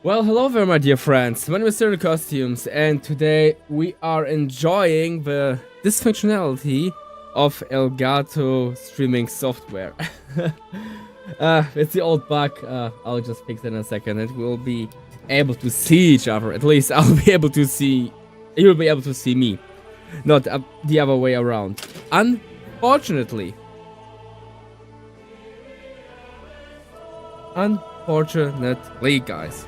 Well, hello there, my dear friends. My name is Starion Costumes, and today we are enjoying the dysfunctionality of Elgato streaming software. It's the old bug. I'll just fix it in a second, and we'll be able to see each other. At least I'll be able to see. You'll be able to see me, not the other way around. Unfortunately, guys.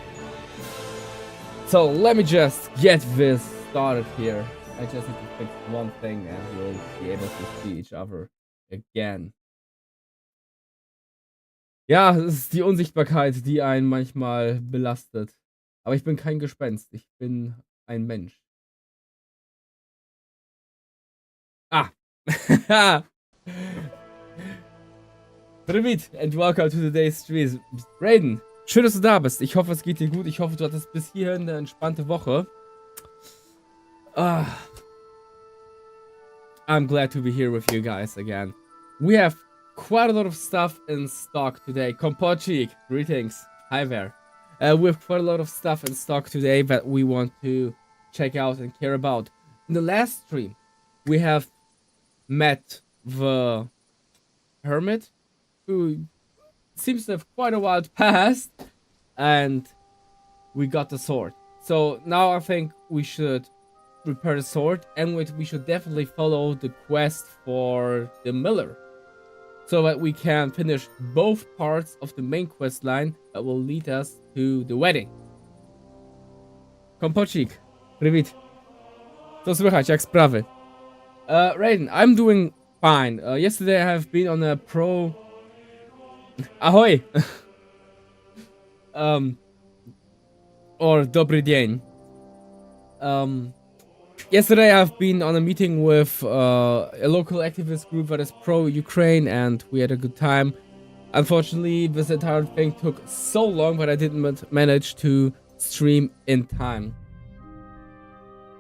So let me just get this started here. I just need to fix one thing and we'll be able to see each other again. Ja, es ist die Unsichtbarkeit, die einen manchmal belastet. Aber ich bin kein Gespenst, ich bin ein Mensch. Ah! Привет and welcome to today's stream. Raiden, schön, dass du da bist. Ich hoffe, es geht dir gut. Ich hoffe, du hattest bis hierhin eine entspannte Woche. I'm glad to be here with you guys again. We have quite a lot of stuff in stock today. Kompochik, greetings. Hi there. We have quite a lot of stuff in stock today that we want to check out and care about. In the last stream, we have met the hermit, who seems to have quite a while passed, and we got the sword. So now I think we should repair the sword, and we should definitely follow the quest for the miller, so that we can finish both parts of the main quest line that will lead us to the wedding. Kompocik, привit. Co słychać, jak sprawy? Raiden, I'm doing fine. Yesterday I have been on a pro... Ahoy! Or dobry dzień. Yesterday I've been on a meeting with a local activist group that is pro-Ukraine, and we had a good time. Unfortunately, this entire thing took so long that I didn't manage to stream in time,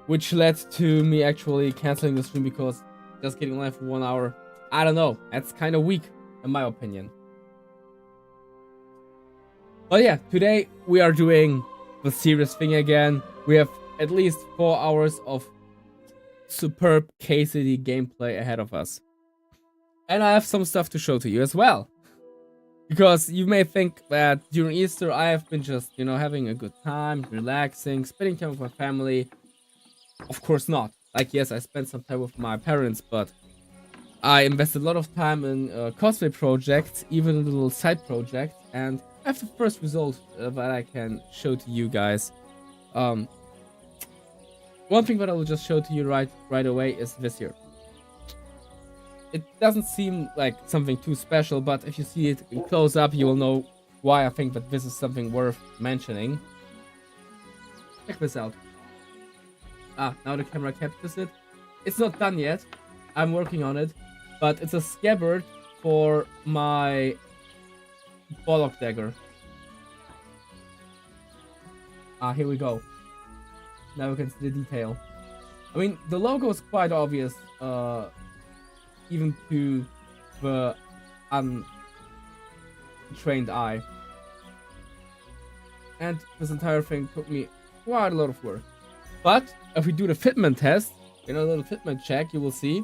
which led to me actually canceling the stream because just getting live for 1 hour, I don't know, that's kind of weak in my opinion. But yeah, today we are doing the serious thing again. We have at least 4 hours of superb KCD gameplay ahead of us. And I have some stuff to show to you as well. Because you may think that during Easter I have been just, having a good time, relaxing, spending time with my family. Of course not. Like, yes, I spent some time with my parents, but I invested a lot of time in cosplay projects, even a little side project, and I have the first result that I can show to you guys. One thing that I will just show to you right away is this here. It doesn't seem like something too special, but if you see it in close up, you will know why I think that this is something worth mentioning. Check this out. Now the camera captures it. It's not done yet. I'm working on it, but it's a scabbard for my Bollock dagger. Here we go. Now we can see the detail. I mean, the logo is quite obvious, even to the untrained eye. And this entire thing took me quite a lot of work. But if we do the fitment test, a little fitment check, you will see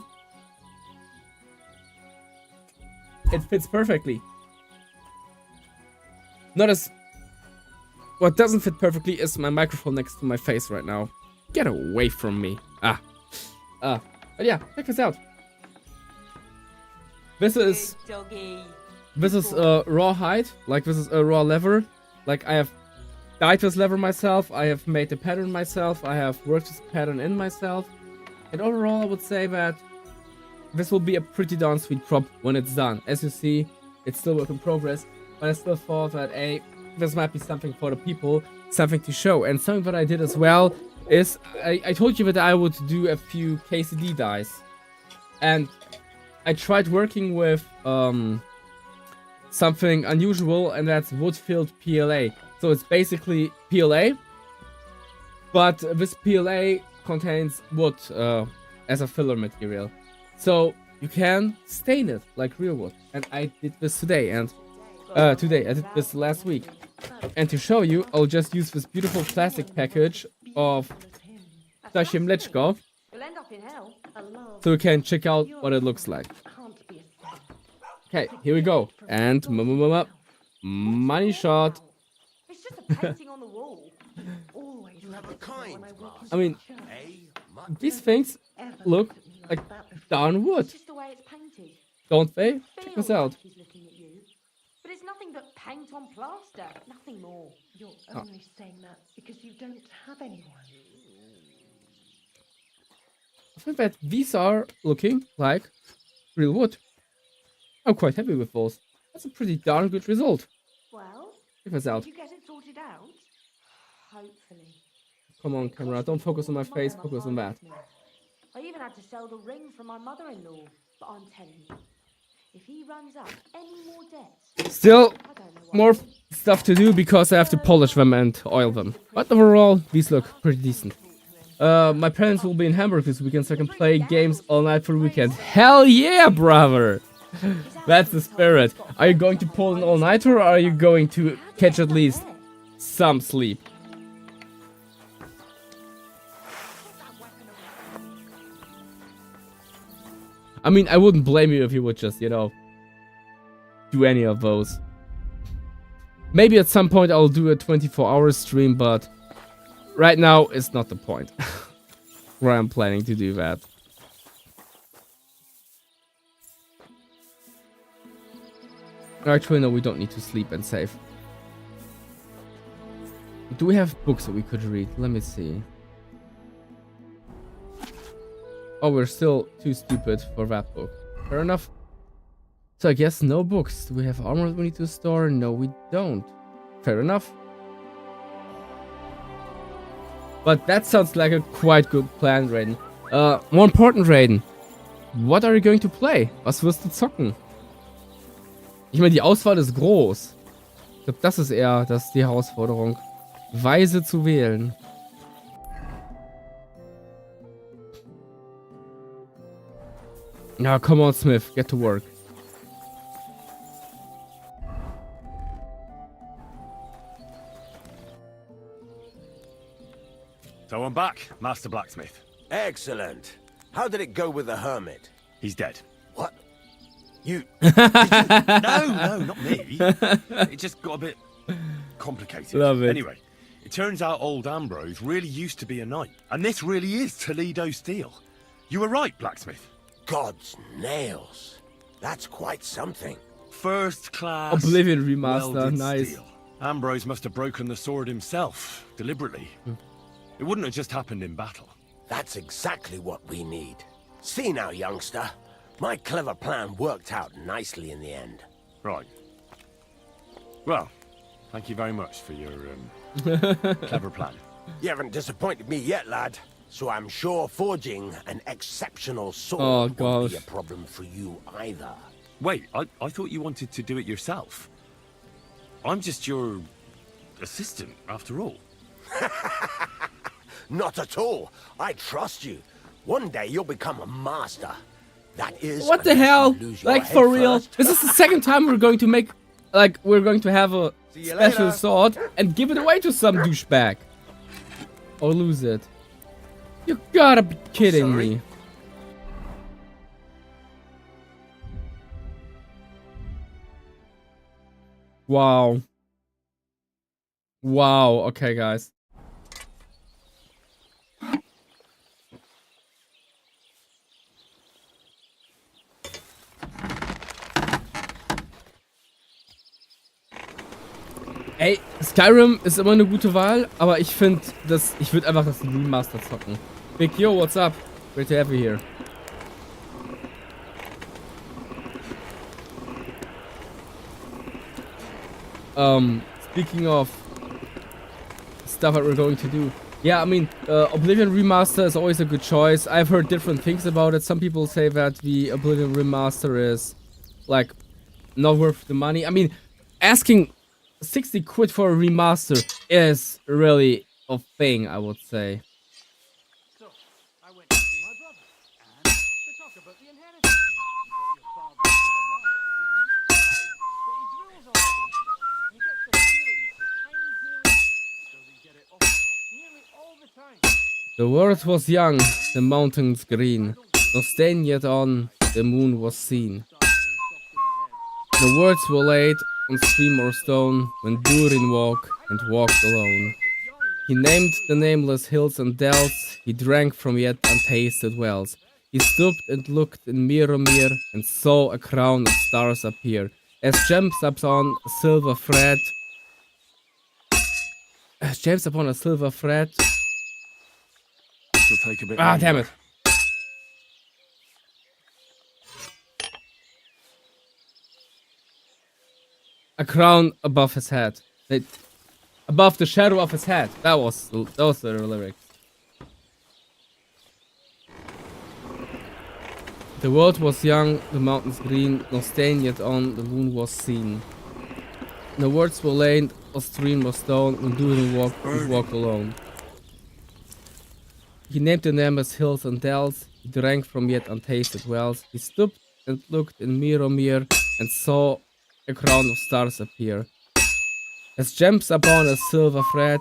it fits perfectly. Notice what doesn't fit perfectly is my microphone next to my face right now. Get away from me. But yeah, check this out. This is raw hide. Like, this is a raw leather. Like, I have dyed this leather myself. I have made the pattern myself. I have worked this pattern in myself. And overall, I would say that this will be a pretty darn sweet prop when it's done. As you see, it's still work in progress. But I still thought that, this might be something for the people, something to show. And something that I did as well is, I told you that I would do a few KCD dies. And I tried working with something unusual, and that's wood-filled PLA. So it's basically PLA, but this PLA contains wood as a filler material. So you can stain it like real wood. And I did this today, and today. I did this last week. And to show you, I'll just use this beautiful plastic package of Starion Mleczko, so you can check out what it looks like. Okay, here we go. And money shot. It's just a painting on the wall. Always love the kind. I mean, these things look like darn wood, Just the way it's painted. don't they? Check this out. He's looking at you. But it's nothing but paint on plaster, nothing more. You're only saying that because you don't have anyone. I think that these are looking like real wood. I'm quite happy with those. That's a pretty darn good result. Well, Check this out. did you get it sorted out? Hopefully. Come on, camera. Don't focus on my face. Focus on that. I even had to sell the ring from my mother-in-law. But I'm telling you, if he runs up any more debts, Still, I don't know what. more stuff to do because I have to polish them and oil them. But overall, these look pretty decent. My parents will be in Hamburg this weekend, so I can play games all night for the weekend. Hell yeah, brother! That's the spirit. Are you going to pull an all-nighter, or are you going to catch at least some sleep? I mean, I wouldn't blame you if you would just, you know, do any of those. Maybe at some point I'll do a 24-hour stream, but right now it's not the point where I'm planning to do that. Actually, no, we don't need to sleep and save. Do we have books that we could read? Let me see. Oh, we're still too stupid for that book. Fair enough. So I guess no books. Do we have armor that we need to store? No, we don't. Fair enough. But that sounds like a quite good plan, Raiden. More important, Raiden. What are you going to play? Was wirst du zocken? Ich meine, die Auswahl ist groß. Ich glaube, das ist die Herausforderung. Weise zu wählen. Now, come on, Smith. Get to work. So I'm back, Master Blacksmith. Excellent. How did it go with the hermit? He's dead. What? You... No, not me. It just got a bit complicated. Love it. Anyway, it turns out old Ambrose really used to be a knight. And this really is Toledo steel. You were right, Blacksmith. God's nails. That's quite something. First class. Oblivion remaster, welded nice. steel. Ambrose must have broken the sword himself, deliberately. It wouldn't have just happened in battle. That's exactly what we need. See now, youngster. My clever plan worked out nicely in the end. Right. Well, thank you very much for your clever plan. You haven't disappointed me yet, lad. So I'm sure forging an exceptional sword won't be a problem for you either. Wait, I thought you wanted to do it yourself. I'm just your assistant, after all. Not at all. I trust you. One day you'll become a master. That is. What the hell? Like, for real? This is the second time we're going to make... Like, we're going to have a special sword and give it away to some douchebag. Or lose it. You gotta be kidding me. Wow. Wow. Okay, guys. Ey, Skyrim ist immer eine gute Wahl, aber ich finde, ich würde einfach das Remaster zocken. Big Yo, what's up? Great to have you here. Speaking of stuff that we're going to do. Yeah, I mean, Oblivion Remaster is always a good choice. I've heard different things about it. Some people say that the Oblivion Remaster is, like, not worth the money. I mean, asking 60 quid for a remaster is really a thing, I would say. So, I went to see my brother, and to talk about the inheritance. But your father's still alive, isn't he? But he drools all over the The world was young, the mountains green, no stain yet on, the moon was seen. The words were laid on stream or stone, when Durin walked and walked alone. He named the nameless hills and dells, he drank from yet untasted wells. He stooped and looked in Mirror and saw a crown of stars appear, as gems upon a silver thread. As gems upon a silver thread. It'll take a bit Ah, longer. damn it. A crown above his head. Above the shadow of his head. That was the lyric. The world was young, the mountains green, no stain yet on, the moon was seen. The words were laid on stream or stone, when Durin walked alone. He named the nameless hills and dells, he drank from yet untasted wells. He stooped and looked in Mirror and saw a crown of stars appear, as gems upon a silver thread,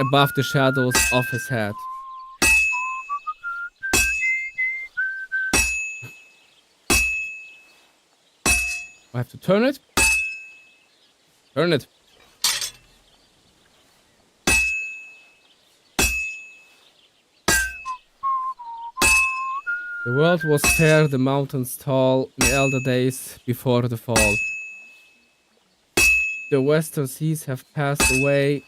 above the shadows of his head. I have to turn it. Turn it. The world was fair, the mountains tall, in elder days before the fall. The western seas have passed away.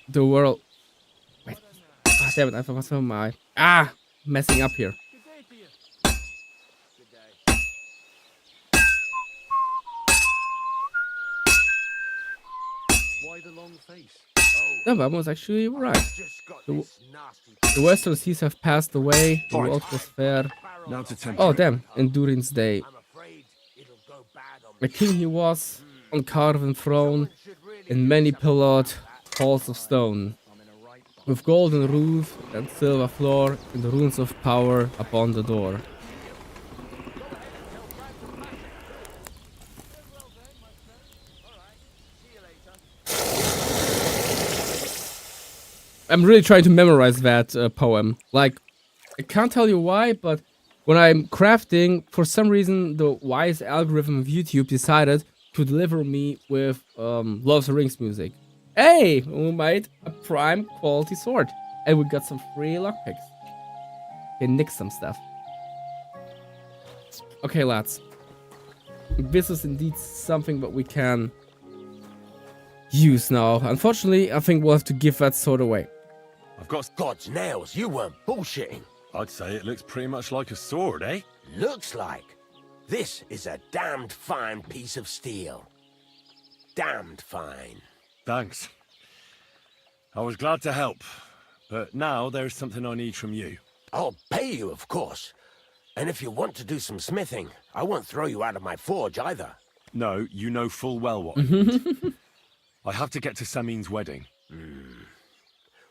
The world... Wait. Ah, damn it, I forgot some of my... Ah! Messing up here. Good day to you. Good day. Why the long face? No, that was actually right. Just got The- this nasty The western seas have passed away. The world was fair. Now to tempt. Oh, damn. In Durin's day. I'm afraid it'll go bad on A me. king he was, on carven throne, in many pillared halls of stone, with golden roof and silver floor, and the runes of power upon the door. I'm really trying to memorize that poem. Like, I can't tell you why, but when I'm crafting, for some reason, the wise algorithm of YouTube decided to deliver me with Lord of the Rings music. Hey, we made a prime quality sword, and we got some free lockpicks. And nick some stuff. Okay, lads. This is indeed something that we can use now. Unfortunately, I think we'll have to give that sword away. I've got... God's nails, you weren't bullshitting. I'd say it looks pretty much like a sword, eh? Looks like. This is a damned fine piece of steel. Damned fine. Thanks. I was glad to help. But now there's something I need from you. I'll pay you, of course. And if you want to do some smithing, I won't throw you out of my forge either. No, you know full well what I want. I have to get to Samin's wedding.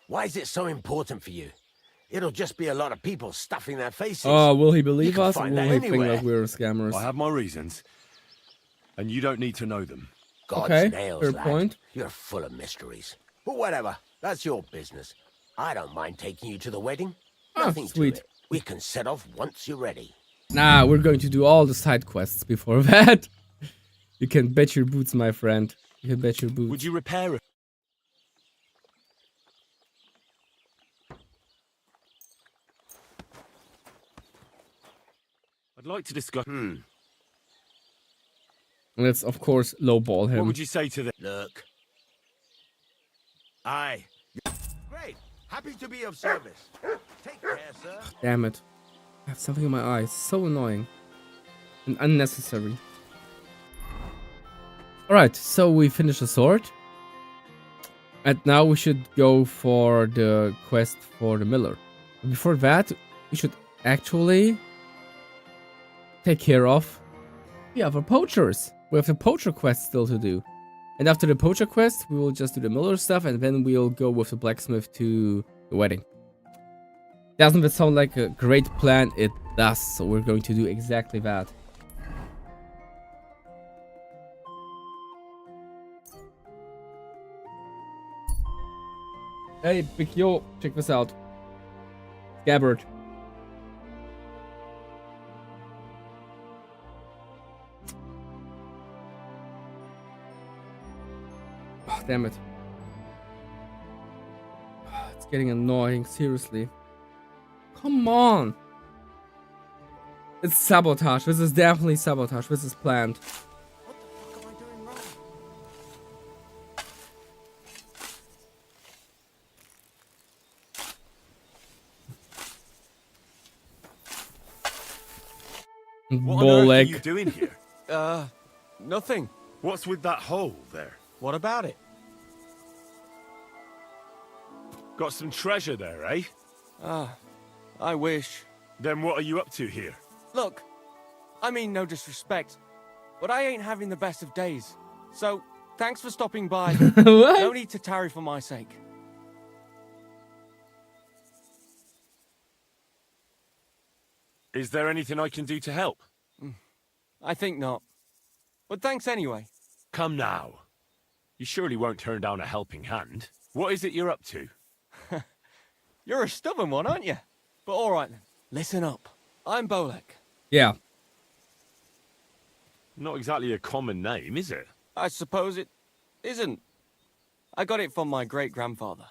Why is it so important for you? It'll just be a lot of people stuffing their faces. Oh, will he You believe can us, or find will that he think anywhere. that we're scammers? I have my reasons. And you don't need to know them. God's Okay, nails, fair lad. point. You're full of mysteries. But whatever, that's your business. I don't mind taking you to the wedding. Oh, Nothing sweet. to it. We can set off once you're ready. Nah, we're going to do all the side quests before that. You can bet your boots, my friend. You can bet your boots. Would you repair it? I'd like to discuss... Let's, of course, lowball him. What would you say to the... Look. Aye. Great. Happy to be of service. Take care, sir. Damn it. I have something in my eyes. So annoying. And unnecessary. Alright, so we finished the sword. And now we should go for the quest for the miller. But before that, we should actually take care of the other poachers. We have the poacher quest still to do. And after the poacher quest, we will just do the miller stuff, and then we'll go with the blacksmith to the wedding. Doesn't that sound like a great plan? It does, so we're going to do exactly that. Hey, Big Yo, check this out. Scabbard. Oh, damn it. It's getting annoying, seriously. Come on! It's sabotage. This is definitely sabotage. This is planned. What the fuck am I doing wrong? What on earth are Bolek. you doing here? Nothing. What's with that hole there? What about it? Got some treasure there, eh? I wish. Then what are you up to here? Look, I mean no disrespect, but I ain't having the best of days. So, thanks for stopping by. What? No need to tarry for my sake. Is there anything I can do to help? I think not. But thanks anyway. Come now. You surely won't turn down a helping hand. What is it you're up to? You're a stubborn one, aren't you? But all right then. Listen up. I'm Bolek. Yeah. Not exactly a common name, is it? I suppose it isn't. I got it from my great-grandfather,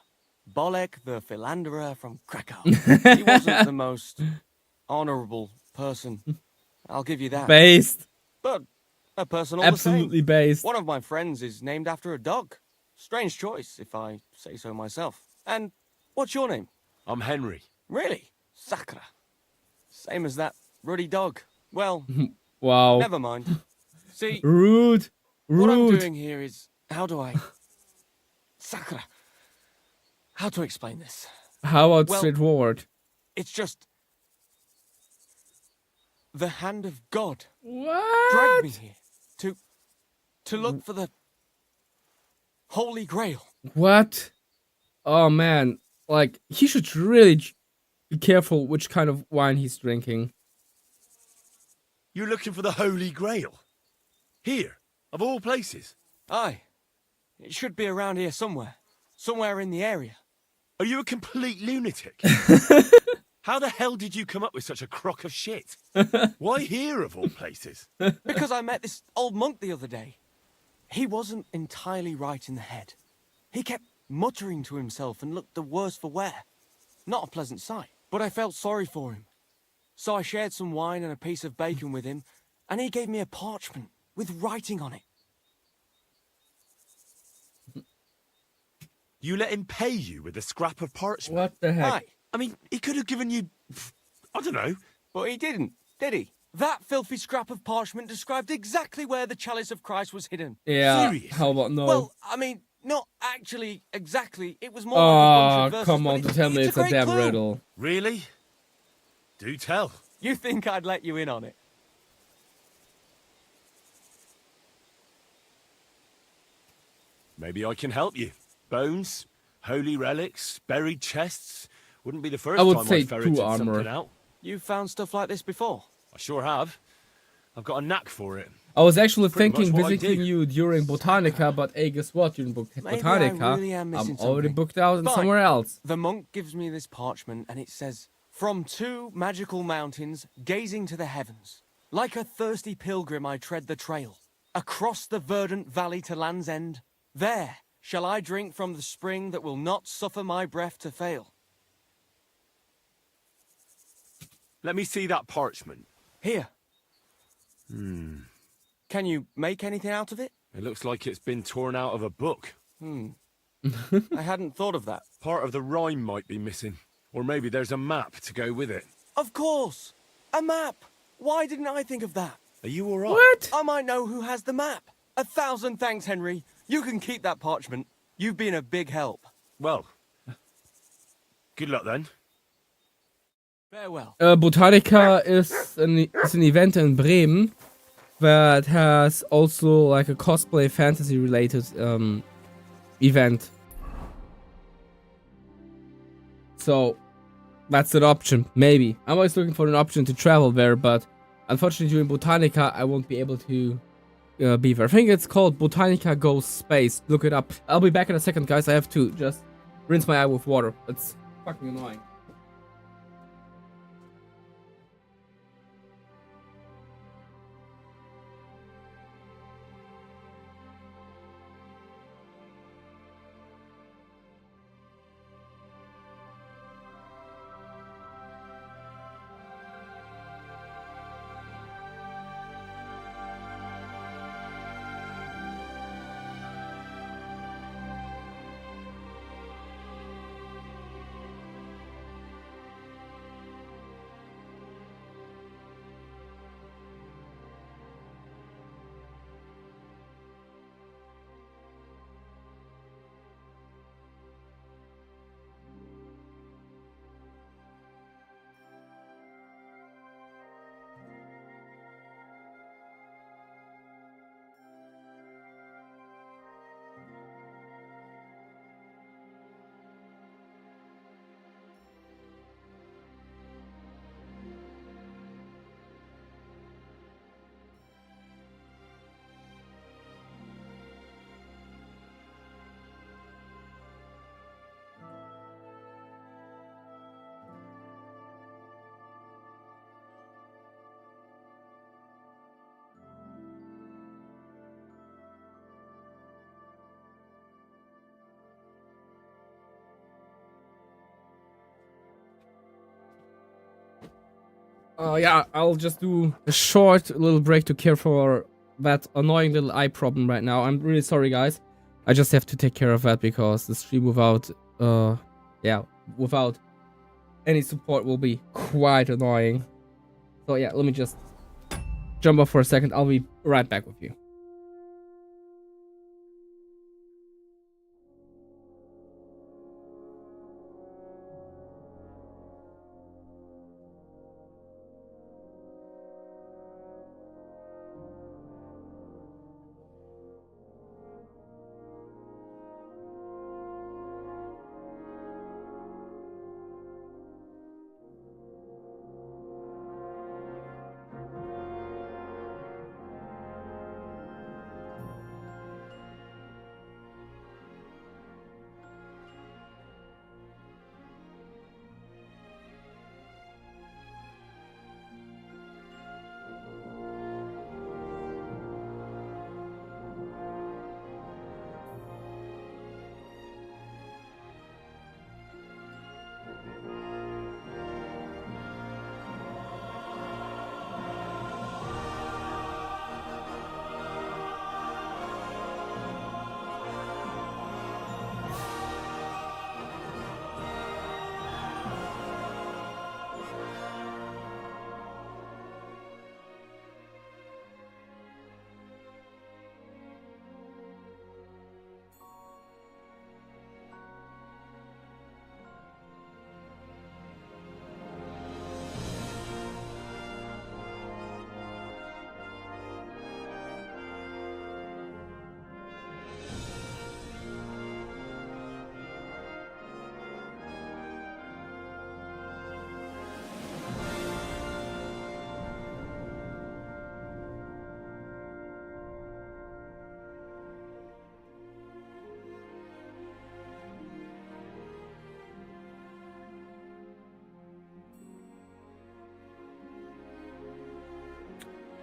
Bolek the Philanderer from Krakow. He wasn't the most honorable person. I'll give you that. Based. But a person all the Absolutely same. based. One of my friends is named after a dog. Strange choice, if I say so myself. And what's your name? I'm Henry. Really? Sakra. Same as that ruddy dog. Well, Wow. never mind. See, Rude. what I'm Rude. doing here is, how do I... Sakra. How to explain this? How about Well- straightforward? It's just... The hand of God What? dragged me here to look for the Holy Grail. What? Oh man, like he should really be careful which kind of wine he's drinking. You're looking for the Holy Grail? Here, of all places? Aye. It should be around here somewhere. Somewhere in the area. Are you a complete lunatic? How the hell did you come up with such a crock of shit? Why here, of all places? Because I met this old monk the other day. He wasn't entirely right in the head. He kept muttering to himself and looked the worse for wear. Not a pleasant sight, but I felt sorry for him. So I shared some wine and a piece of bacon with him, and he gave me a parchment with writing on it. You let him pay you with a scrap of parchment? What the heck? Aye, I mean, he could have given you... I don't know. but he didn't, did he? That filthy scrap of parchment described exactly where the chalice of Christ was hidden. Yeah. Seriously? How about no? Well, I mean, not actually exactly. It was more oh, like a bunch of verses, come but on to tell me it's a great damn clue. riddle. Really? Do tell. You think I'd let you in on it? Maybe I can help you. Bones, holy relics, buried chests. Wouldn't be the first I would time say I ferreted 2 armor. something out. You've found stuff like this before? I sure have. I've got a knack for it. I was actually Pretty much thinking what I visiting do. you during Botanica, but hey, guess what? During Maybe I Botanica, really am missing I'm already something. booked out and Fine. somewhere else. The monk gives me this parchment and it says, "From 2 magical mountains, gazing to the heavens. Like a thirsty pilgrim I tread the trail. Across the verdant valley to Land's End. There shall I drink from the spring that will not suffer my breath to fail." Let me see that parchment. Here. Can you make anything out of it? It looks like it's been torn out of a book. I hadn't thought of that. Part of the rhyme might be missing. Or maybe there's a map to go with it. Of course! A map! Why didn't I think of that? Are you alright? What? I might know who has the map. 1,000 thanks, Henry. You can keep that parchment. You've been a big help. Well, good luck then. Farewell. Botanica is an event in Bremen that has also like a cosplay fantasy related event. So that's an option, maybe. I'm always looking for an option to travel there, but unfortunately during Botanica I won't be able to be there. I think it's called Botanica Goes Space. Look it up. I'll be back in a second, guys. I have to just rinse my eye with water. It's fucking annoying. Yeah, I'll just do a short little break to care for that annoying little eye problem right now. I'm really sorry, guys. I just have to take care of that because the stream without, without any support will be quite annoying. So yeah, let me just jump off for a second. I'll be right back with you.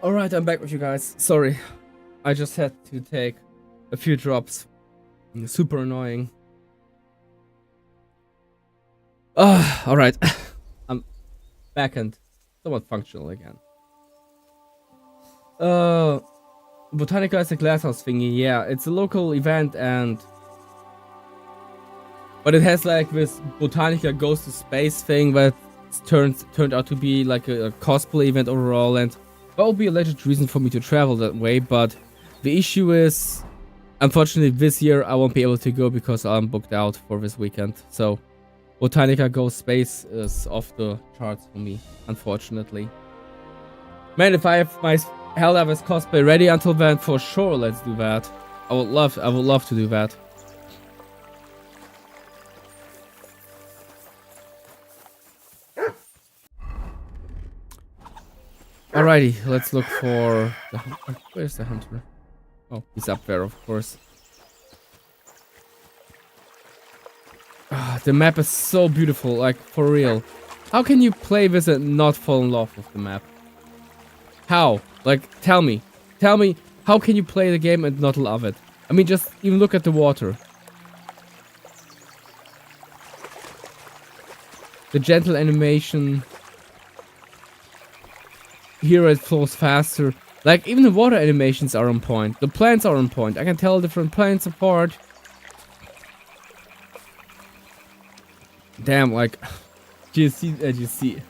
Alright, I'm back with you guys. Sorry, I just had to take a few drops. Super annoying. Alright. I'm back and somewhat functional again. Botanica is a glasshouse thingy, yeah. It's a local event but it has like this Botanica goes to space thing that turned out to be like a cosplay event overall, and that would be a legit reason for me to travel that way, but the issue is, unfortunately this year I won't be able to go because I'm booked out for this weekend, so Botanica Goes Space is off the charts for me, unfortunately. Man, if I have my Helldivers cosplay ready until then, for sure let's do that. I would love to do that. Alrighty, let's look for the hunter. Where's the hunter? Oh, he's up there, of course. The map is so beautiful, like, for real. How can you play this and not fall in love with the map? How? Like, tell me. Tell me, how can you play the game and not love it? I mean, just even look at the water. The gentle animation. Here it flows faster. Like, even the water animations are on point. The plants are on point. I can tell different plants apart. Damn, like, GC.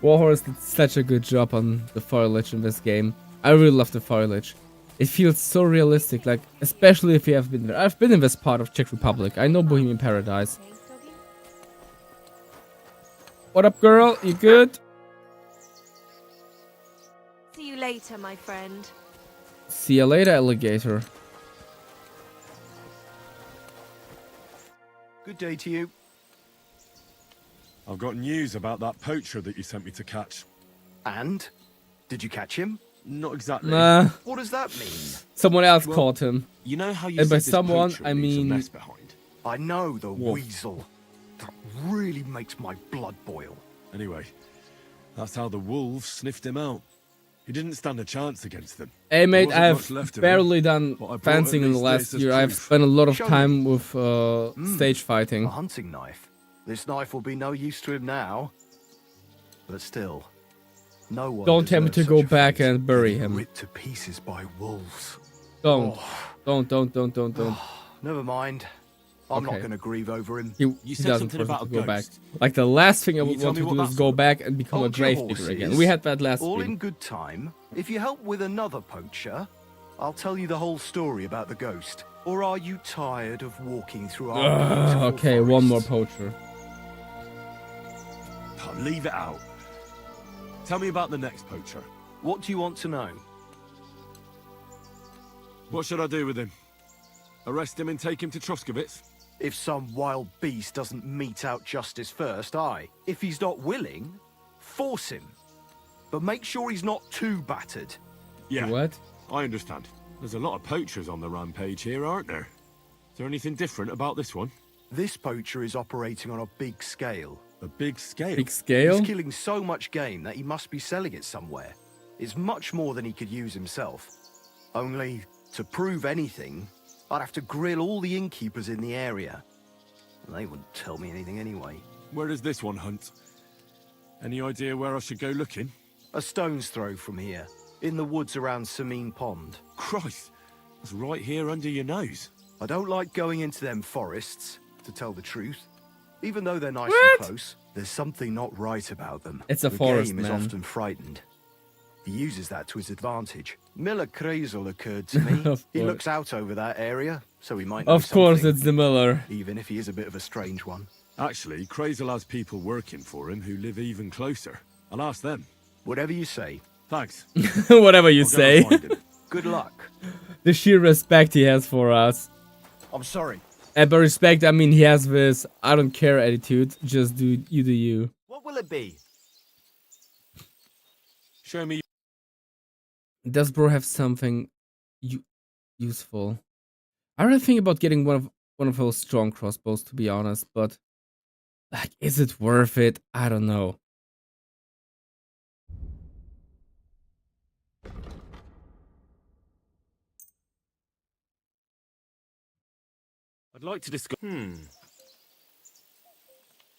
Warhorse did such a good job on the foliage in this game. I really love the foliage. It feels so realistic, like, especially if you have been there. I've been in this part of Czech Republic. I know Bohemian Paradise. What up, girl? You good? See you later, my friend. See you later, alligator. Good day to you. I've got news about that poacher that you sent me to catch. And? Did you catch him? Not exactly. Nah, What does that mean? someone else Well, caught him. You know how you And by said this someone, poacher I leaves a mean- mess behind? I know the Wolf. weasel. That really makes my blood boil. Anyway, that's how the wolves sniffed him out. He didn't stand a chance against them. Hey mate, wasn't I much have left of him, barely done but I brought fencing at in the least last this as year. I've proof. spent a lot of Show time with stage A fighting. hunting knife. This knife will be no use to him now. But still, no one Don't tell me to deserves go such a back fate. and bury Being him. Ripped to pieces by wolves. Don't. Oh, Don't. never mind. I'm not Okay. going to grieve over him. He said doesn't something want about to a go back. ghost. Like, the last thing I Can you would tell want me to what do is that's go all back and become a Hold your grave digger horses. again. We had that last All in stream. good time. If you help with another poacher, I'll tell you the whole story about the ghost. Or are you tired of walking through our beautiful Okay, one more forests? poacher. Oh, leave it out. Tell me about the next poacher. What do you want to know? What should I do with him? Arrest him and take him to Troskowitz? If some wild beast doesn't mete out justice first, aye. If he's not willing, force him. But make sure he's not too battered. Yeah, What? I understand. There's a lot of poachers on the rampage here, aren't there? Is there anything different about this one? This poacher is operating on a big scale. A big scale? Big scale? He's killing so much game that he must be selling it somewhere. It's much more than he could use himself. Only, to prove anything, I'd have to grill all the innkeepers in the area. And they wouldn't tell me anything anyway. Where does this one hunt? Any idea where I should go looking? A stone's throw from here, in the woods around Samine Pond. Christ, that's right here under your nose. I don't like going into them forests, to tell the truth. Even though they're nice What? and close, there's something not right about them. It's a the forest, game is man. often frightened. He uses that to his advantage. Miller Kreisel occurred to me. Of He course. looks out over that area, so he might know Of course, something, it's the Miller. even if he is a bit of a strange one. Actually, Crazel has people working for him who live even closer. I'll ask them. Whatever you say. Thanks. Whatever you I'll go say. and find him. Good luck. The sheer respect he has for us. I'm sorry. And by respect, I mean he has this I don't care attitude. Just do you. What will it be? Show me. Does bro have something useful? I really think about getting one of those strong crossbows, to be honest, but like, is it worth it? I don't know. I'd like to discuss.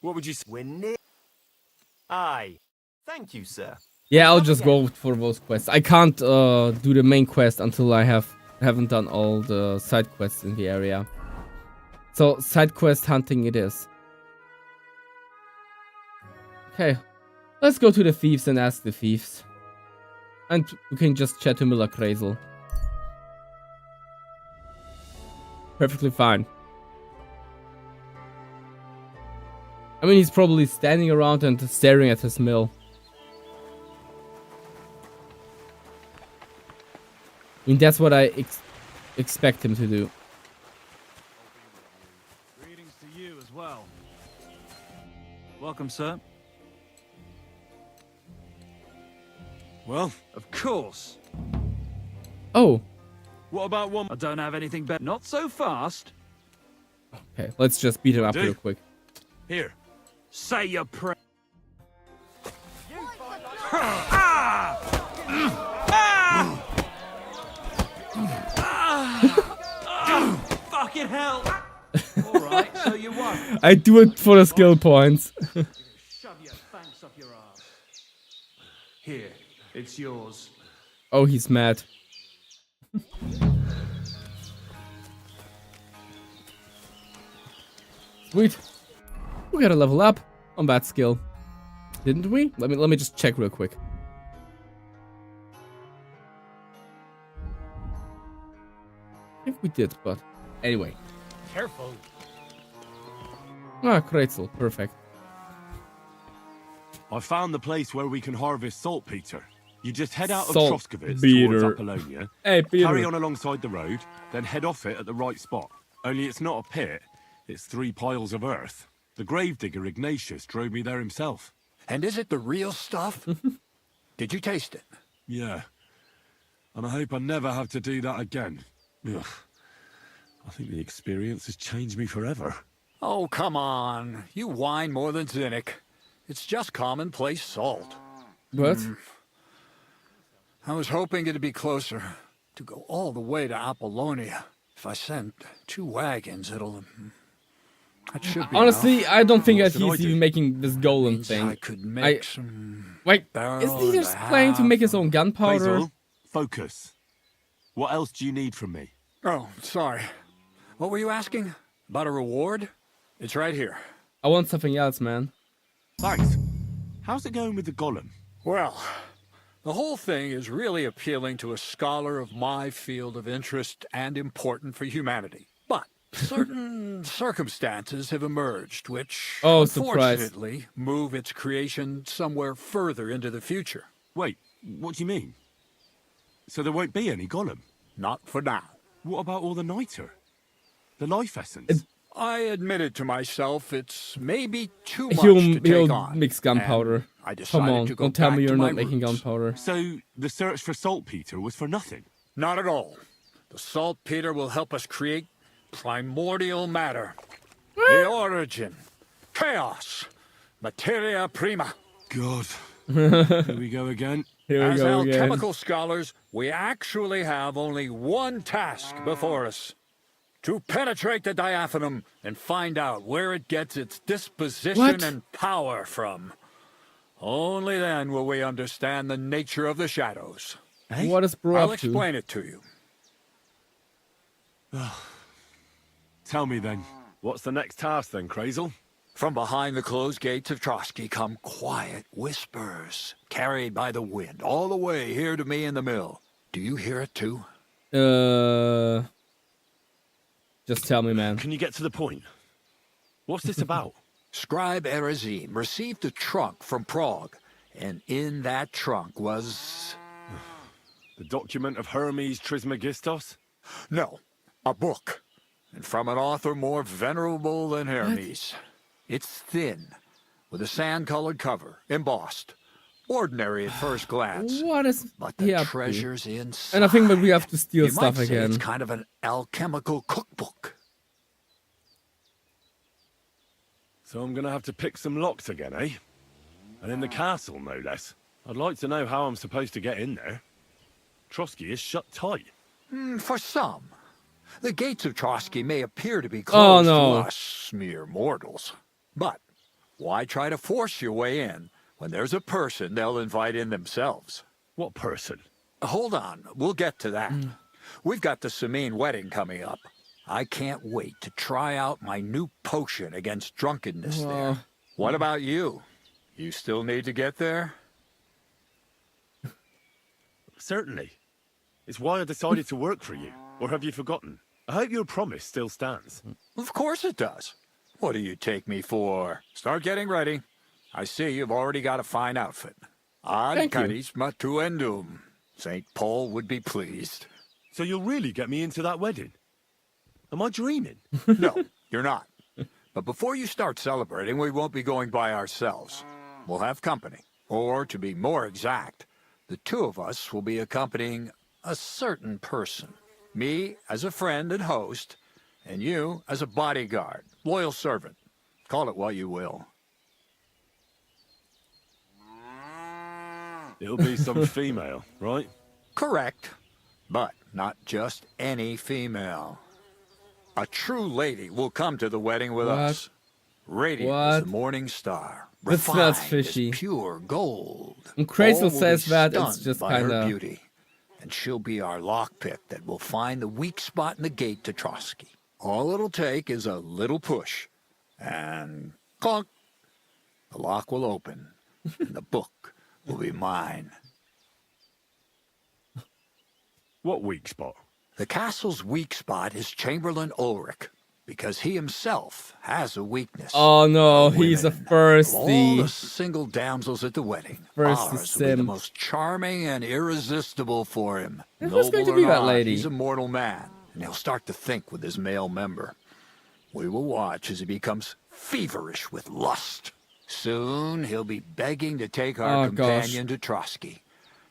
What would you say? We're near. Aye. Thank you, sir. Yeah, I'll just go for those quests. I can't do the main quest until I haven't done all the side quests in the area. So side quest hunting it is. Okay, let's go to the thieves and ask the thieves. And we can just chat to Miller Kreisel. Perfectly fine. I mean, he's probably standing around and staring at his mill. I mean, that's what I expect him to do. Greetings to you as well. Welcome, sir. Well, Of course. Oh, what about one? I don't have anything better. Not so fast. Okay, let's just beat him up Do. real quick. Here, say your prayer. Fucking hell! Alright, so you won. I do it for the skill points. Shove your thanks up your ass. Here, it's yours. Oh, he's mad. Sweet. We gotta level up on that skill. Didn't we? Let me just check real quick. I think we did, but anyway. Careful. Ah, Kretzel, perfect. I found the place where we can harvest saltpeter. You just head out of Saltpeter. Troskowitz towards Apollonia, Hey, Peter. carry on alongside the road, then head off it at the right spot. Only it's not a pit, it's 3 piles of earth. The gravedigger Ignatius drove me there himself. And is it the real stuff? Did you taste it? Yeah. And I hope I never have to do that again. Ugh. I think the experience has changed me forever. Oh, come on. You whine more than Zinnik. It's just commonplace salt. What? I was hoping it'd be closer. To go all the way to Apollonia. If I send 2 wagons, it'll... That should be Honestly, enough. I don't think that What should I he's do? even making this golem Means thing. I could make some... Wait, barrel is he and just a planning to half. make his own gunpowder? Basil, focus. What else do you need from me? Oh, sorry. What were you asking? About a reward? It's right here. I want something else, man. Thanks. How's it going with the golem? Well, the whole thing is really appealing to a scholar of my field of interest and important for humanity. But certain circumstances have emerged which, Oh, surprise. unfortunately, move its creation somewhere further into the future. Wait, what do you mean? So there won't be any golem? Not for now. What about all the niter? The life essence? I admitted to myself it's maybe too much to take He'll on. mix gunpowder. and I decided Come on, to go don't tell back me to you're my not making roots. gunpowder. So the search for saltpeter was for nothing? Not at all. The saltpeter will help us create primordial matter. The origin. Chaos. Materia prima. God. Here we go again. Here we As go again. alchemical scholars, we actually have only one task before us. To penetrate the diaphanum and find out where it gets its disposition What? and power from. Only then will we understand the nature of the shadows. What is bro I'll up to? explain it to you. Tell me then, what's the next task then, Crazel? From behind the closed gates of Trotsky come quiet whispers, carried by the wind, all the way here to me in the mill. Do you hear it too? Just tell me, man. Can you get to the point? What's this about? Scribe Erezim received a trunk from Prague, and in that trunk was... The document of Hermes Trismegistos? No, a book. And from an author more venerable than Hermes. It's thin, with a sand-colored cover, embossed. Ordinary at first glance. What is But he the up to? treasures inside... And I think that we have to steal you stuff might say again. it's kind of an alchemical cookbook. So I'm gonna have to pick some locks again, eh? And in the castle, no less. I'd like to know how I'm supposed to get in there. Trotsky is shut tight. For some. The gates of Trotsky may appear to be Oh, closed no. to us mere mortals. But why try to force your way in when there's a person they'll invite in themselves? What person? Hold on, we'll get to that. We've got the Samine wedding coming up. I can't wait to try out my new potion against drunkenness there. What about you? You still need to get there? Certainly. It's why I decided to work for you. Or have you forgotten? I hope your promise still stands. Of course it does. What do you take me for? Start getting ready. I see you've already got a fine outfit. Ad Thank you. carisma tuendum. St. Paul would be pleased. So you'll really get me into that wedding? Am I dreaming? No, you're not. But before you start celebrating, we won't be going by ourselves. We'll have company. Or, to be more exact, the 2 of us will be accompanying a certain person. Me as a friend and host, and you as a bodyguard, loyal servant. Call it what you will. It'll be some female, right? Correct, but not just any female. A true lady will come to the wedding with us. Radiant as the morning star. That smells Refined fishy. as pure gold. And Crazel All will says be that it's stunned just by her kinda... beauty. And she'll be our lockpick that will find the weak spot in the gate to Trotsky. All it'll take is a little push. And clunk. The lock will open. And the book will be mine. What weak spot? The castle's weak spot is Chamberlain Ulrich, because he himself has a weakness. Oh no, for he's a women. Of all thirsty. the single damsels at the wedding, Thirsty ours will be the sim. most charming and irresistible for him. And who's going to Noble be or that not, lady? He's a mortal man, and he'll start to think with his male member. We will watch as he becomes feverish with lust. Soon he'll be begging to take our companion to Trotsky.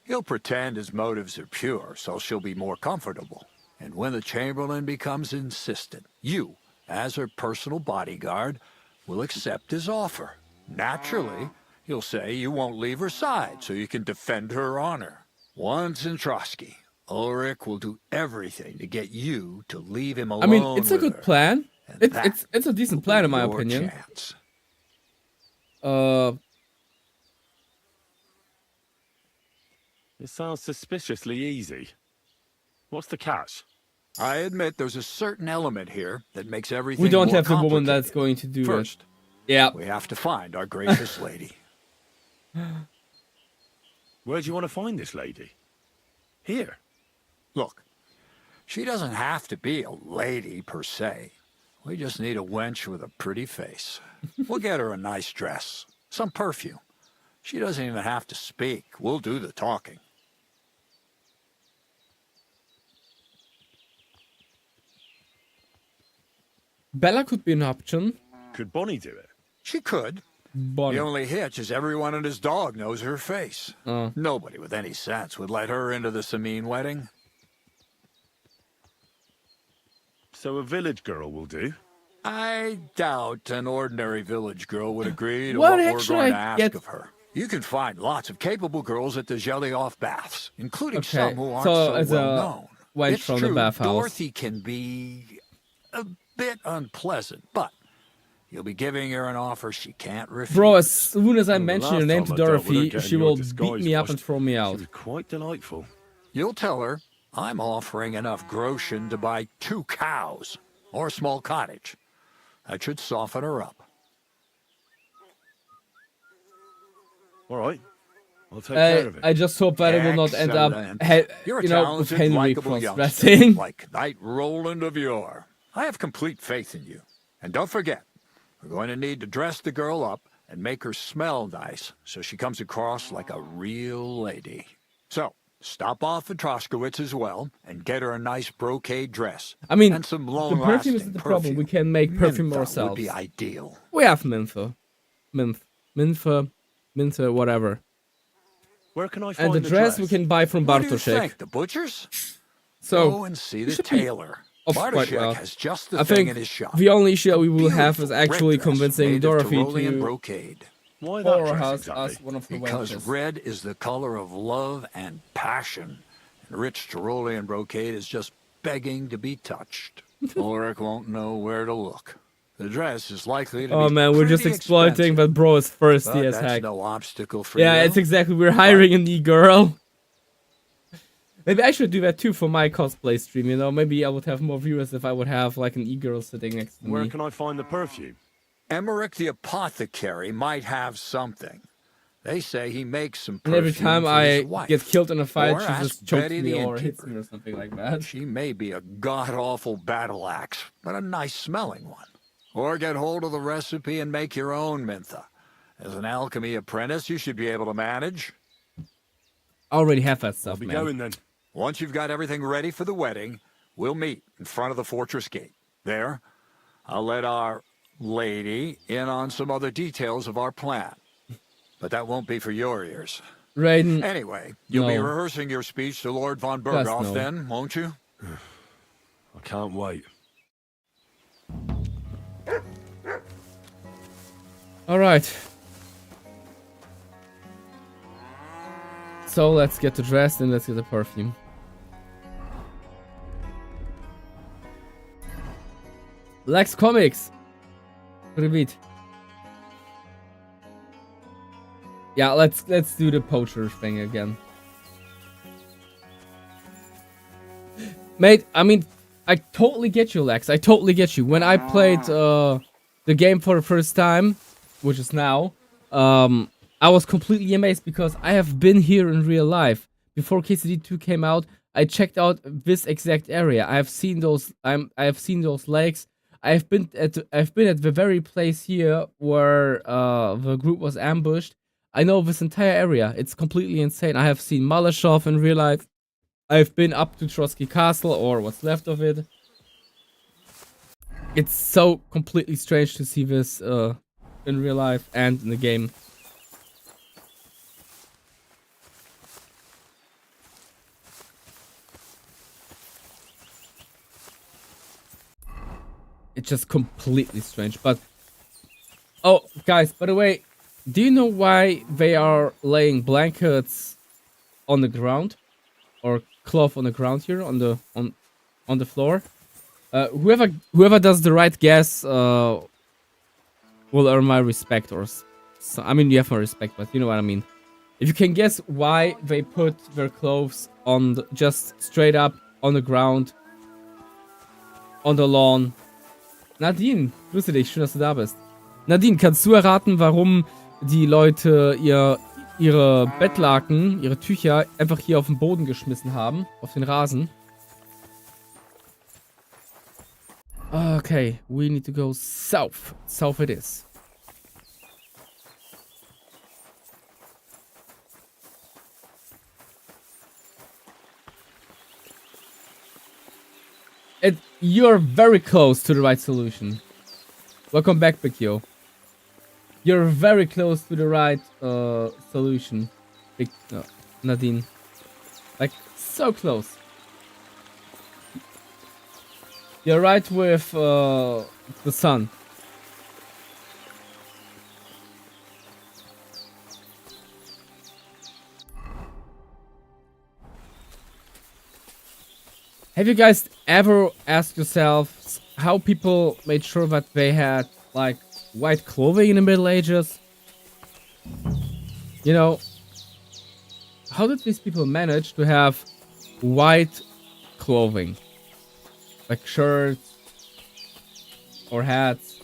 He'll pretend his motives are pure, so she'll be more comfortable. And when the Chamberlain becomes insistent, you, as her personal bodyguard, will accept his offer. Naturally, you'll say you won't leave her side so you can defend her honor. Once in Trotsky, Ulrich will do everything to get you to leave him alone. I mean, it's a with good her. plan. And It's a decent plan in my your opinion. chance. It sounds suspiciously easy. What's the catch? I admit there's a certain element here that makes everything we don't more have the woman complicated. that's going to do First, it. Yeah. we have to find our gracious lady. Where do you want to find this lady? Here. Look, she doesn't have to be a lady per se. We just need a wench with a pretty face. We'll get her a nice dress, some perfume. She doesn't even have to speak. We'll do the talking. Bella could be an option. Could Bonnie do it? She could. Bonnie. The only hitch is everyone and his dog knows her face. Oh. Nobody with any sense would let her into the Samin wedding. So a village girl will do? I doubt an ordinary village girl would agree to What what we're actually going to I ask get- of her. You can find lots of capable girls at the Jelly-Off baths, including Okay, some who aren't so so as well a known. wench It's from true, the bathhouse. Dorothy can be a bit unpleasant, but you'll be giving her an offer she can't refuse. Bro, as soon as I Well, the mention your last name time to I dealt with her Dorothy, getting she your will beat disguise me up washed, and throw me She out. was quite delightful. You'll tell her I'm offering enough groschen to buy 2 cows or a small cottage. That should soften her up. All right. I'll take care of it. I just hope that it will not end up, Excellent. You're a with talented, Henry likable cross-dressing. youngster, like Knight Roland of yore. I have complete faith in you. And don't forget, we're going to need to dress the girl up and make her smell nice so she comes across like a real lady. So, stop off at Troskowitz as well and get her a nice brocade dress. I mean, and some the long-lasting perfume isn't the problem. We can make perfume Mentha ourselves. would be ideal. We have Mentha. Mentha, whatever. Where can I find And the dress we can buy from What do you Bartoszek. think, the butchers? So, Go and see the should be tailor. off quite Bartoszek well. has just the I thing think in his shop. the only issue we will have is Beautiful actually red dress convincing made of Dorothy Tyrolean to brocade. Why pour that our dress house exactly? as one of the Because wenches. red is the color of love and passion. And rich Tyrolean brocade is just begging to be touched. Ulrich won't know where to look. The dress is likely to Oh be man, we're just pretty exploiting, expensive, but bro is thirsty but as that's heck. no obstacle for Yeah, you. it's exactly. We're hiring an e-girl. Maybe I should do that too for my cosplay stream. You know, maybe I would have more viewers if I would have like an e-girl sitting next to Where me. can I find the perfume? Emmerich the apothecary might have something. They say he makes some And perfume every time for I his wife. get killed in a fight, Or she ask just chokes Betty me the or hits innkeeper. me or something like that. She may be a god-awful battle axe, but a nice-smelling one. Or get hold of the recipe and make your own Mentha. As an alchemy apprentice, you should be able to manage. I already have that I'll stuff, be man. going then. Once you've got everything ready for the wedding, we'll meet in front of the fortress gate. There, I'll let our lady in on some other details of our plan. But that won't be for your ears. Raiden, Anyway, you'll be No. rehearsing your speech to Lord von Just Berghoff no. then, won't you? I can't wait. Alright. So let's get the dress and let's get the perfume. Lex Comics. Привет. Yeah, let's do the poacher thing again. Mate, I mean, I totally get you, Lex. I totally get you. When I played the game for the first time, which is now, I was completely amazed because I have been here in real life. Before KCD2 came out, I checked out this exact area. I have seen those. I have seen those lakes. I've been at the very place here where the group was ambushed. I know this entire area. It's completely insane. I have seen Malashov in real life. I've been up to Trotsky Castle, or what's left of it. It's so completely strange to see this in real life and in the game. It's just completely strange. But oh, guys, by the way, do you know why they are laying blankets on the ground, or cloth on the ground here on the floor? Whoever does the right guess will earn my respect, or so, I mean, you have my respect, but you know what I mean. If you can guess why they put their clothes on just straight up on the ground, on the lawn. Nadine, grüße dich, schön, dass du da bist. Nadine, kannst du erraten, warum die Leute ihre Bettlaken, ihre Tücher einfach hier auf den Boden geschmissen haben, auf den Rasen? Okay, we need to go south. South it is. You're very close to the right solution. Welcome back, Pikio. You're very close to the right solution, Nadine. Like, so close. You're right with the sun. Have you guys ever asked yourselves how people made sure that they had, like, white clothing in the Middle Ages? You know, how did these people manage to have white clothing? Like shirts or hats?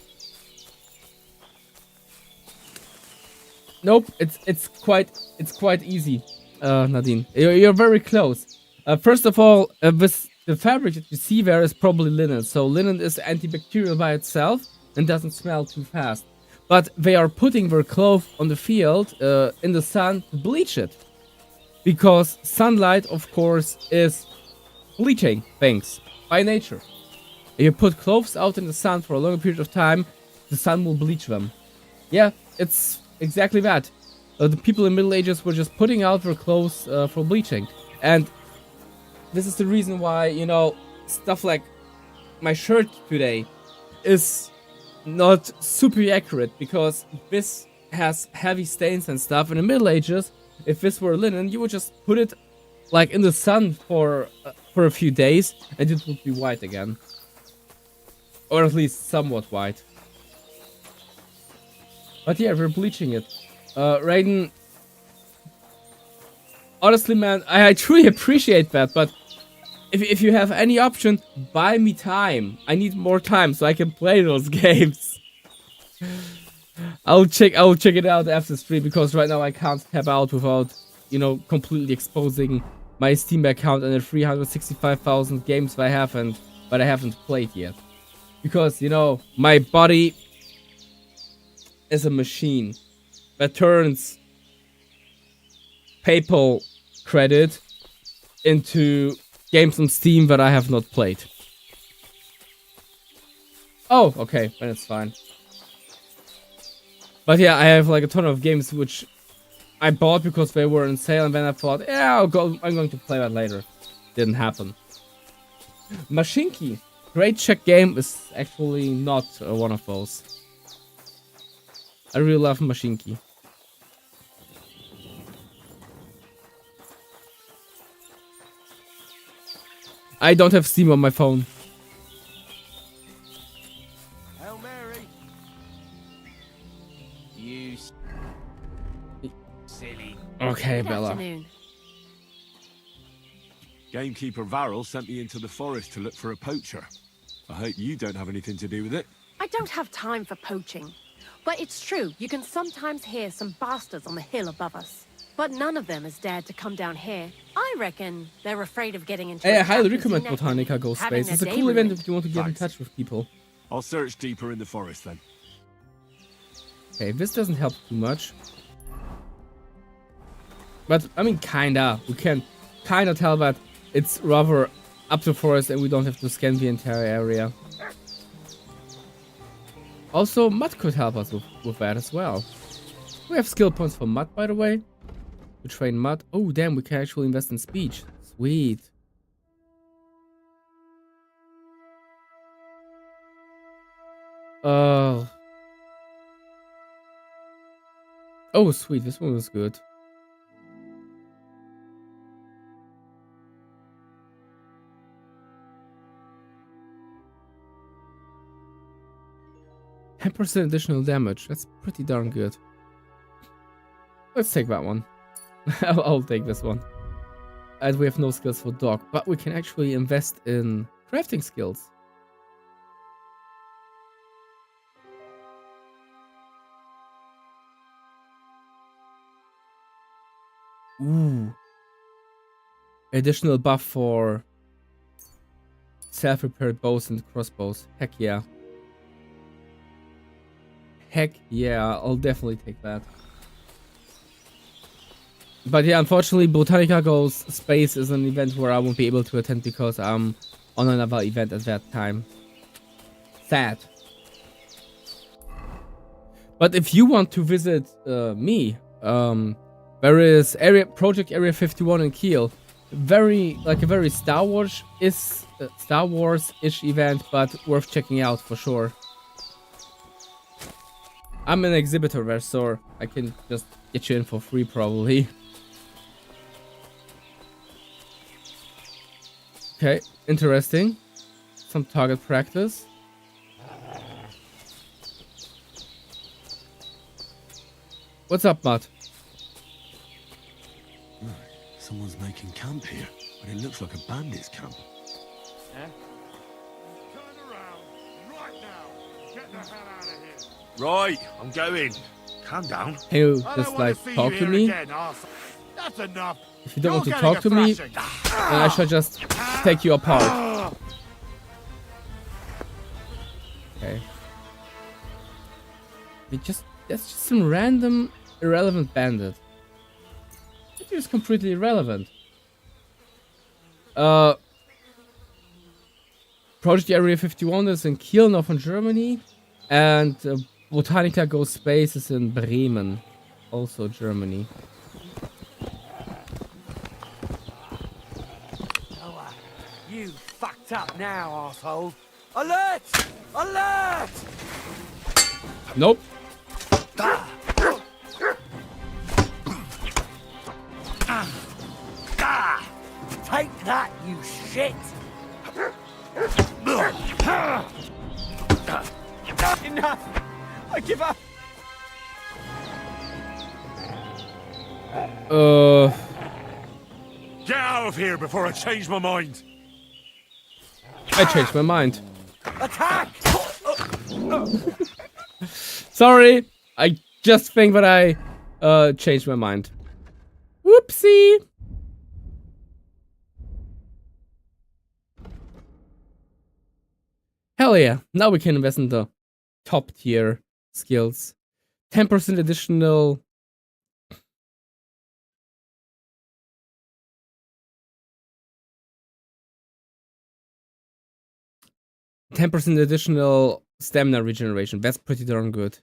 Nope, it's quite easy, Nadine. You're very close. First of all, the fabric that you see there is probably linen. So linen is antibacterial by itself and doesn't smell too fast. But they are putting their clothes on the field in the sun to bleach it. Because sunlight, of course, is bleaching things by nature. If you put clothes out in the sun for a longer period of time, the sun will bleach them. Yeah, it's exactly that. The people in the Middle Ages were just putting out their clothes for bleaching. And this is the reason why, you know, stuff like my shirt today is not super accurate, because this has heavy stains and stuff. In the Middle Ages, if this were linen, you would just put it like in the sun for a few days and it would be white again. Or at least somewhat white. But yeah, we're bleaching it. Raiden, honestly, man, I truly appreciate that, but if you have any option, buy me time. I need more time so I can play those games. I'll check it out after the stream, because right now I can't tap out without, you know, completely exposing my Steam account and the 365,000 games that I haven't played yet. Because, you know, my body is a machine that turns PayPal credit into games on Steam that I have not played. Oh, okay, then it's fine. But yeah, I have like a ton of games which I bought because they were on sale, and then I thought, yeah, I'm going to play that later. Didn't happen. Mashinki, great Czech game, is actually not one of those. I really love machine key. I don't have Steam on my phone. Hail Mary. You silly. Okay, Good Bella. afternoon. Gamekeeper Varrel sent me into the forest to look for a poacher. I hope you don't have anything to do with it. I don't have time for poaching. But it's true, you can sometimes hear some bastards on the hill above us. But none of them has dared to come down here. I reckon they're afraid of getting into Hey, a I highly captaincy recommend net Botanica and Ghost having Space. It's a their cool day event ruined. if you want to get in Thanks. touch with people. I'll search deeper in the forest then. Okay, this doesn't help too much. But, I mean, kinda. We can kinda tell that it's rather up to forest and we don't have to scan the entire area. Also, mud could help us with that as well. We have skill points for mud, by the way. To train mud. Oh, damn, we can actually invest in speech. Sweet. Oh, sweet. This one was good. %10 additional damage. That's pretty darn good. Let's take that one. I'll take this one. And we have no skills for dog, but we can actually invest in crafting skills. Ooh. Additional buff for self-repaired bows and crossbows. Heck yeah. Heck yeah, I'll definitely take that. But yeah, unfortunately, Botanica Goes Space is an event where I won't be able to attend because I'm on another event at that time. Sad. But if you want to visit me, there is Project Area 51 in Kiel. A very Star Wars-ish event, but worth checking out for sure. I'm an exhibitor there, so I can just get you in for free probably. Okay, interesting. Some target practice. What's up, Matt? Someone's making camp here, but it looks like a bandit's camp. Turn around, right now. Get the hell out of here. Right, I'm going. Calm down. Can you I just don't want like to see talk you to here me? again, arsehole. That's enough. If you don't want You're to talk to getting a me, thrashing. then I shall just take you apart. Okay. That's just some random irrelevant bandit. It's just completely irrelevant. Project Area 51 is in Kiel, northern Germany, and Botanica Goes Space is in Bremen, also Germany. You fucked up now, arsehole. Alert! Alert! Nope. Take that, you shit! Enough! I give up! Get out of here before I change my mind. I changed my mind. Attack! Sorry, I just think that I changed my mind. Whoopsie! Hell yeah, now we can invest in the top tier skills. 10% additional... 10% additional stamina regeneration. That's pretty darn good.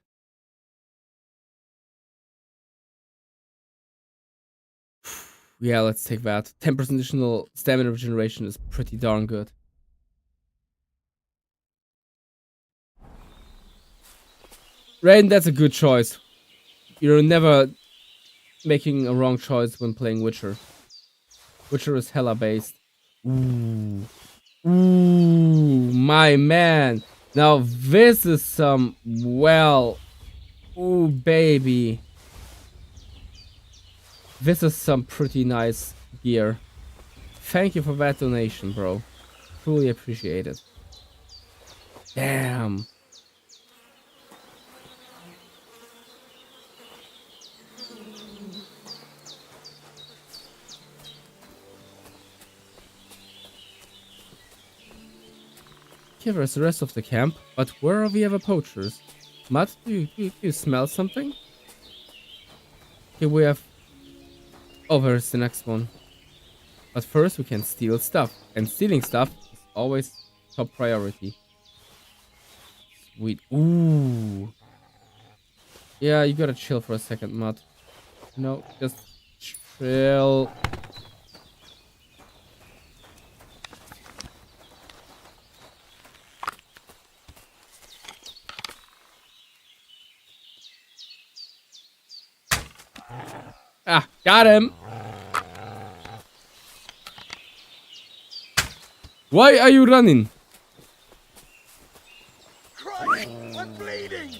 Yeah, let's take that. 10% additional stamina regeneration is pretty darn good. Raiden, that's a good choice. You're never making a wrong choice when playing Witcher. Witcher is hella based. Ooh. Ooh, my man. Now this is some, well, ooh, baby. This is some pretty nice gear. Thank you for that donation, bro. Truly appreciate it. Damn. Here there's the rest of the camp, but where are the other poachers? Matt, do you smell something? Here we have... Oh, there's the next one. But first we can steal stuff, and stealing stuff is always top priority. Sweet. Ooh. Yeah, you gotta chill for a second, Matt. No, just chill. Ah, got him. Why are you running? Christ, I'm bleeding!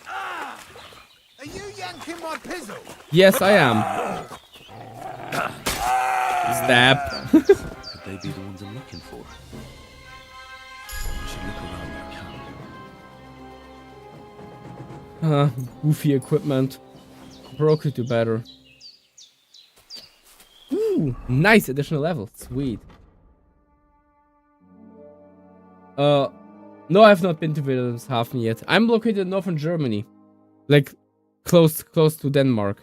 Ah! Are you yanking my pizzle? Yes, I am. Stab. Could they be the ones I'm looking for? I should look around that camp. Goofy equipment. Broke it to better. Ooh, nice additional level. Sweet. No, I've not been to Wilhelmshaven yet. I'm located in northern Germany. Like, close to Denmark.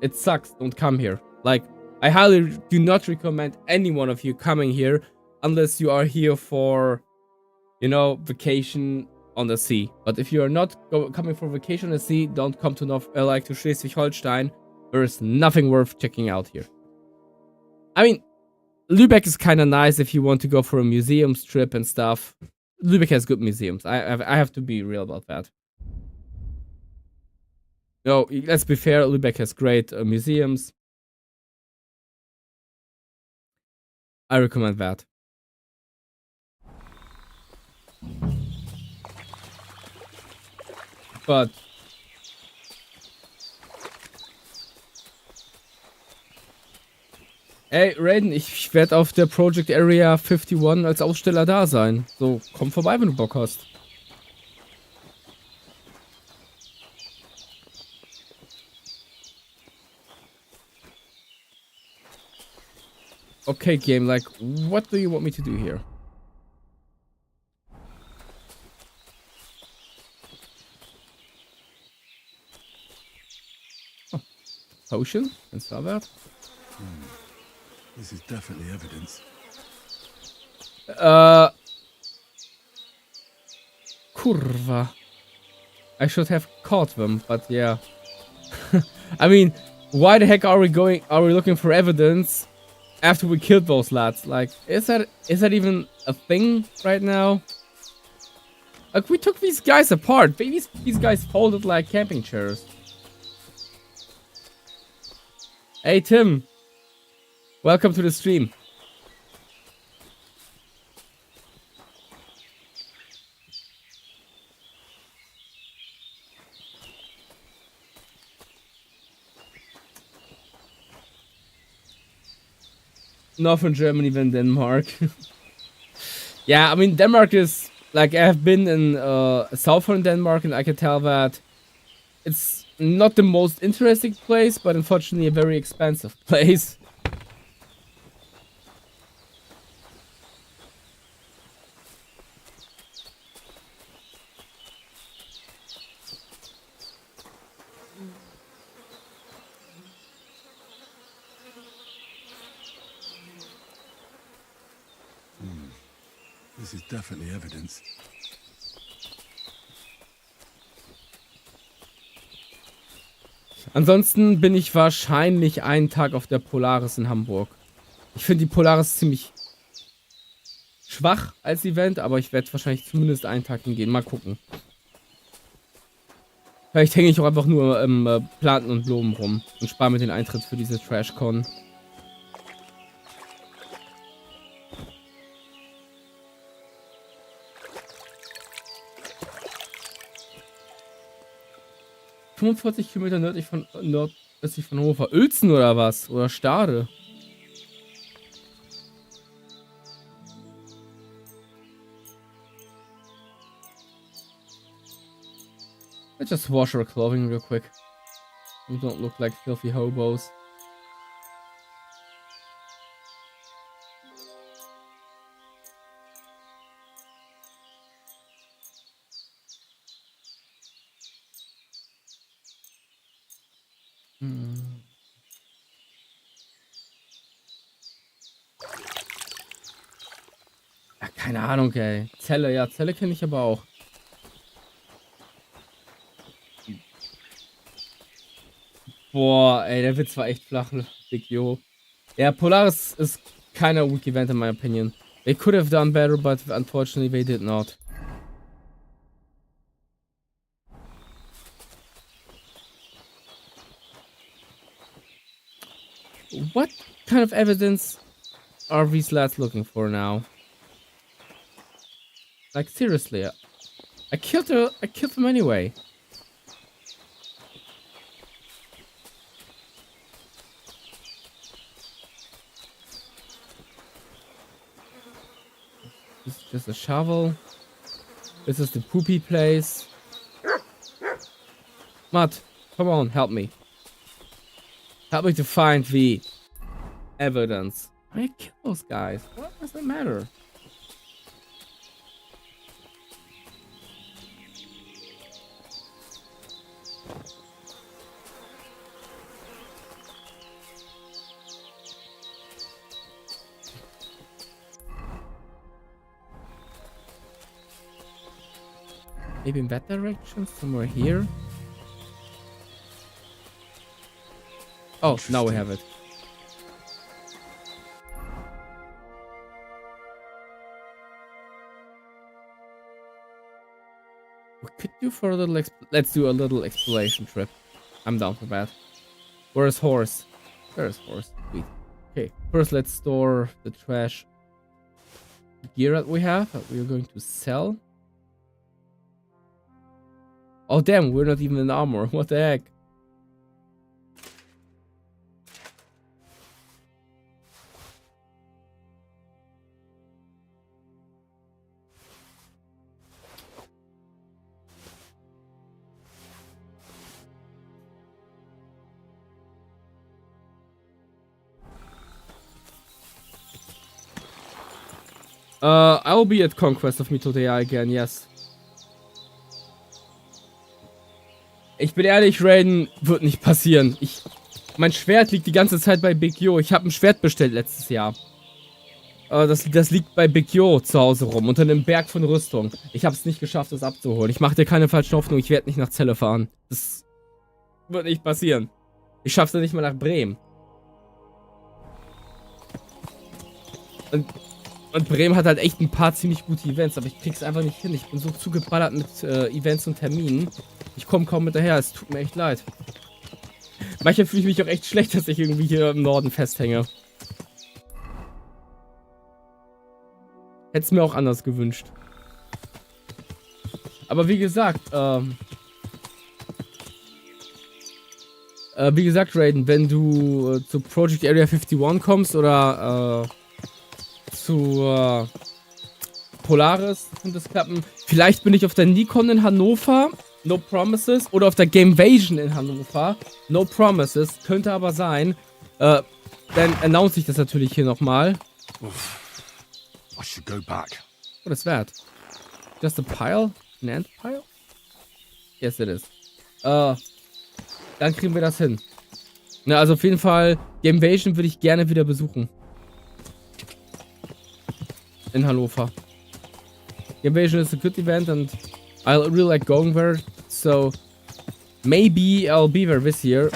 It sucks, don't come here. Like, I highly do not recommend any one of you coming here unless you are here for, you know, vacation on the sea. But if you are not coming for vacation on the sea, don't come to to Schleswig-Holstein. There is nothing worth checking out here. I mean, Lübeck is kind of nice if you want to go for a museums trip and stuff. Lübeck has good museums. I have to be real about that. No, let's be fair. Lübeck has great museums. I recommend that. But ey, Raiden, ich werde auf der Project Area 51 als Aussteller da sein. So, komm vorbei, wenn du Bock hast. Okay, game, like, what do you want me to do here? Oh, potion? And saw that? This is definitely evidence. Kurva. I should have caught them, but yeah. I mean, why the heck are we looking for evidence after we killed those lads? Like, is that even a thing right now? Like, we took these guys apart. These guys folded like camping chairs. Hey, Tim. Welcome to the stream. Northern Germany than Denmark. Yeah, I mean, Denmark is, like, I have been in southern Denmark, and I can tell that it's not the most interesting place, but unfortunately a very expensive place. This is definitely evidence. Ansonsten bin ich wahrscheinlich einen Tag auf der Polaris in Hamburg. Ich finde die Polaris ziemlich schwach als Event, aber ich werde wahrscheinlich zumindest einen Tag hingehen. Mal gucken. Vielleicht hänge ich auch einfach nur im Planten und Blumen rum und spare mir den Eintritt für diese Trash-Con. ...45 Kilometer nordöstlich von Hannover. Uelzen oder was? Oder Stade? Let's just wash our clothing real quick. We don't look like filthy hobos. Ja, keine Ahnung, ey. Zelle, ja, Zelle kenne ich aber auch. Boah, ey, der Witz war echt flach, Big Yo. Ja, Polaris ist kind of weak event in my opinion. They could have done better, but unfortunately they did not. What kind of evidence are these lads looking for now? Like seriously, I killed them anyway. This is just a shovel. This is the poopy place. Matt, come on, help me. Help me to find the evidence. I kill those guys. What does that matter? Maybe in that direction, somewhere here. Oh, now we have it. We could do for a little let's do a little exploration trip. I'm down for that. Where's horse? There's horse. Sweet. Okay, first let's store the trash gear that we have that we are going to sell. Oh damn, we're not even in armor. What the heck? I will be at Conquest of Mythodea again, yes. Ich bin ehrlich, Raiden wird nicht passieren. Mein Schwert liegt die ganze Zeit bei Big Yo. Ich habe ein Schwert bestellt letztes Jahr. Das liegt bei Big Yo zu Hause rum, unter einem Berg von Rüstung. Ich habe es nicht geschafft, das abzuholen. Ich mache dir keine falschen Hoffnungen, ich werde nicht nach Celle fahren. Das wird nicht passieren. Ich schaff's ja nicht mal nach Bremen. Und Bremen hat halt echt ein paar ziemlich gute Events, aber ich krieg's einfach nicht hin. Ich bin so zugeballert mit Events und Terminen. Ich komme kaum hinterher, es tut mir echt leid. Manchmal fühle ich mich auch echt schlecht, dass ich irgendwie hier im Norden festhänge. Hätte es mir auch anders gewünscht. Aber wie gesagt, Raiden, wenn du zu Project Area 51 kommst oder zu Polaris und das klappen. Vielleicht bin ich auf der Nikon in Hannover, no promises, oder auf der Gamevasion in Hannover, no promises, könnte aber sein. Dann announce ich das natürlich hier nochmal. I should go back. What is that? Just a pile? An ant pile? Yes, it is. Dann kriegen wir das hin. Na, also auf jeden Fall, Gamevasion würde ich gerne wieder besuchen. In Hannover. Gamevasion is a good event and I really like going there, so maybe I'll be there this year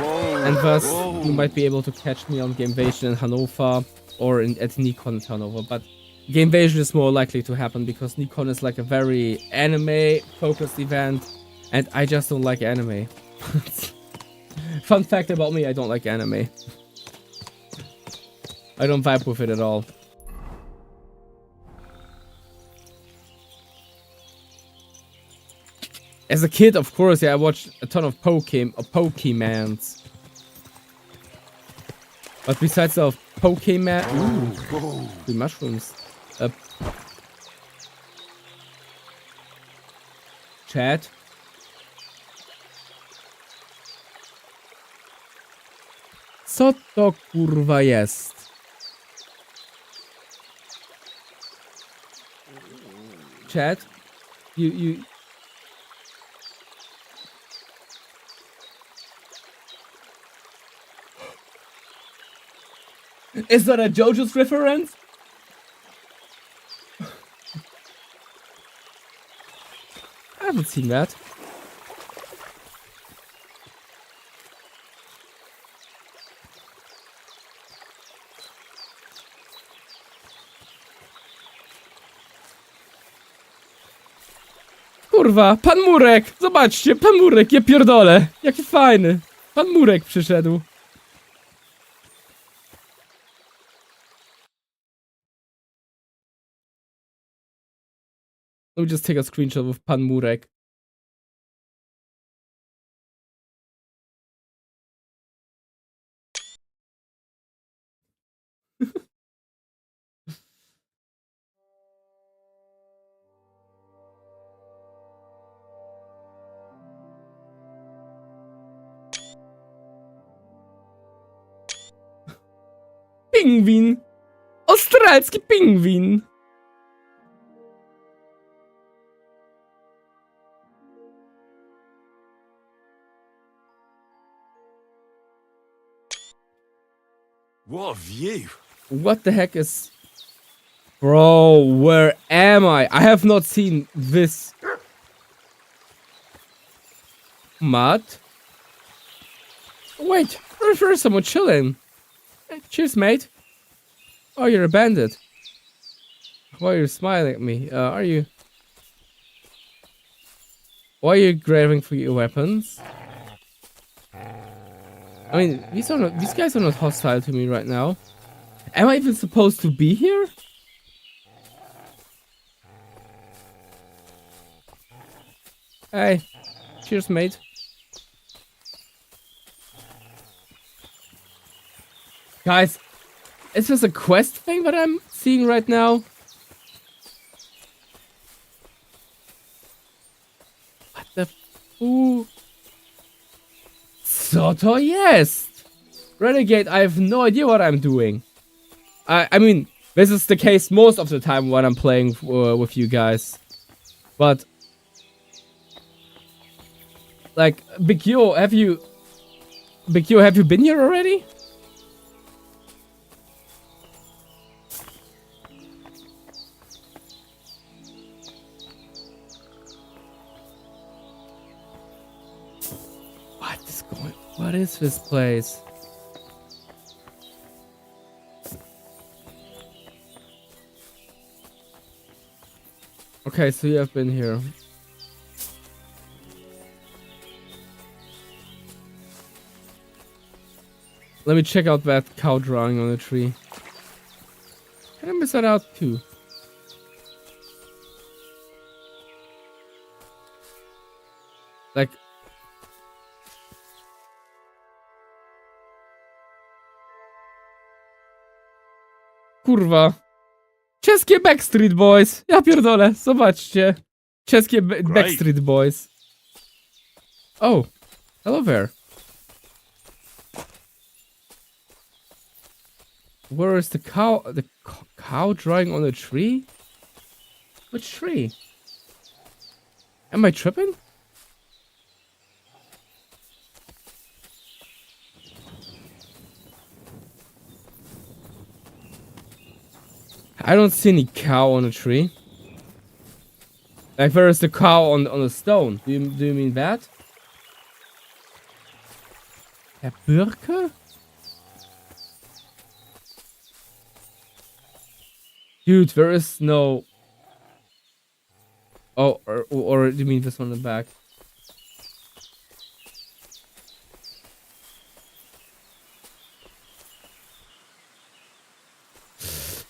and thus you might be able to catch me on Gamevasion in Hannover or at Nikon in Hannover, but Gamevasion is more likely to happen because Nikon is like a very anime focused event And I just don't like anime. Fun fact about me, I don't like anime. I don't vibe with it at all. As a kid, of course, yeah, I watched a ton of Pokemans. But besides of Pokemon, ooh, the mushrooms. Chat. Co to kurwa jest? Chat. You. Is that a JoJo's reference? I haven't seen that. Kurwa, pan Murek! Zobaczcie, pan Murek, ja pierdolę! Jaki fajny! Pan Murek przyszedł. Let me just take a screenshot with pan Murek. Pingwin! Australski pingwin! What a view. What the heck is... Bro, where am I? I have not seen this... mud. Wait, there's someone chilling. Hey, cheers, mate. Oh, you're a bandit. Why are you smiling at me? Are you... Why are you grabbing for your weapons? I mean, these guys are not hostile to me right now. Am I even supposed to be here? Hey, cheers, mate. Guys, is this a quest thing that I'm seeing right now? What the foo? Co to jest? Renegade, I have no idea what I'm doing. I mean, this is the case most of the time when I'm playing with you guys. But... like, Big Yo, have you been here already? What is this place? Okay, so you have been here. Let me check out that cow drawing on the tree. Can I miss that out too? Like... Kurwa. Czeskie Backstreet Boys. Ja pierdolę, zobaczcie. Czeskie Backstreet Boys. Oh, hello there. Where is the cow? The cow drawing on a tree? Which tree? Am I tripping? I don't see any cow on a tree. Like, where is the cow on a stone? Do you mean that? Herr Birke? Dude, there is no... Oh, or do you mean this one in the back?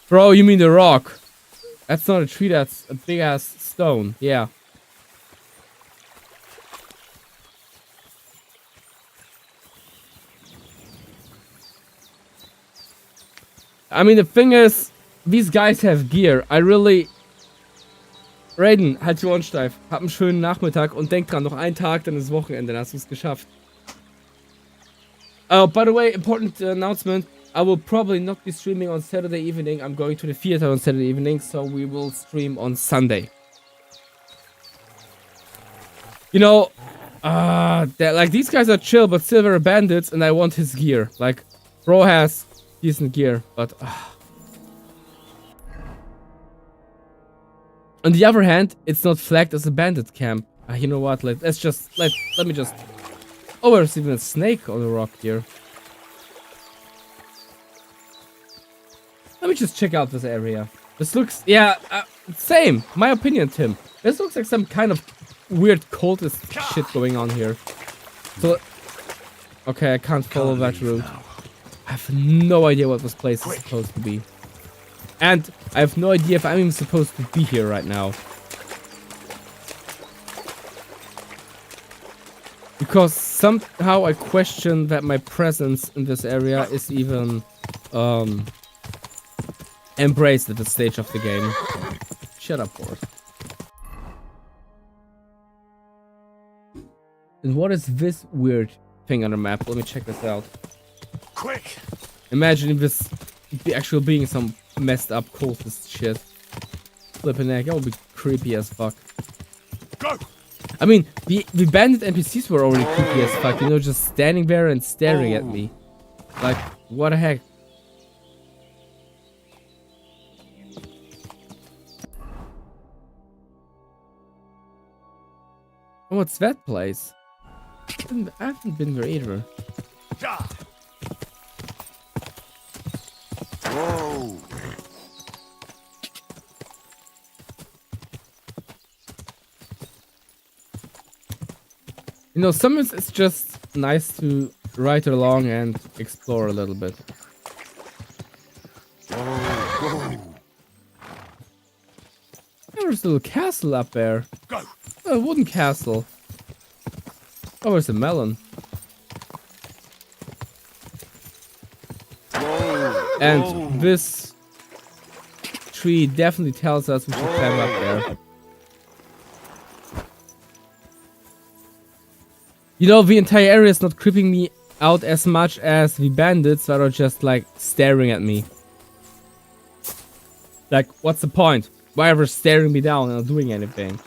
Bro, you mean the rock? That's not a tree, that's a big ass stone. Yeah. I mean, the thing is, these guys have gear. I really... Raiden, halt die Ohren steif. Hab einen schönen Nachmittag und denk dran, noch einen Tag, dann ist Wochenende, dann hast du es geschafft. By the way, important announcement. I will probably not be streaming on Saturday evening. I'm going to the theater on Saturday evening, so we will stream on Sunday. You know, like these guys are chill, but still they're bandits, and I want his gear. Like, bro has decent gear, but... On the other hand, it's not flagged as a bandit camp. You know what? Let me just. Oh, there's even a snake on the rock here. Let me just check out this area. This looks, yeah, same. My opinion, Tim. This looks like some kind of weird cultist shit going on here. So, okay, I can't follow that route. I have no idea what this place is supposed to be. And I have no idea if I'm even supposed to be here right now. Because somehow I question that my presence in this area is even embraced at this stage of the game. Shut up, board. And what is this weird thing on the map? Let me check this out. Quick! Imagine this actually being some messed up cultist shit. Flipping egg, that would be creepy as fuck. Go! I mean, the bandit NPCs were already creepy as fuck, you know, just standing there and staring at me. Like, what the heck? Oh, what's that place? I haven't been there either. Whoa! You know, sometimes it's just nice to ride along and explore a little bit. There's a little castle up there. Go. A wooden castle. Oh, there's a melon. And this tree definitely tells us we should climb up there. You know, the entire area is not creeping me out as much as the bandits that are just like staring at me. Like, what's the point? Why are they staring me down and not doing anything?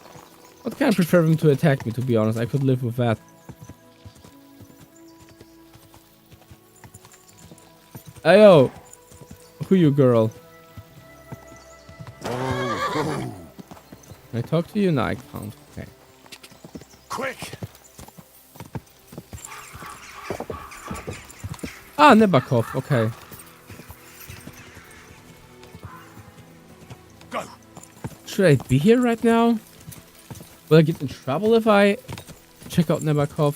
I'd kind of prefer them to attack me, to be honest. I could live with that. Ayo! Who you, girl? Can I talk to you? No, I can't. Okay. Quick! Ah, Nebakov. Okay. Go. Should I be here right now? Will I get in trouble if I check out Nebakov?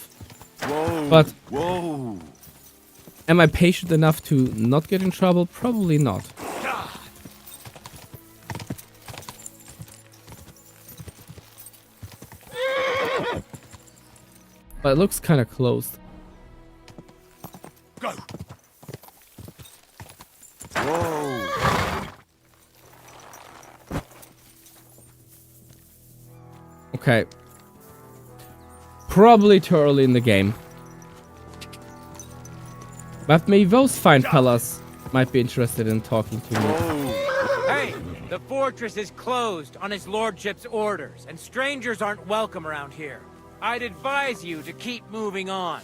Whoa. But whoa. Am I patient enough to not get in trouble? Probably not. But it looks kind of closed. Go. Whoa. Okay. Probably too early in the game. But maybe those fine fellas might be interested in talking to me. Hey, the fortress is closed on his lordship's orders, and strangers aren't welcome around here. I'd advise you to keep moving on.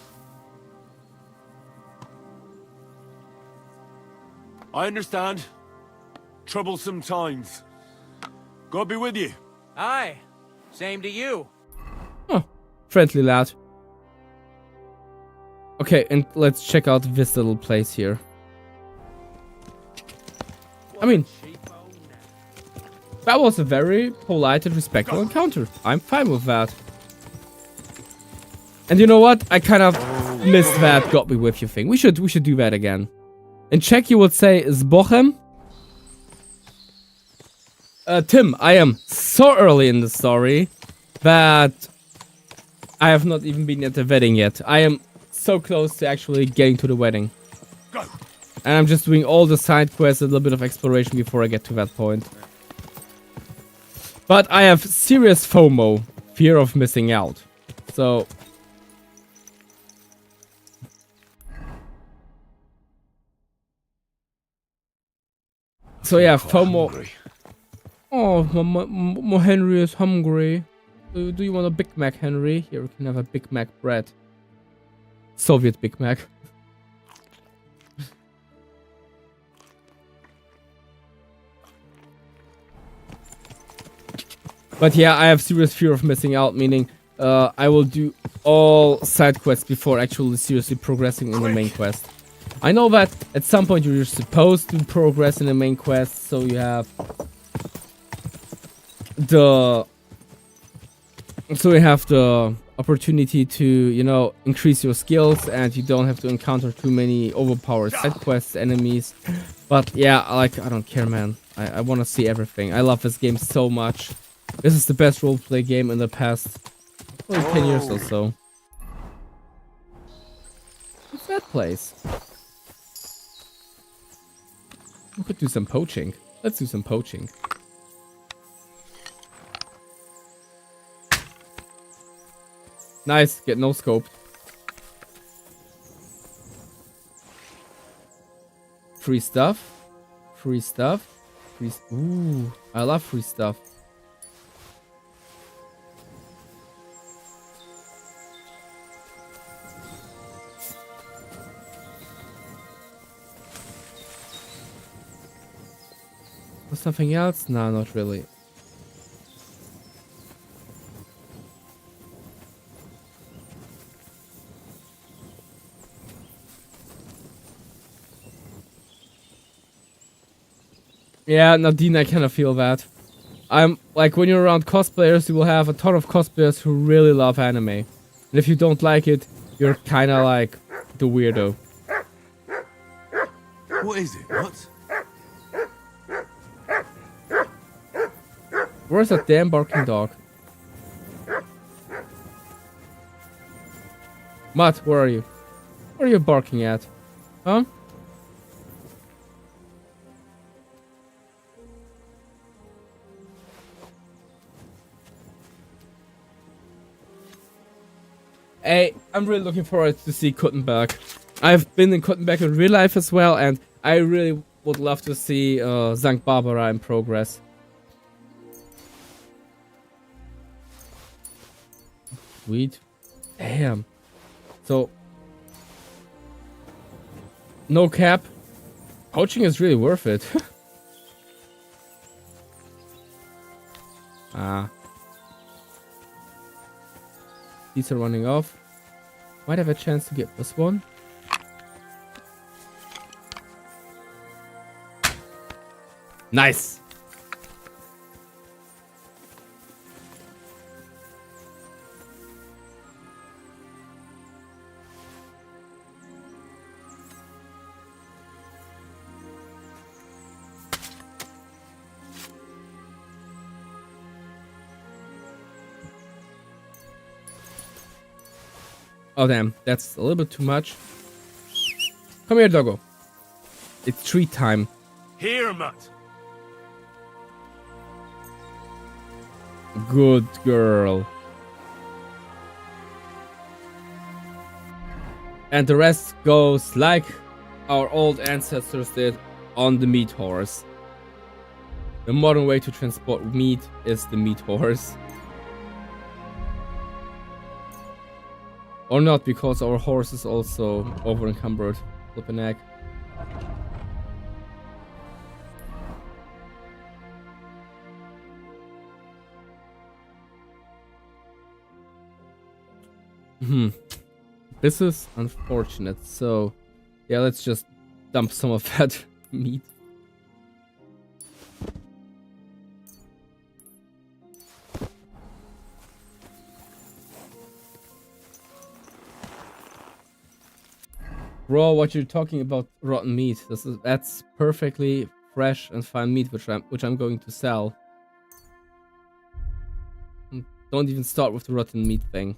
I understand. Troublesome times. God be with you. Aye, same to you. Oh, friendly lad. Okay, and let's check out this little place here. I mean, that was a very polite and respectful encounter. I'm fine with that. And you know what? I kind of missed that got me with you thing. We should do that again. In Czech you would say is Bohem. Tim, I am so early in the story that I have not even been at the wedding yet. I am so close to actually getting to the wedding. Go. And I'm just doing all the side quests, a little bit of exploration before I get to that point. But I have serious FOMO, fear of missing out. So... So yeah, FOMO... Hungry. Oh, my Henry is hungry. Do you want a Big Mac, Henry? Here, we can have a Big Mac bread. Soviet Big Mac. But yeah, I have serious fear of missing out, meaning I will do all side quests before actually seriously progressing in the main quest. I know that at some point you're supposed to progress in the main quest, so you have the opportunity to, you know, increase your skills and you don't have to encounter too many overpowered side quests, enemies. But yeah, like, I don't care, man. I want to see everything. I love this game so much. This is the best roleplay game in the past 10 years or so. What's that place? We could do some poaching. Let's do some poaching. Nice, get no scoped. Free stuff. Free stuff. Ooh, I love free stuff. Was something else? No, not really. Yeah, Nadine, I kind of feel that. I'm like, when you're around cosplayers, you will have a ton of cosplayers who really love anime. And if you don't like it, you're kind of like the weirdo. What is it? What? Where's that damn barking dog? Matt, where are you? Where are you barking at? Huh? Hey, I'm really looking forward to see Kuttenberg. I've been in Kuttenberg in real life as well, and I really would love to see St. Barbara in progress. Sweet. Damn. So, no cap. Poaching is really worth it. Ah. These are running off. Might have a chance to get this one. Nice. Oh damn, that's a little bit too much. Come here, doggo. It's treat time. Here, Mutt. Good girl. And the rest goes like our old ancestors did on the meat horse. The modern way to transport meat is the meat horse. Or not, because our horse is also over encumbered. Flippin' egg. This is unfortunate. So, yeah, let's just dump some of that meat. Bro, what you're talking about rotten meat? That's perfectly fresh and fine meat, which I'm going to sell. Don't even start with the rotten meat thing.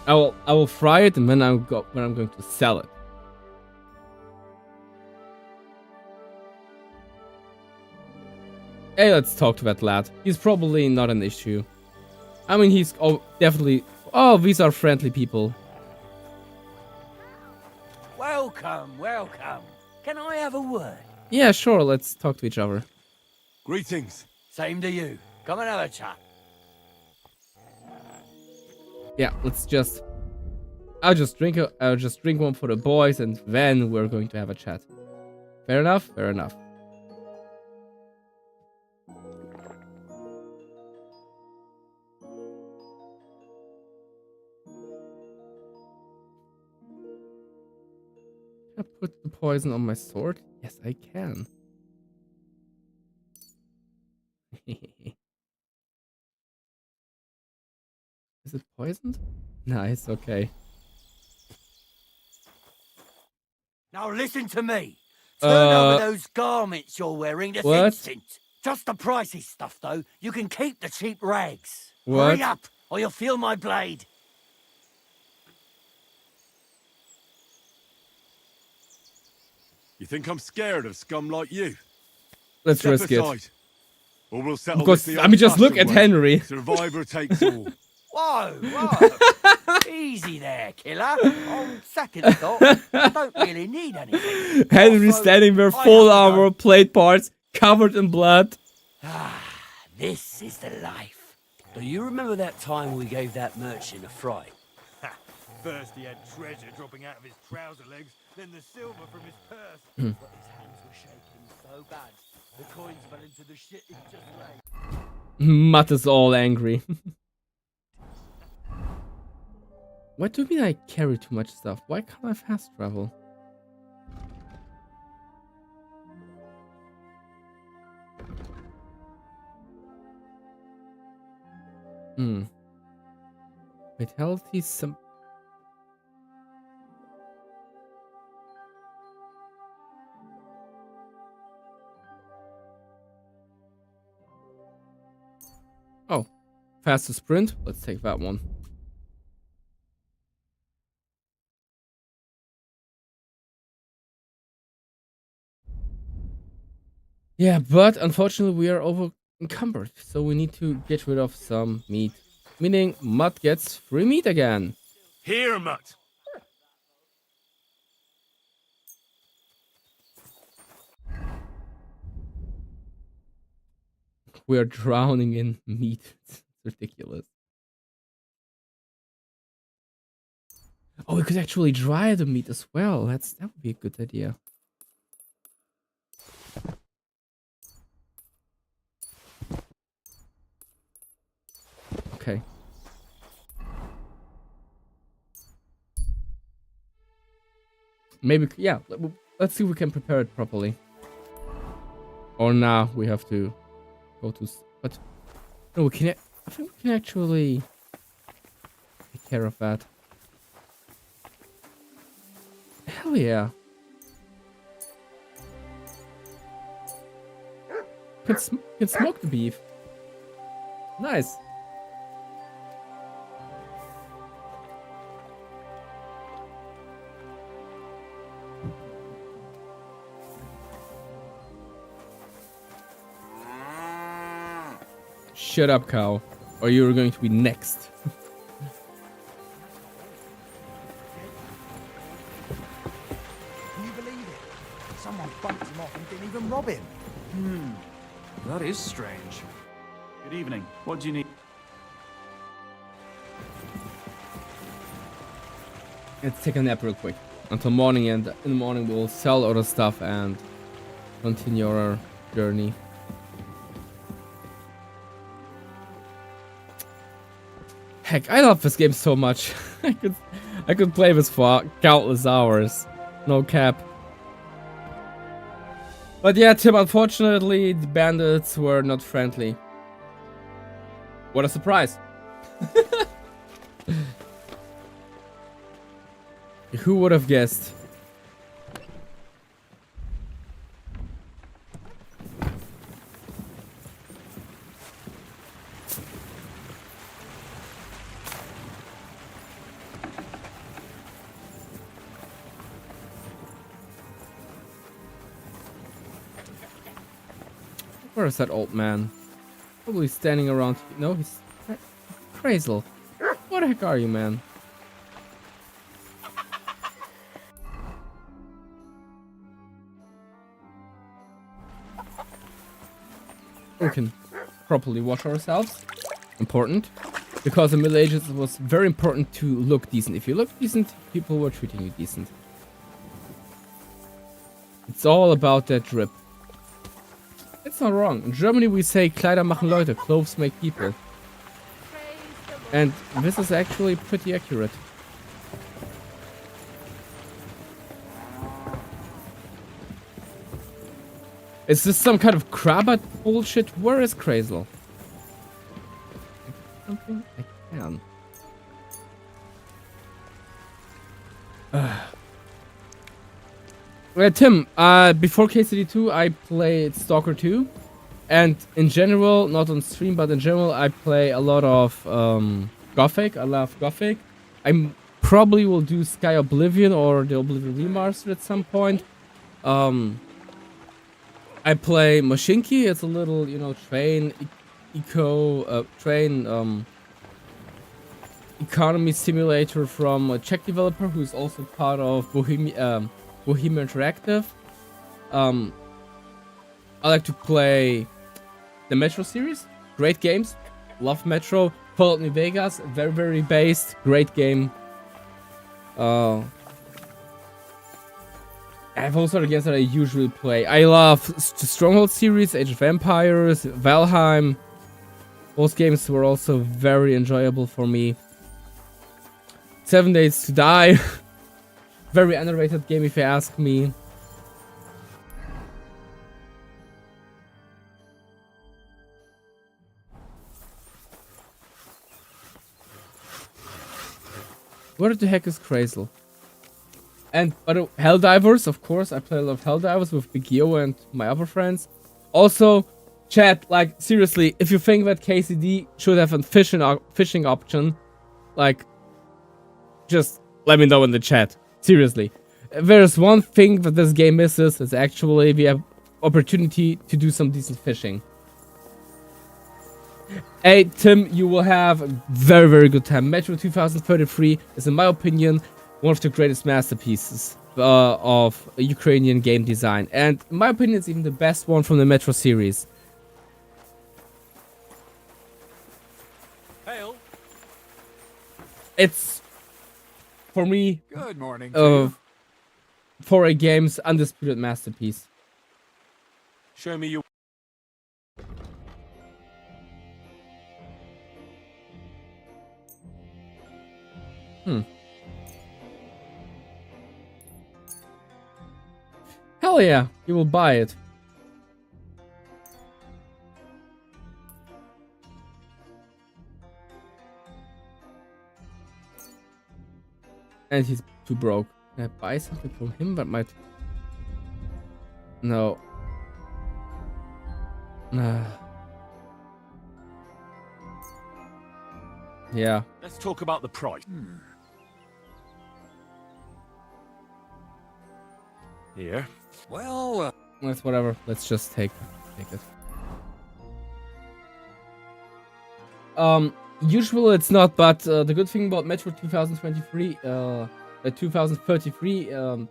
I will fry it, and then I'm going to sell it. Hey, let's talk to that lad. He's probably not an issue. I mean, he's definitely... Oh, these are friendly people. Welcome, welcome. Can I have a word? Yeah, sure, let's talk to each other. Greetings. Same to you. Come and have a chat. Yeah, let's just... I'll just drink one for the boys, and then we're going to have a chat. Fair enough? Fair enough. Can I put the poison on my sword? Yes, I can. Is it poisoned? Nice, okay. Now listen to me. Turn over those garments you're wearing this instant. Just the pricey stuff, though. You can keep the cheap rags. What? Hurry up, or you'll feel my blade. You think I'm scared of scum like you? Let's Step risk aside, it. or we'll settle Because, this the I mean, just look at old-fashioned way. Henry. Survivor takes all. Whoa, whoa. Easy there, killer. On second thought, I don't really need anything. Henry Also, standing there, I full have to go. armor, plate parts, covered in blood. This is the life. Do you remember that time we gave that merchant a fright? First he had treasure dropping out of his trouser legs, then the silver from his purse. But his hands were shaking so bad, the coins fell into the shit he just laid. Matt is all angry. What do you mean I carry too much stuff? Why can't I fast travel? Vitality some... Oh, faster sprint. Let's take that one. Yeah, but unfortunately we are over encumbered, so we need to get rid of some meat. Meaning Mutt gets free meat again. Here, Mutt. We are drowning in meat. It's ridiculous. Oh, we could actually dry the meat as well. That would be a good idea. Okay. Maybe, yeah. Let's see if we can prepare it properly. Or now we have to go to. But no, we can. I think we can actually take care of that. Hell yeah! Can smoke the beef. Nice. Shut up, cow, or you're going to be next. Can you believe it? Someone bumped him off and didn't even rob him. That is strange. Good evening. What do you need? Let's take a nap real quick until morning, and in the morning we'll sell other stuff and continue our journey. Heck, I love this game so much. I could play this for countless hours. No cap. But yeah, Tim, unfortunately, the bandits were not friendly. What a surprise. Who would have guessed? Where is that old man? Probably standing around. No, he's Crazel. What the heck are you, man? We can properly wash ourselves. Important. Because in the Middle Ages it was very important to look decent. If you look decent, people were treating you decent. It's all about that drip. It's not wrong. In Germany we say Kleider machen Leute, clothes make people. And this is actually pretty accurate. Is this some kind of Krabat bullshit? Where is Crazel? Something I can. Tim, before KCD2 I played Stalker 2. And in general, not on stream, but in general, I play a lot of Gothic. I love Gothic. I probably will do Sky Oblivion or the Oblivion Remastered at some point. I play Mashinki. It's a little, you know, train economy simulator from a Czech developer who's also part of Bohemia Interactive. I like to play the Metro series. Great games. Love Metro. Fallout New Vegas. Very, very based. Great game. I have also games that I usually play. I love the Stronghold series, Age of Empires, Valheim. Those games were also very enjoyable for me. 7 Days to Die. Very underrated game if you ask me. Where the heck is Crazel? And Helldivers, of course. I play a lot of Helldivers with Big Yo and my other friends. Also, chat, like, seriously, if you think that KCD should have a fishing option, like, just let me know in the chat. Seriously. There's one thing that this game misses, is actually the opportunity to do some decent fishing. Hey, Tim, you will have a very, very good time. Metro 2033 is, in my opinion, one of the greatest masterpieces of Ukrainian game design. And in my opinion, it's even the best one from the Metro series. Hail. It's, for me, Good morning. for a game's undisputed masterpiece. Show me your... Hell yeah, you will buy it. And he's too broke. Can I buy something from him that might... No. Yeah. Let's talk about the price. Here. Well, That's whatever. Let's just take it. Usually it's not, but the good thing about Metro 2023, 2033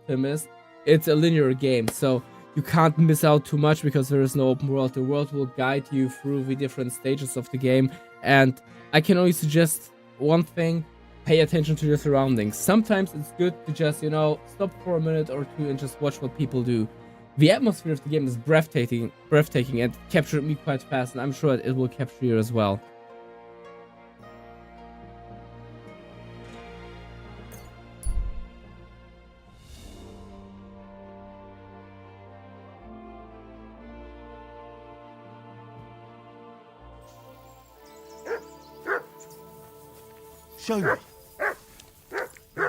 Tim is, it's a linear game, so you can't miss out too much because there is no open world. The world will guide you through the different stages of the game, and I can only suggest one thing: pay attention to your surroundings. Sometimes it's good to just, you know, stop for a minute or two and just watch what people do. The atmosphere of the game is breathtaking, and captured me quite fast, and I'm sure it will capture you as well. Show me.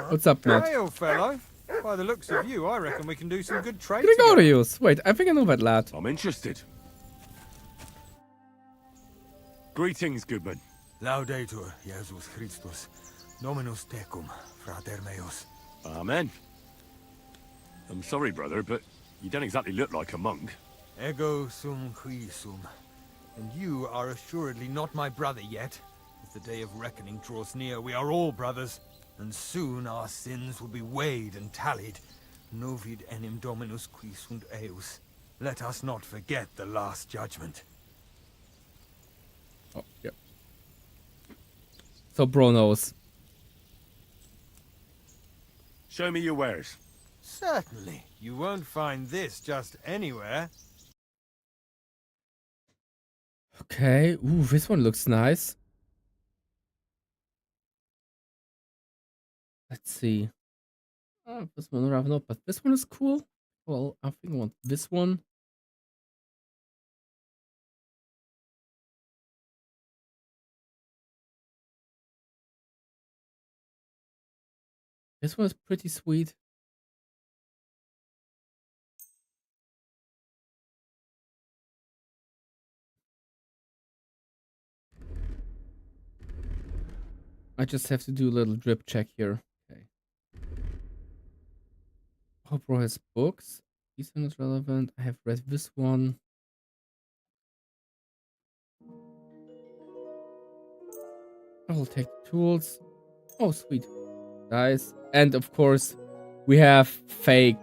What's up, Matt? Hey, old fellow. By the looks of you, I reckon we can do some good trade. Gregorius! Wait, I think I know that lad. I'm interested. Greetings, goodman. Laudetur, Jesus Christus. Dominus tecum, frater meus. Amen. I'm sorry, brother, but you don't exactly look like a monk. Ego sum qui sum. And you are assuredly not my brother yet. As the day of reckoning draws near, we are all brothers, and soon our sins will be weighed and tallied. Novid enim dominus qui sunt eus. Let us not forget the last judgment. Oh, yeah. So bro knows. Show me your wares. Certainly. You won't find this just anywhere. Okay. Ooh, this one looks nice. Let's see. This one rather not, but this one is cool. Well, I think I want this one. This one is pretty sweet. I just have to do a little drip check here. Okay. Hope Bro has books. These are not relevant. I have read this one. I will take the tools. Oh, sweet. Guys. And of course, we have fake.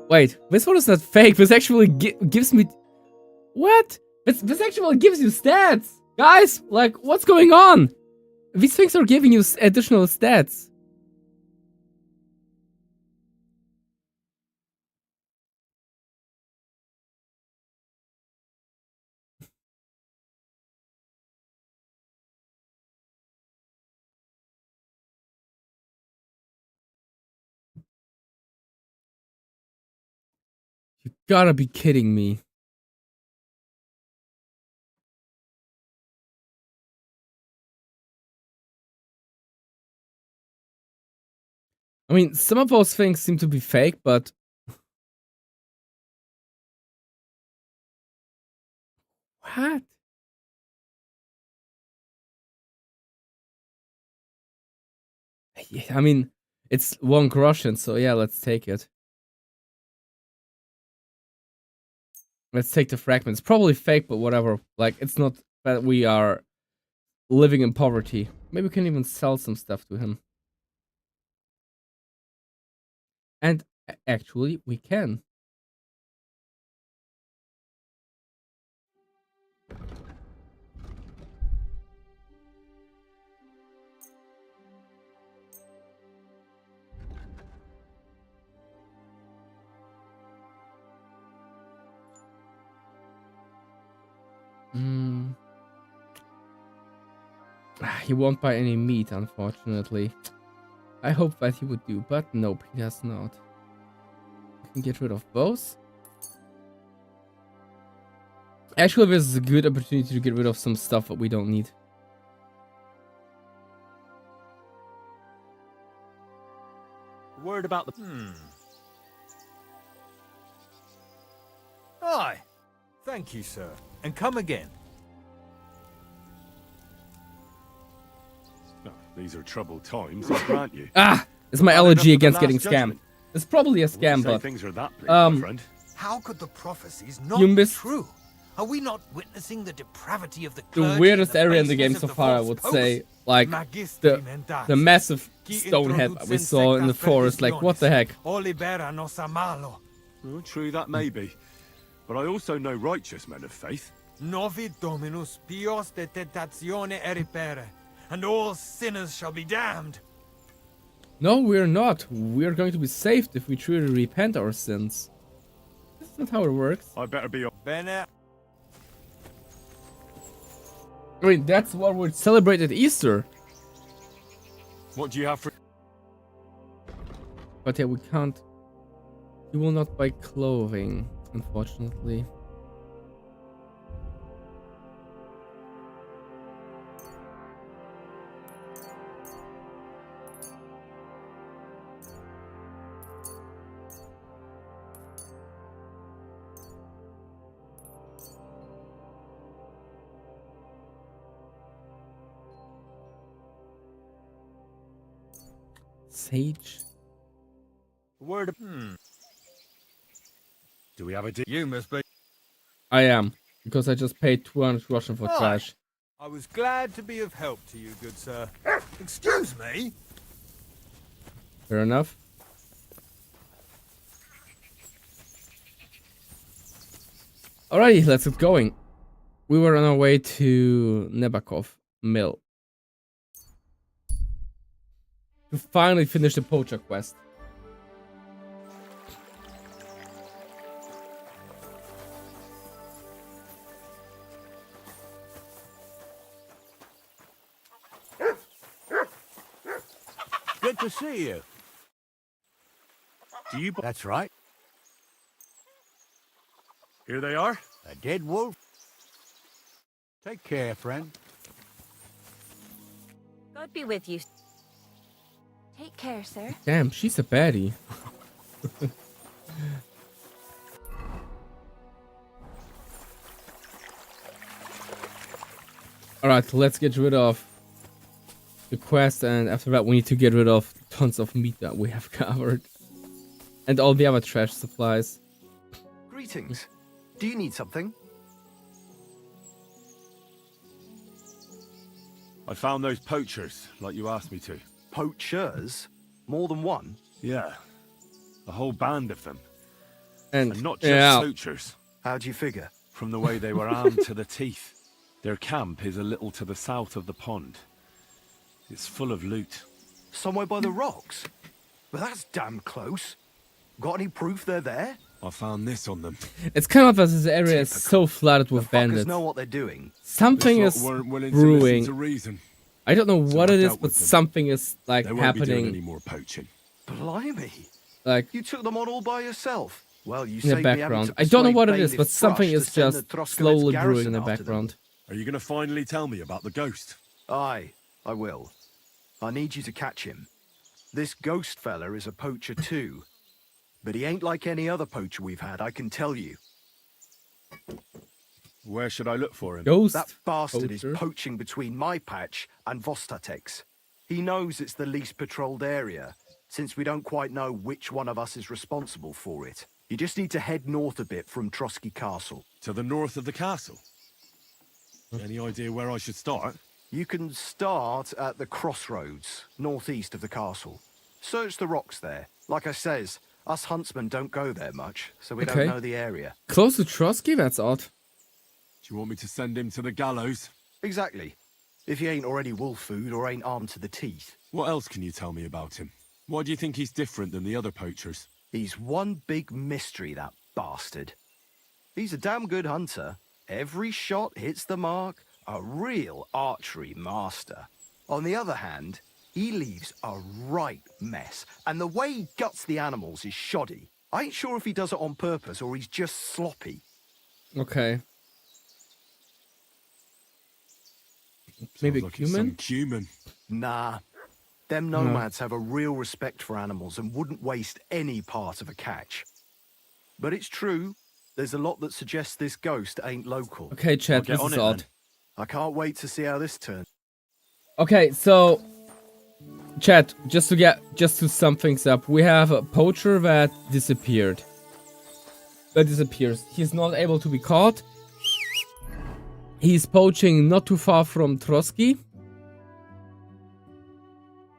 Wait, this one is not fake. This actually gives me... What? This actually gives you stats. Guys, like, what's going on? These things are giving you additional stats. You gotta be kidding me. I mean, some of those things seem to be fake, but... What? Yeah, I mean, it's one Russian, so yeah, let's take it. Let's take the fragments. Probably fake, but whatever. Like, it's not that we are living in poverty. Maybe we can even sell some stuff to him. And actually, we can. He won't buy any meat, unfortunately. I hope that he would do, but nope, he does not. We can get rid of those. Actually, this is a good opportunity to get rid of some stuff that we don't need. Word about the... Aye. Thank you, sir. And come again. Oh, these are troubled times, I grant you. Ah! It's my allergy against getting scammed. It's probably a scam, but... Things are that bleak, my friend. How could the prophecies not You be missed true? Are we not witnessing the depravity of the the clergy weirdest and the area in the game baseness so of far, I false would popes? say. Like, the massive stone head that we saw in the forest. Like, what the heck? Well, true, that may be. But I also know righteous men of faith. Novid Dominus pios de tentatione eripere, and all sinners shall be damned. No, we're not. We're going to be saved if we truly repent our sins. That's not how it works. I better be on. Bene. I mean, that's what we celebrate at Easter. What do you have for... But yeah, we can't... You will not buy clothing, unfortunately. Sage. Word... Do we have a deal? You must be. I am, because I just paid 200 Russian for Hi. trash. I was glad to be of help to you, good sir. Excuse me? Fair enough. Alrighty, let's get going. We were on our way to Nebakov Mill to finally finish the poacher quest. Good to see you. Do you? That's right. Here they are. A dead wolf. Take care, friend. God be with you. Take care, sir. Damn, she's a baddie. Alright, let's get rid of the quest, and after that we need to get rid of tons of meat that we have covered. And all the other trash supplies. Greetings. Do you need something? I found those poachers, like you asked me to. Poachers? More than one? Yeah. A whole band of them. And not just poachers. How do you figure? From the way they were armed to the teeth. Their camp is a little to the south of the pond. It's full of loot. Somewhere by the rocks? Well, that's damn close. Got any proof they're there? I found this on them. It's kind of as this area is so flooded with bandits. Know what they're doing. Something is brewing. I don't know what it is, but something is like they won't happening. Be doing any more poaching. Blimey! Like you took them on all by yourself. Well, you in the background. I don't know what it is, but something is just slowly brewing in the background. Are you going to finally tell me about the ghost? Aye, I will. I need you to catch him. This ghost fella is a poacher too. But he ain't like any other poacher we've had, I can tell you. Where should I look for him? Ghost that bastard poacher? Is poaching between my patch and Vostatek's. He knows it's the least patrolled area, since we don't quite know which one of us is responsible for it. You just need to head north a bit from Trotsky Castle. To the north of the castle? Any idea where I should start? You can start at the crossroads, northeast of the castle. Search the rocks there. Like I says, us huntsmen don't go there much, so we don't know the area. Close to Trotsky? That's odd. Do you want me to send him to the gallows? Exactly. If he ain't already wolf food or ain't armed to the teeth. What else can you tell me about him? Why do you think he's different than the other poachers? He's one big mystery, that bastard. He's a damn good hunter. Every shot hits the mark. A real archery master. On the other hand, he leaves a right mess. And the way he guts the animals is shoddy. I ain't sure if he does it on purpose or he's just sloppy. Okay. Maybe like human? Human. Nah. Them nomads have a real respect for animals and wouldn't waste any part of a catch. But it's true, there's a lot that suggests this ghost ain't local. Okay, chat, this is odd. I can't wait to see how this turns. Okay, so chat, just to sum things up, we have a poacher that disappeared. He's not able to be caught. He's poaching not too far from Trotsky.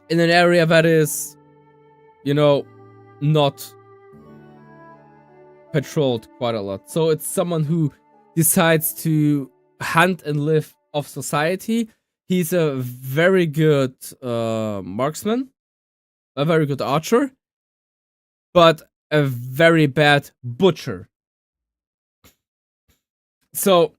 In an area that is, you know, not patrolled quite a lot. So it's someone who decides to hunt and live off society. He's a very good marksman, a very good archer, but a very bad butcher. So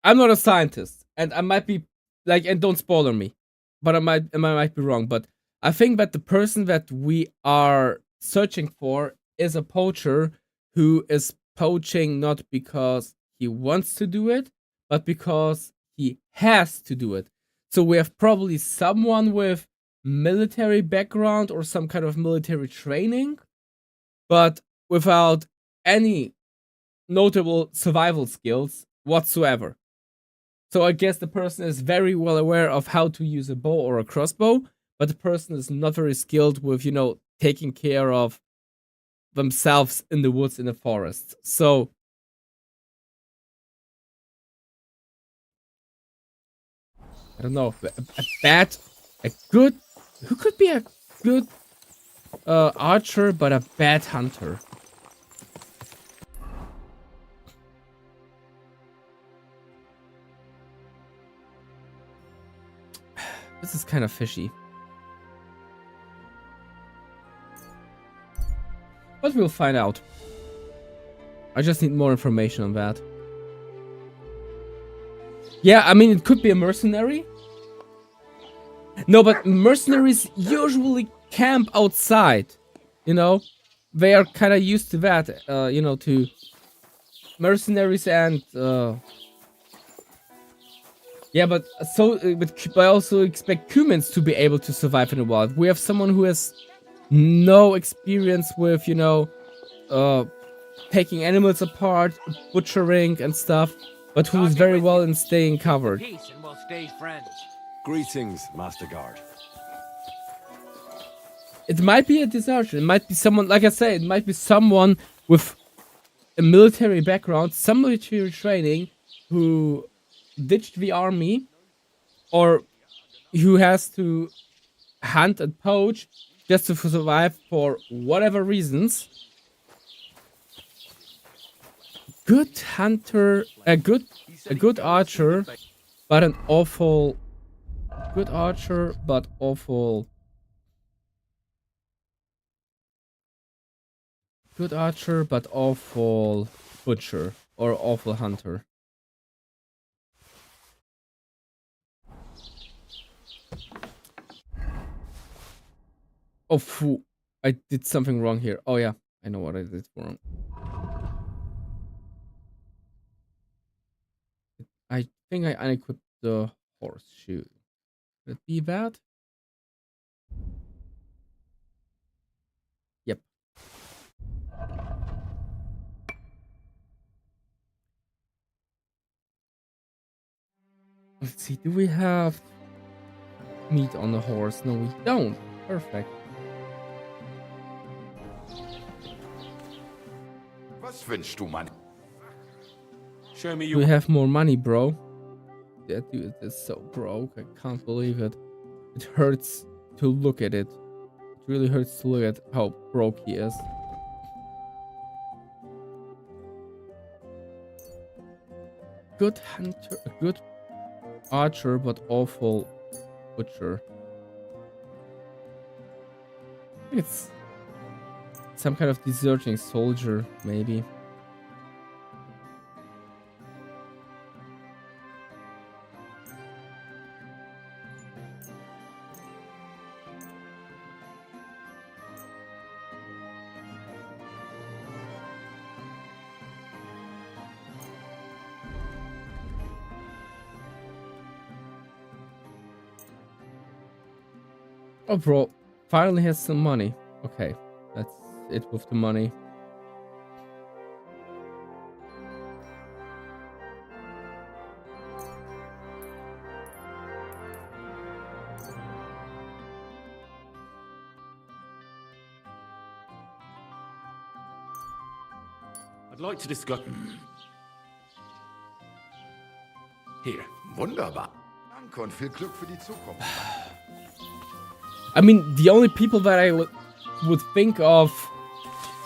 I'm not a scientist, and I might be like, and don't spoiler me, but I might be wrong. But I think that the person that we are searching for is a poacher who is poaching not because he wants to do it, but because he has to do it. So we have probably someone with military background or some kind of military training, but without any notable survival skills whatsoever. So I guess the person is very well aware of how to use a bow or a crossbow, but the person is not very skilled with, you know, taking care of themselves in the woods, in the forest. So I don't know, who could be a good archer but a bad hunter? This is kind of fishy. But we'll find out. I just need more information on that. Yeah, I mean, it could be a mercenary. No, but mercenaries usually camp outside. You know? They are kind of used to that, you know, to mercenaries and... Yeah, but I also expect humans to be able to survive in the wild. We have someone who has no experience with, you know, taking animals apart, butchering and stuff, but who is very well in staying covered. Peace and we'll stay friends. Greetings, Master Guard. It might be a deserter. It might be someone, like I say, it might be someone with a military background, some military training, who ditched the army, or who has to hunt and poach just to survive for whatever reasons. Good hunter, a good archer, but an awful... Good archer, but awful... Good archer, but awful butcher, or awful hunter. Oh, phew. I did something wrong here. Oh, yeah. I know what I did wrong. I think I unequipped the horseshoe. Could it be that? Yep. Let's see. Do we have meat on the horse? No, we don't. Perfect. Was wünschst du, Mann? Show me We have more money, bro. That dude is so broke. I can't believe it. It hurts to look at it. It really hurts to look at how broke he is. Good hunter, a good archer, but awful butcher. I think it's some kind of deserting soldier, maybe. Oh, bro, finally has some money. Okay, that's it with the money. I'd like to discuss... Here. Wunderbar. Danke und viel Glück für die Zukunft. I mean, the only people that I would think of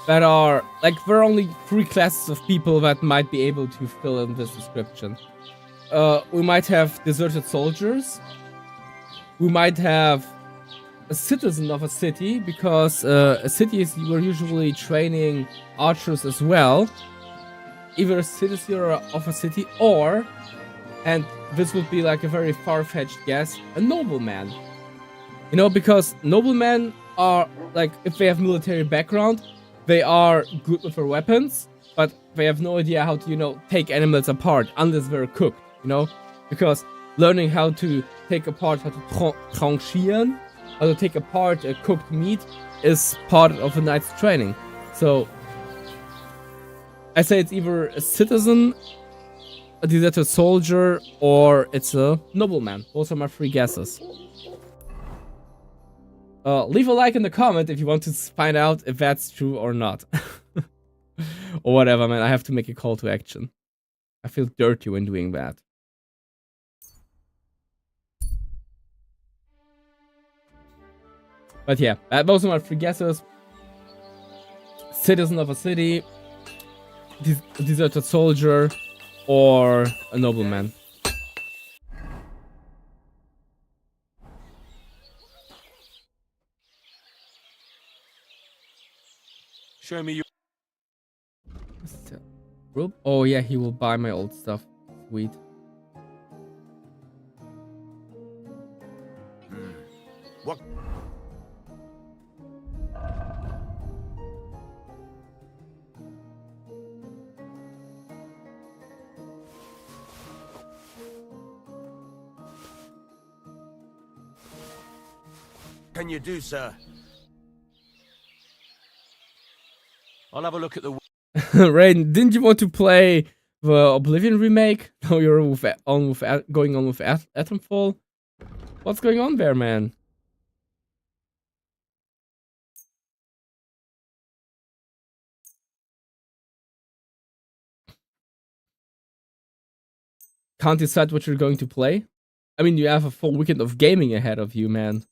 that are... Like, there are only 3 classes of people that might be able to fill in this description. We might have deserted soldiers. We might have a citizen of a city, because a city is we're usually training archers as well. Either a citizen of a city, or, and this would be like a very far-fetched guess, a nobleman. You know, because noblemen are, like, if they have military background, they are good with their weapons, but they have no idea how to, you know, take animals apart unless they're cooked, you know? Because learning how to take apart, how to tranchieren, how to take apart a cooked meat is part of a knight's training. So, I say it's either a citizen, a deserted soldier, or it's a nobleman. Those are my 3 guesses. Leave a like in the comment if you want to find out if that's true or not. Or whatever, man. I have to make a call to action. I feel dirty when doing that. But yeah, those are my 3 guesses. Citizen of a city, deserted soldier, or a nobleman. Show me your... Oh yeah, he will buy my old stuff. Sweet. What? Can you do, sir? I'll have a look at the... Raiden, didn't you want to play the Oblivion remake? No, you're going on with Atomfall? What's going on there, man? Can't decide what you're going to play? I mean, you have a full weekend of gaming ahead of you, man.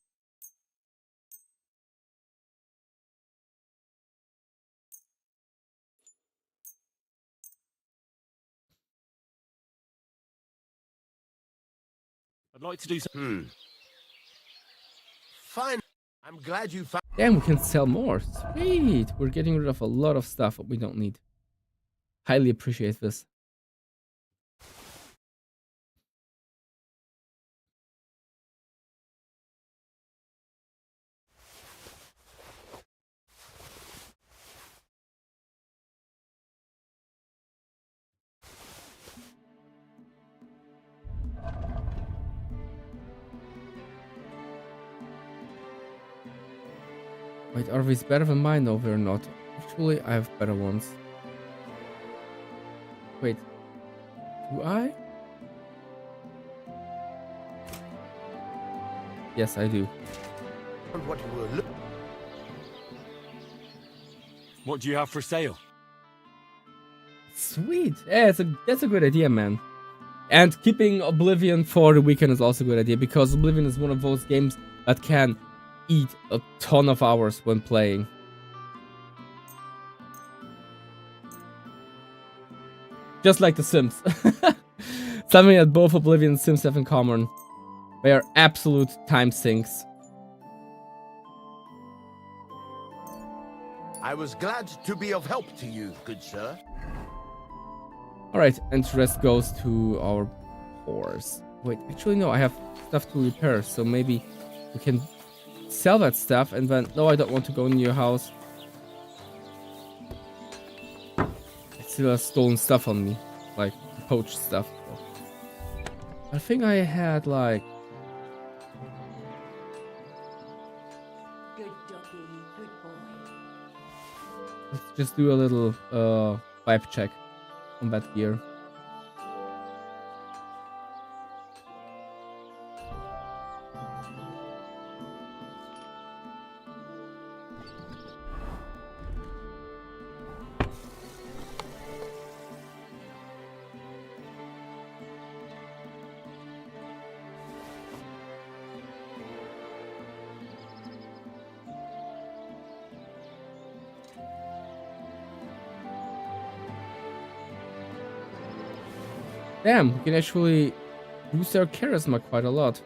I'd like to do some... Fine. I'm glad you found... Damn, we can sell more. Sweet. We're getting rid of a lot of stuff that we don't need. Highly appreciate this. Wait, are these better than mine? No, they're not. Actually, I have better ones. Wait. Do I? Yes, I do. What do you have for sale? Sweet. Yeah, that's a good idea, man. And keeping Oblivion for the weekend is also a good idea, because Oblivion is one of those games that can eat a ton of hours when playing. Just like The Sims. Something that both Oblivion and Sims have in common. They are absolute time sinks. I was glad to be of help to you, good sir. Alright, and the rest goes to our horse. Wait, actually no, I have stuff to repair, so maybe we can sell that stuff and then... No, I don't want to go in your house. I still have stolen stuff on me. Like, poached stuff. I think I had like... Good doggy, good boy. Let's just do a little vibe check on that gear. Damn, we can actually boost our charisma quite a lot.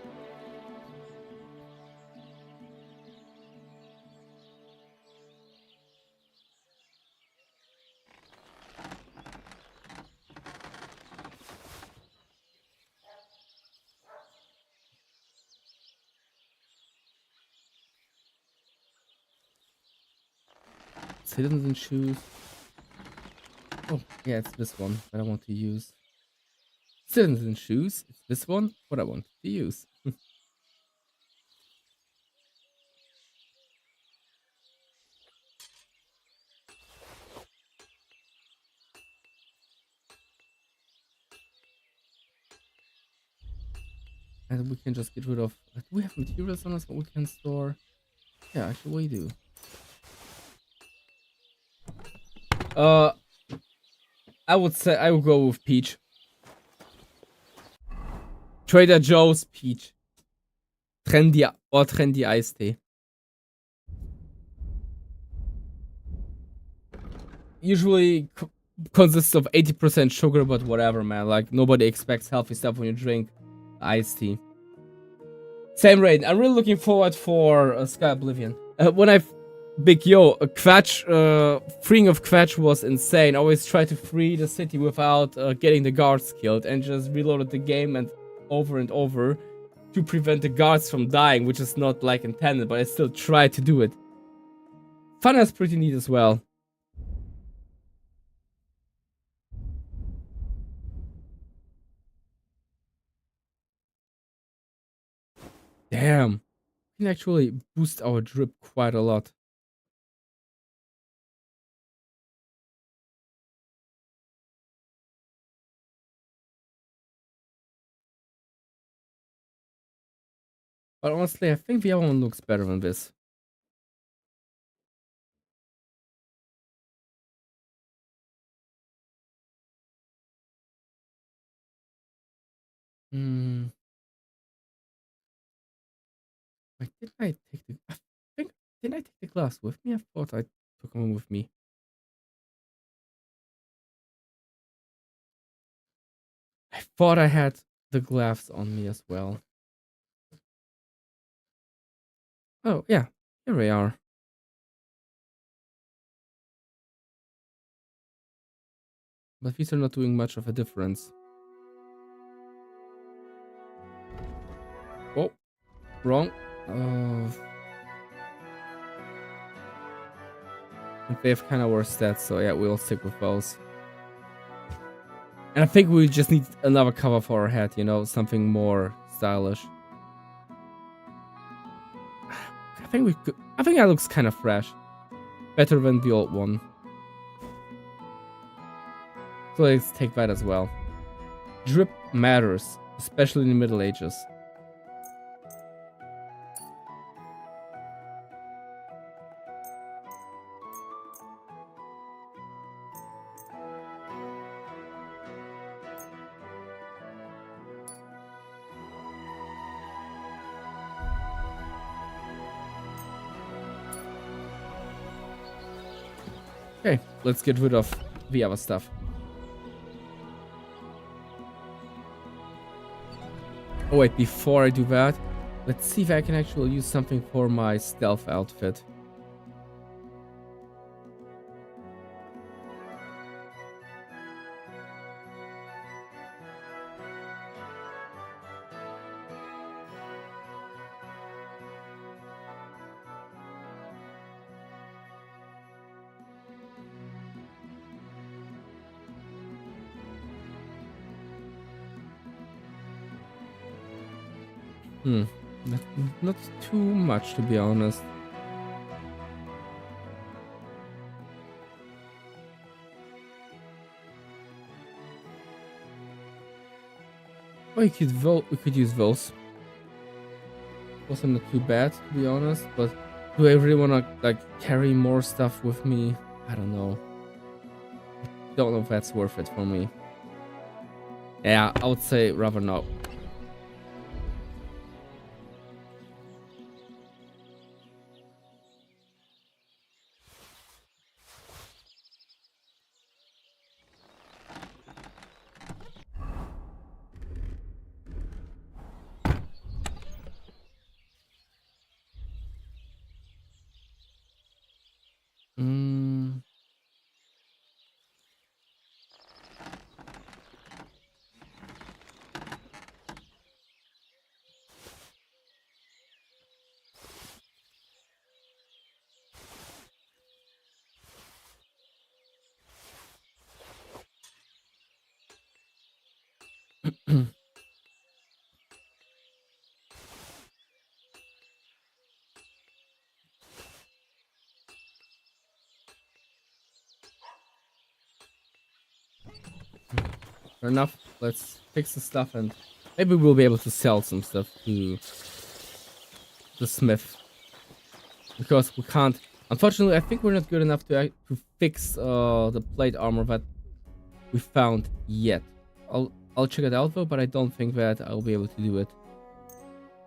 Citizen shoes. Oh, yeah, it's this one that I want to use. Citizen shoes. It's this one, what I want to use. And we can just get rid of... Do we have materials on us that we can store? Yeah, actually we do. I would say I would go with peach. Trader Joe's peach. Trendy Eistee. Usually consists of 80% sugar, but whatever, man. Like, nobody expects healthy stuff when you drink iced tea. Same rate. I'm really looking forward for Sky Oblivion. Big Yo, freeing of Quetch was insane. I always tried to free the city without getting the guards killed, and just reloaded the game and over to prevent the guards from dying, which is not like intended, but I still tried to do it. Fun is pretty neat as well. Damn. We can actually boost our drip quite a lot. But honestly, I think the other one looks better than this. Wait, didn't I take the... Didn't I take the glass with me? I thought I took one with me. I thought I had the gloves on me as well. Oh, yeah. Here we are. But these are not doing much of a difference. Oh, wrong. They have kind of worse stats, so yeah, we'll stick with those. And I think we just need another cover for our head, you know, something more stylish. I think that looks kind of fresh. Better than the old one. So let's take that as well. Drip matters, especially in the Middle Ages. Okay, let's get rid of the other stuff. Oh wait, before I do that, let's see if I can actually use something for my stealth outfit. Not too much, to be honest. Oh, we could use those. Wasn't not too bad, to be honest, but do I really want to like carry more stuff with me? I don't know. Don't know if that's worth it for me. Yeah, I would say rather not. Fair enough. Let's fix the stuff and maybe we'll be able to sell some stuff to the smith. because we can't. Unfortunately, I think we're not good enough to fix the plate armor that we found yet. I'll check it out though, but I don't think that I'll be able to do it.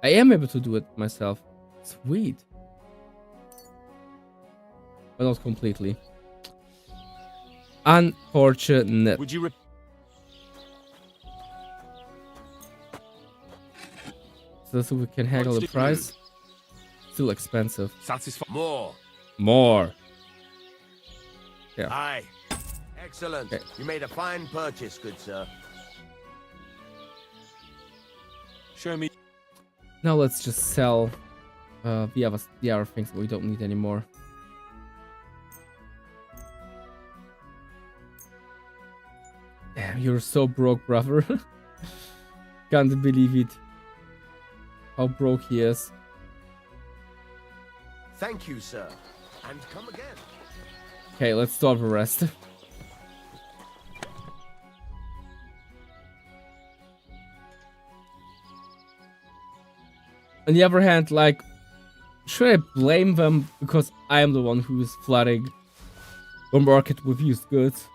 I am able to do it myself. Sweet. But not completely. Unfortunate. Would you so we can haggle the price. Still expensive. satisfy More. Yeah. Aye. Excellent. Okay. You made a fine purchase, good sir. show me? Now let's just sell the other things that we don't need anymore. Damn, you're so broke, brother. Can't believe it. How broke he is. Thank you, sir. And come again. Okay, let's start the rest. On the other hand, like, should I blame them because I am the one who is flooding the market with used goods?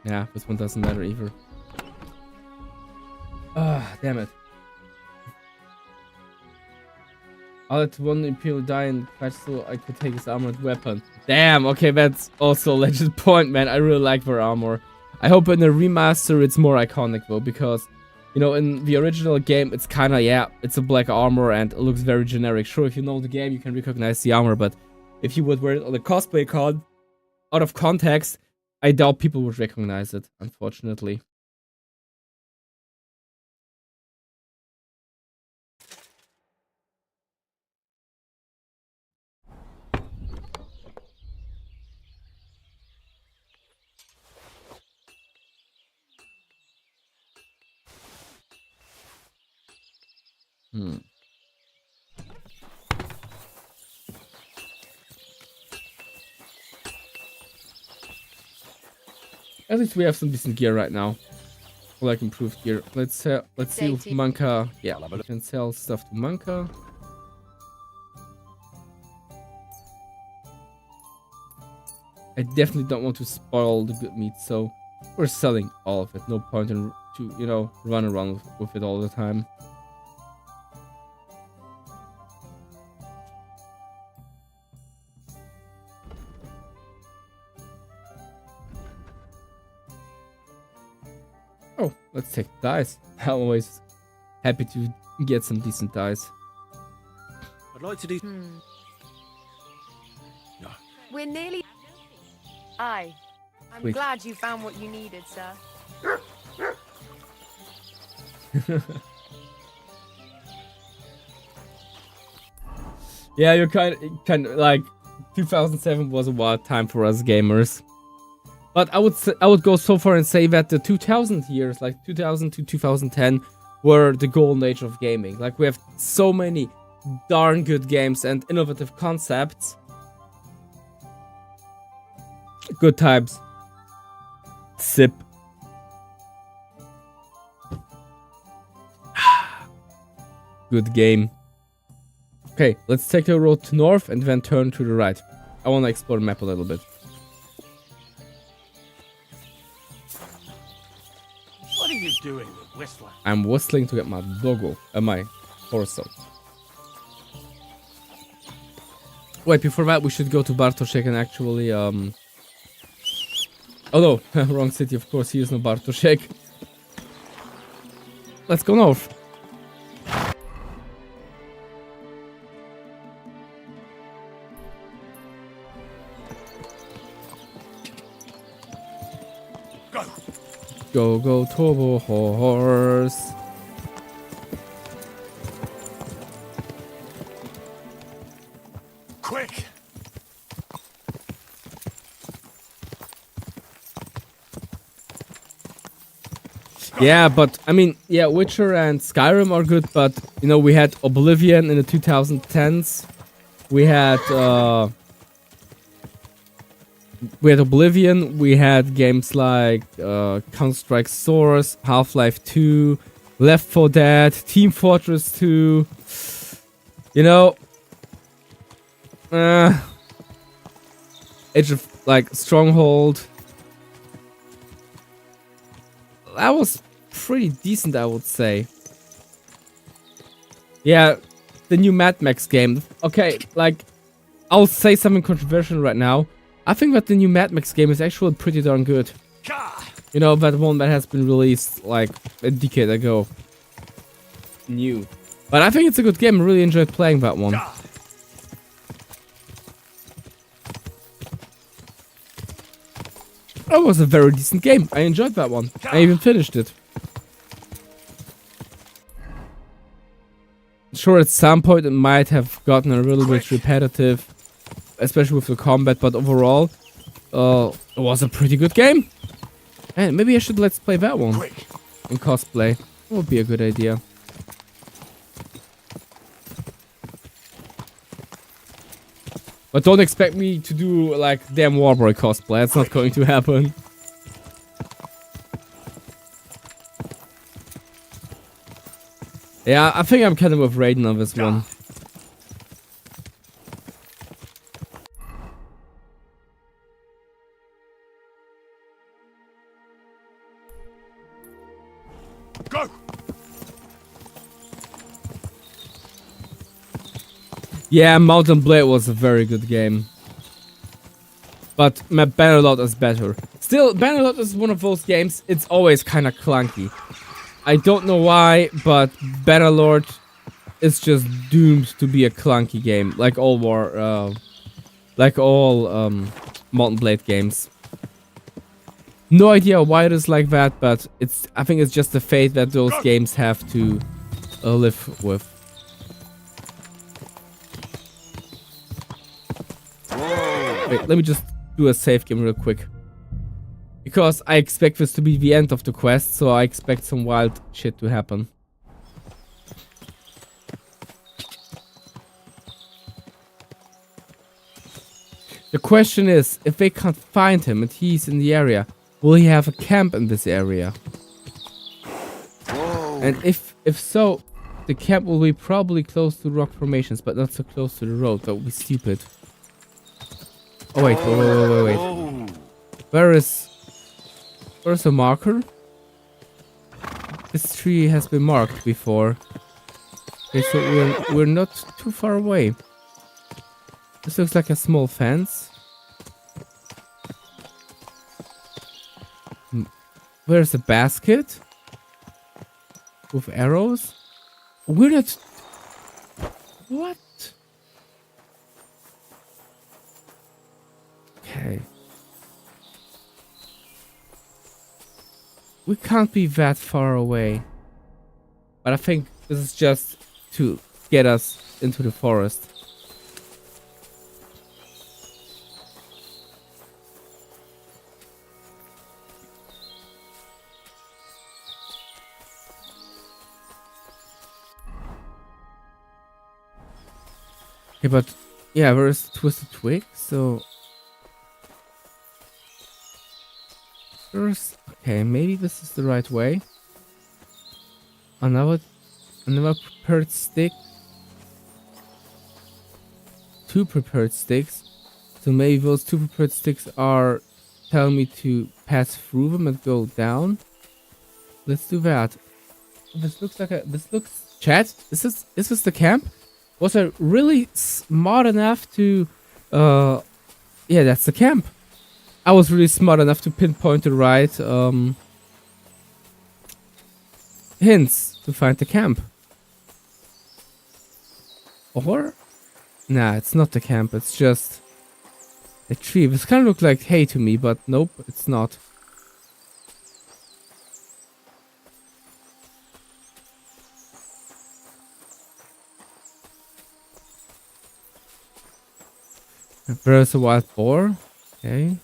Yeah, this one doesn't matter either. Ah, damn it. I'll let one Imperial die and crash so I could take his armored weapon. Damn, okay, that's also a legit point, man. I really like their armor. I hope in the remaster it's more iconic though, because, you know, in the original game it's kinda, yeah, it's a black armor and it looks very generic. Sure, if you know the game you can recognize the armor, but if you would wear it on a cosplay con, out of context, I doubt people would recognize it, unfortunately. At least we have some decent gear right now. Like improved gear. Let's see if Manka. Yeah, we can sell stuff to Manka. I definitely don't want to spoil the good meat, so we're selling all of it. No point in to, you know, run around with it all the time. Oh, let's take dice. I'm always happy to get some decent dice. I'd like to do. No. We're nearly. Aye. I'm Sweet. glad you found what you needed, sir. Yeah, you're kind of like 2007 was a wild time for us gamers. But I would go so far and say that the 2000 years, like 2000 to 2010, were the golden age of gaming. Like we have so many darn good games and innovative concepts. Good times. Sip. Good game. Okay, let's take the road to north and then turn to the right. I want to explore the map a little bit. What are you doing, Whistler? I'm whistling to get my doggo, my torso. Wait, before that we should go to Bartoszek and actually, oh no, wrong city, of course, he is no Bartoszek. Let's go north. Go, go, turbo horse. Quick! Yeah, but I mean, yeah, Witcher and Skyrim are good, but you know, we had Oblivion in the 2010s. We had Oblivion. We had games like Counter-Strike Source, Half-Life 2, Left 4 Dead, Team Fortress 2. You know, Age of like Stronghold. That was pretty decent, I would say. Yeah, the new Mad Max game. Okay, like, I'll say something controversial right now. I think that the new Mad Max game is actually pretty darn good. You know, that one that has been released like a decade ago. New. But I think it's a good game. I really enjoyed playing that one. That was a very decent game. I enjoyed that one. I even finished it. Sure, at some point it might have gotten a little bit repetitive, especially with the combat, but overall, it was a pretty good game. And maybe I should let's play that one in cosplay. That would be a good idea. But don't expect me to do like damn Warboy cosplay. That's not going to happen. Yeah, I think I'm kind of with Raiden on this one. Go. Yeah, Mountain Blade was a very good game. But Bannerlord is better. Still, Bannerlord is one of those games, it's always kind of clunky. I don't know why, but Bannerlord is just doomed to be a clunky game, like all Mountain Blade games. No idea why it is like that, but I think it's just the fate that those games have to live with. Wait, let me just do a save game real quick. Because I expect this to be the end of the quest, so I expect some wild shit to happen. The question is, if they can't find him and he's in the area, will he have a camp in this area? Whoa. And if so, the camp will be probably close to rock formations, but not so close to the road. That would be stupid. Oh wait, wait. Where's a marker? This tree has been marked before. Okay, so we're not too far away. This looks like a small fence. Where's a basket? With arrows? We're not... What? Okay. We can't be that far away. But I think this is just to get us into the forest. Okay, but yeah, there's Twisted Twig, so first, okay, maybe this is the right way. Another prepared stick. 2 prepared sticks. So maybe those 2 prepared sticks are telling me to pass through them and go down. Let's do that. This looks like Chat, is this the camp? Was I really smart enough to yeah, that's the camp. I was really smart enough to pinpoint the right hints to find the camp. Or? Nah, it's not the camp, it's just a tree. This kind of looks like hay to me, but nope, it's not. There's a wild boar. Okay.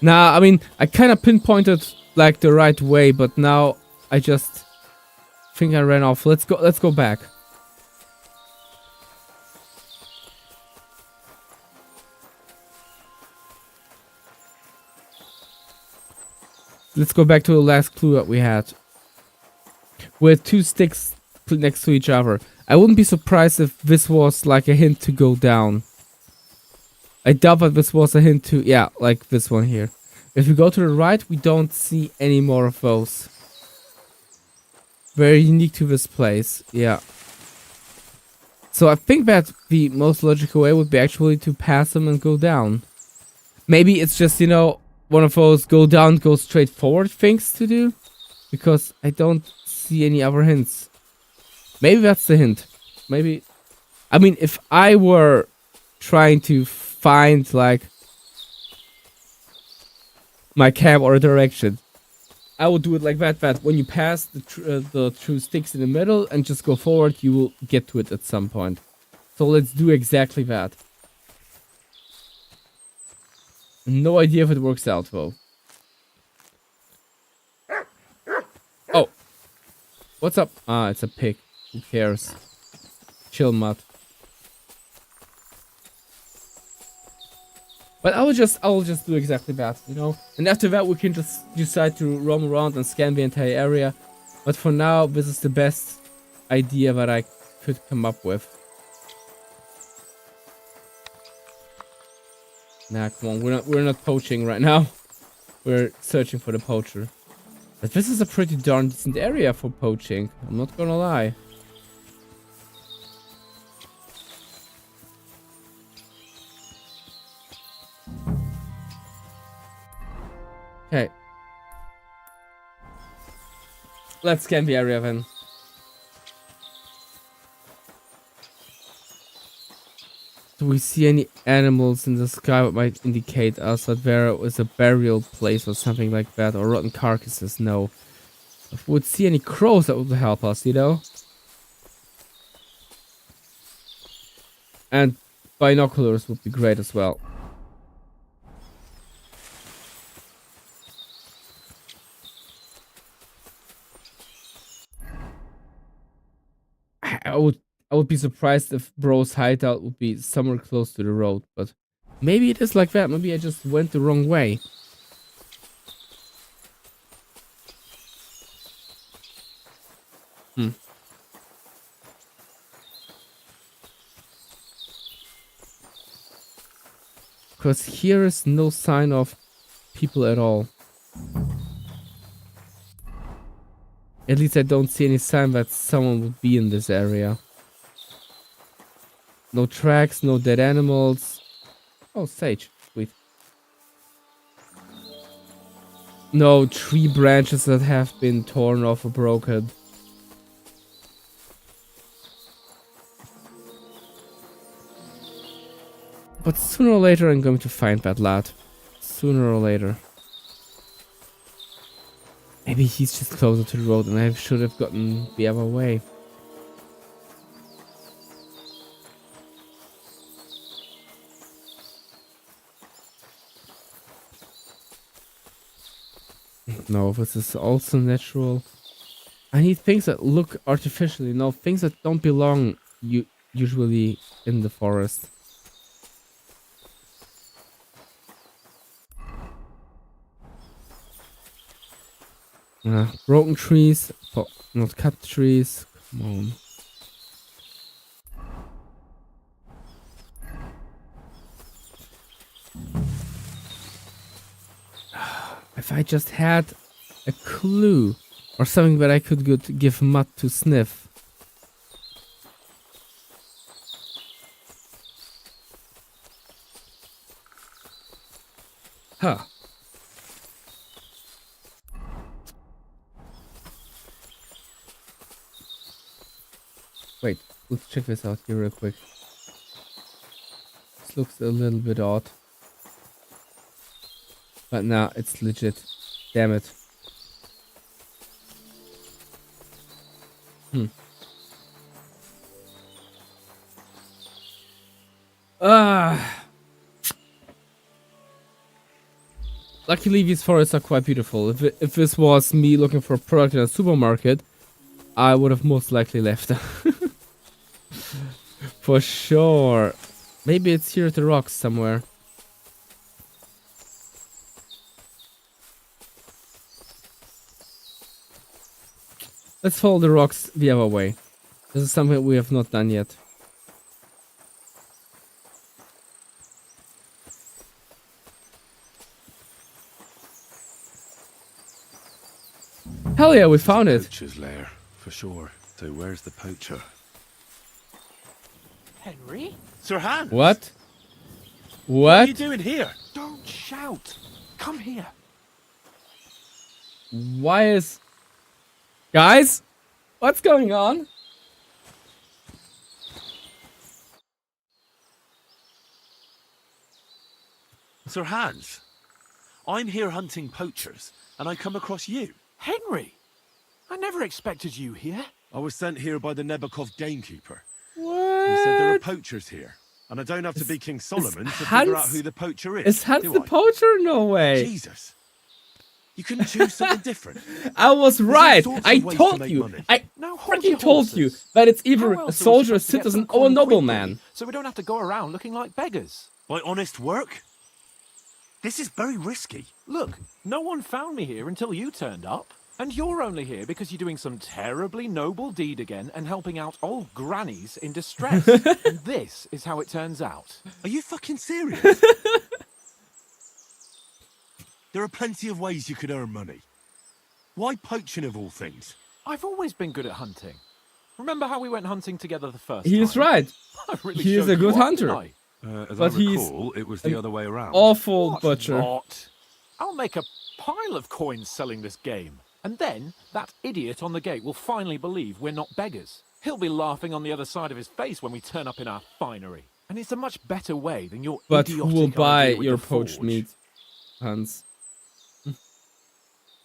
Nah, I mean, I kind of pinpointed like the right way, but now I just think I ran off. Let's go back. Let's go back to the last clue that we had. With 2 sticks next to each other. I wouldn't be surprised if this was like a hint to go down. I doubt that this was a hint to, yeah, like this one here. If we go to the right, we don't see any more of those. Very unique to this place, yeah. So I think that the most logical way would be actually to pass them and go down. Maybe it's just, you know, one of those go down, go straight forward things to do. Because I don't see any other hints. Maybe that's the hint. Maybe. I mean, if I were trying to find, like, my camp or a direction, I would do it like that. That when you pass the 2 sticks in the middle and just go forward, you will get to it at some point. So let's do exactly that. No idea if it works out, though. Oh. What's up? Ah, it's a pig. Who cares? Chill, Mutt. But I will just do exactly that, you know? And after that, we can just decide to roam around and scan the entire area. But for now, this is the best idea that I could come up with. Nah, come on, we're not poaching right now. We're searching for the poacher. But this is a pretty darn decent area for poaching, I'm not gonna lie. Okay. Let's scan the area then. Do we see any animals in the sky that might indicate us that there is a burial place or something like that, or rotten carcasses? No. If we would see any crows, that would help us, you know? And binoculars would be great as well. I would be surprised if Bro's hideout would be somewhere close to the road, but maybe it is like that. Maybe I just went the wrong way. Because here is no sign of people at all. At least I don't see any sign that someone would be in this area. No tracks, no dead animals. Oh, sage. Sweet. No tree branches that have been torn off or broken. But sooner or later I'm going to find that lad. Sooner or later. Maybe he's just closer to the road and I should have gotten the other way. No, this is also natural. I need things that look artificial, you know, things that don't belong usually in the forest. Broken trees, but not cut trees. Come on. If I just had a clue or something that I could give Mutt to sniff. Huh. Wait, let's check this out here real quick. This looks a little bit odd. But now it's legit. Damn it. Luckily, these forests are quite beautiful. If this was me looking for a product in a supermarket, I would have most likely left. For sure. Maybe it's here at the rocks somewhere. Let's follow the rocks the other way. This is something we have not done yet. Hell yeah, we found it. Poacher's lair, for sure. So where's the poacher? Henry? Sir Hans! What? What are you What? doing here? Don't shout. Come here. Why is... Guys? What's going on? Sir Hans, I'm here hunting poachers, and I come across you. Henry! I never expected you here. I was sent here by the Nebakov gamekeeper. What? He said there are poachers here, and I don't have to be King Solomon to figure out who the poacher is. Is Hans do the I? poacher? No way. Jesus. You couldn't choose something different. I was There's all right. sorts I of ways to told make you. money. I Now hold freaking your told you horses. that it's How either a else are we soldier, a supposed to get some citizen, or a coin nobleman. quickly, so we don't have to go around looking like beggars? By honest work? This is very risky. Look, no one found me here until you turned up. And you're only here because you're doing some terribly noble deed again and helping out old grannies in distress. And this is how it turns out. Are you fucking serious? There are plenty of ways you could earn money. Why poaching of all things? I've always been good at hunting. Remember how we went hunting together the first time? He is right. I really He is showed a good you off, hunter. didn't I? As But I he's recall, it was the other way around. Awful What butcher. rot. I'll make a pile of coins selling this game. And then that idiot on the gate will finally believe we're not beggars. He'll be laughing on the other side of his face when we turn up in our finery. And it's a much better way than your But who idiotic will buy idea with your the poached forge. meat, Hans?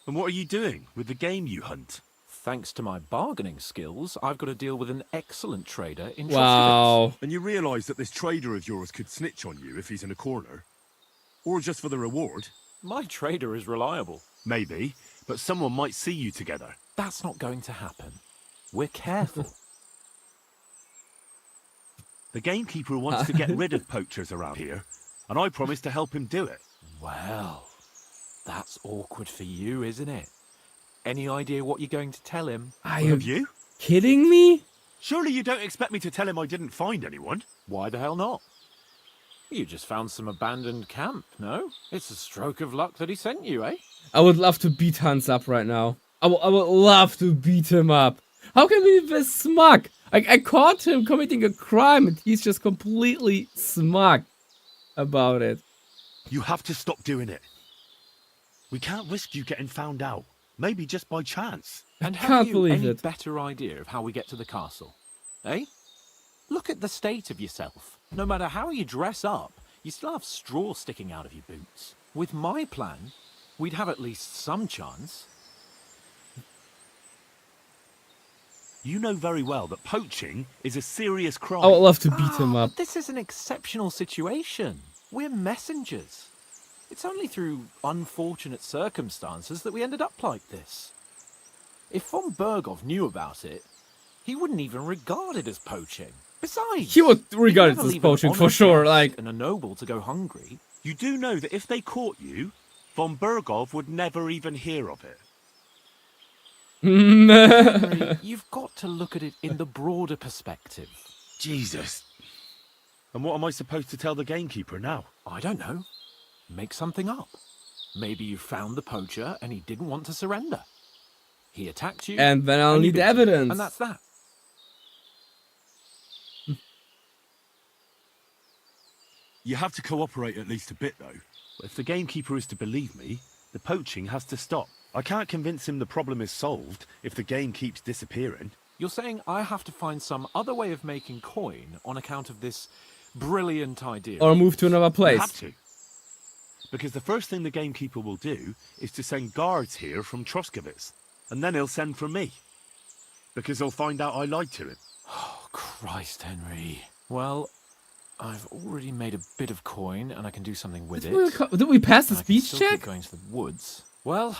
And what are you doing with the game you hunt? Thanks to my bargaining skills, I've got to deal with an excellent trader in Wow. And you realise that this trader of yours could snitch on you if he's in a corner? Or just for the reward? My trader is reliable. Maybe, but someone might see you together. That's not going to happen. We're careful. The gamekeeper wants to get rid of poachers around here, and I promised to help him do it. Well, that's awkward for you, isn't it? Any idea what you're going to tell him? Are Have you? kidding me? Surely you don't expect me to tell him I didn't find anyone? Why the hell not? You just found some abandoned camp, no? It's a stroke of luck that he sent you, eh? I would love to beat Hans up right now. I would love to beat him up. How can we be this smug? I caught him committing a crime and he's just completely smug about it. You have to stop doing it. We can't risk you getting found out. Maybe just by chance. And I have can't you believe any it. better idea of how we get to the castle? Eh? Look at the state of yourself. No matter how you dress up, you still have straw sticking out of your boots. With my plan, we'd have at least some chance. You know very well that poaching is a serious crime. I would love to beat him up. But this is an exceptional situation. We're messengers. It's only through unfortunate circumstances that we ended up like this. If von Bergov knew about it, he wouldn't even regard it as poaching. Besides, He would regard he'd it never as leave an poaching for honest sure, house like... and a noble to go hungry. You do know that if they caught you, von Bergov would never even hear of it. Henry, you've got to look at it in the broader perspective. Jesus. And what am I supposed to tell the gamekeeper now? I don't know. Make something up. Maybe you found the poacher and he didn't want to surrender. He attacked you. And then I'll you need beat him, evidence. And that's that. You have to cooperate at least a bit, though. If the gamekeeper is to believe me, the poaching has to stop. I can't convince him the problem is solved if the game keeps disappearing. You're saying I have to find some other way of making coin on account of this brilliant idea. Or move to another You place. have to. because the first thing the gamekeeper will do is to send guards here from Troskowitz, and then he'll send for me. Because he'll find out I lied to him. Oh, Christ, Henry. Well, I've already made a bit of coin, and I can do something with it. Did we pass the speech I can still check? keep going to the woods. Well...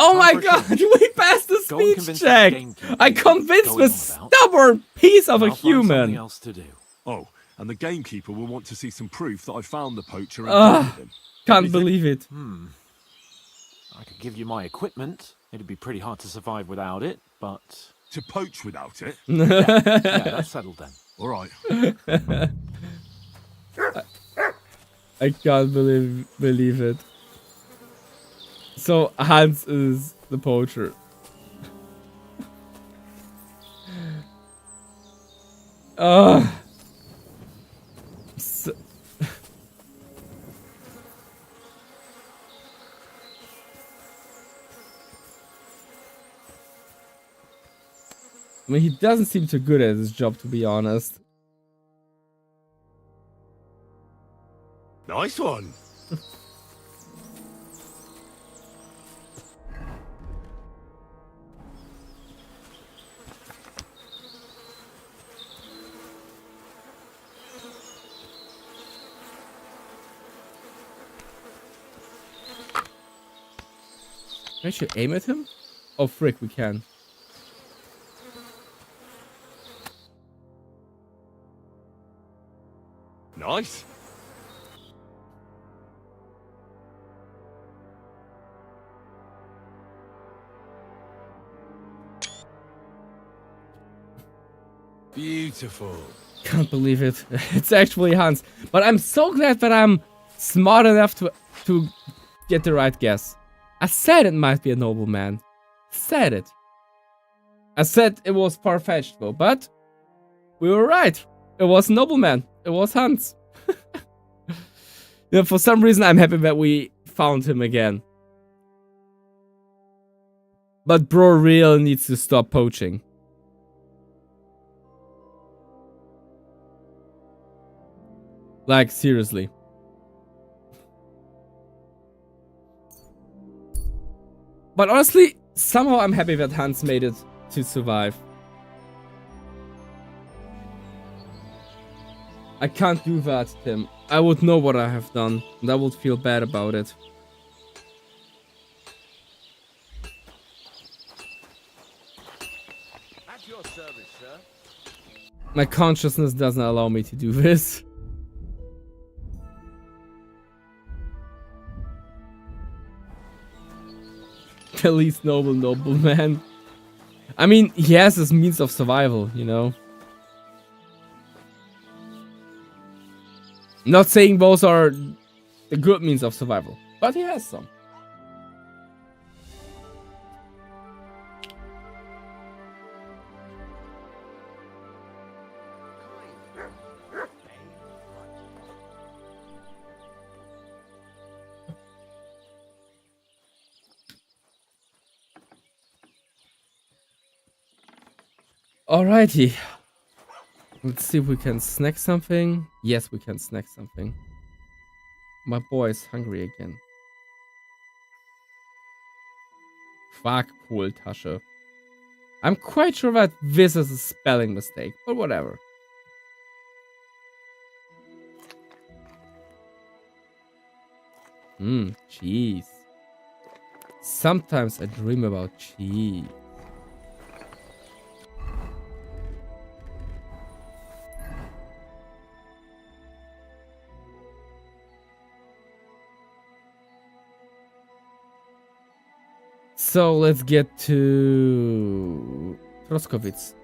Oh my god, we passed the speech check! I convinced this stubborn piece of a human! Else to do. Oh, and the gamekeeper will want to see some proof that I found the poacher and killed him. Can't believe it. I could give you my equipment. It'd be pretty hard to survive without it, but... To poach without it? yeah, that's settled then. All right. I can't believe it. So Hans is the poacher. So I mean, he doesn't seem too good at his job, to be honest. Nice one. Can I actually aim at him? Oh, frick, we can. Nice. Beautiful. Can't believe it. It's actually Hans. But I'm so glad that I'm smart enough to get the right guess. I said it might be a nobleman. Said it. I said it was far-fetched though, but we were right. It was a nobleman. It was Hans. You know, for some reason I'm happy that we found him again. But bro real needs to stop poaching. Like, seriously. But honestly, somehow I'm happy that Hans made it to survive. I can't do that, Tim. I would know what I have done, and I would feel bad about it. At your service, sir. My consciousness doesn't allow me to do this. The least nobleman. I mean, he has his means of survival, you know. Not saying those are the good means of survival, but he has some. Alrighty. Let's see if we can snack something. Yes, we can snack something. My boy is hungry again. Fuck, Kohltasche. I'm quite sure that this is a spelling mistake, but whatever. Cheese. Sometimes I dream about cheese. So let's get to Troskowitz.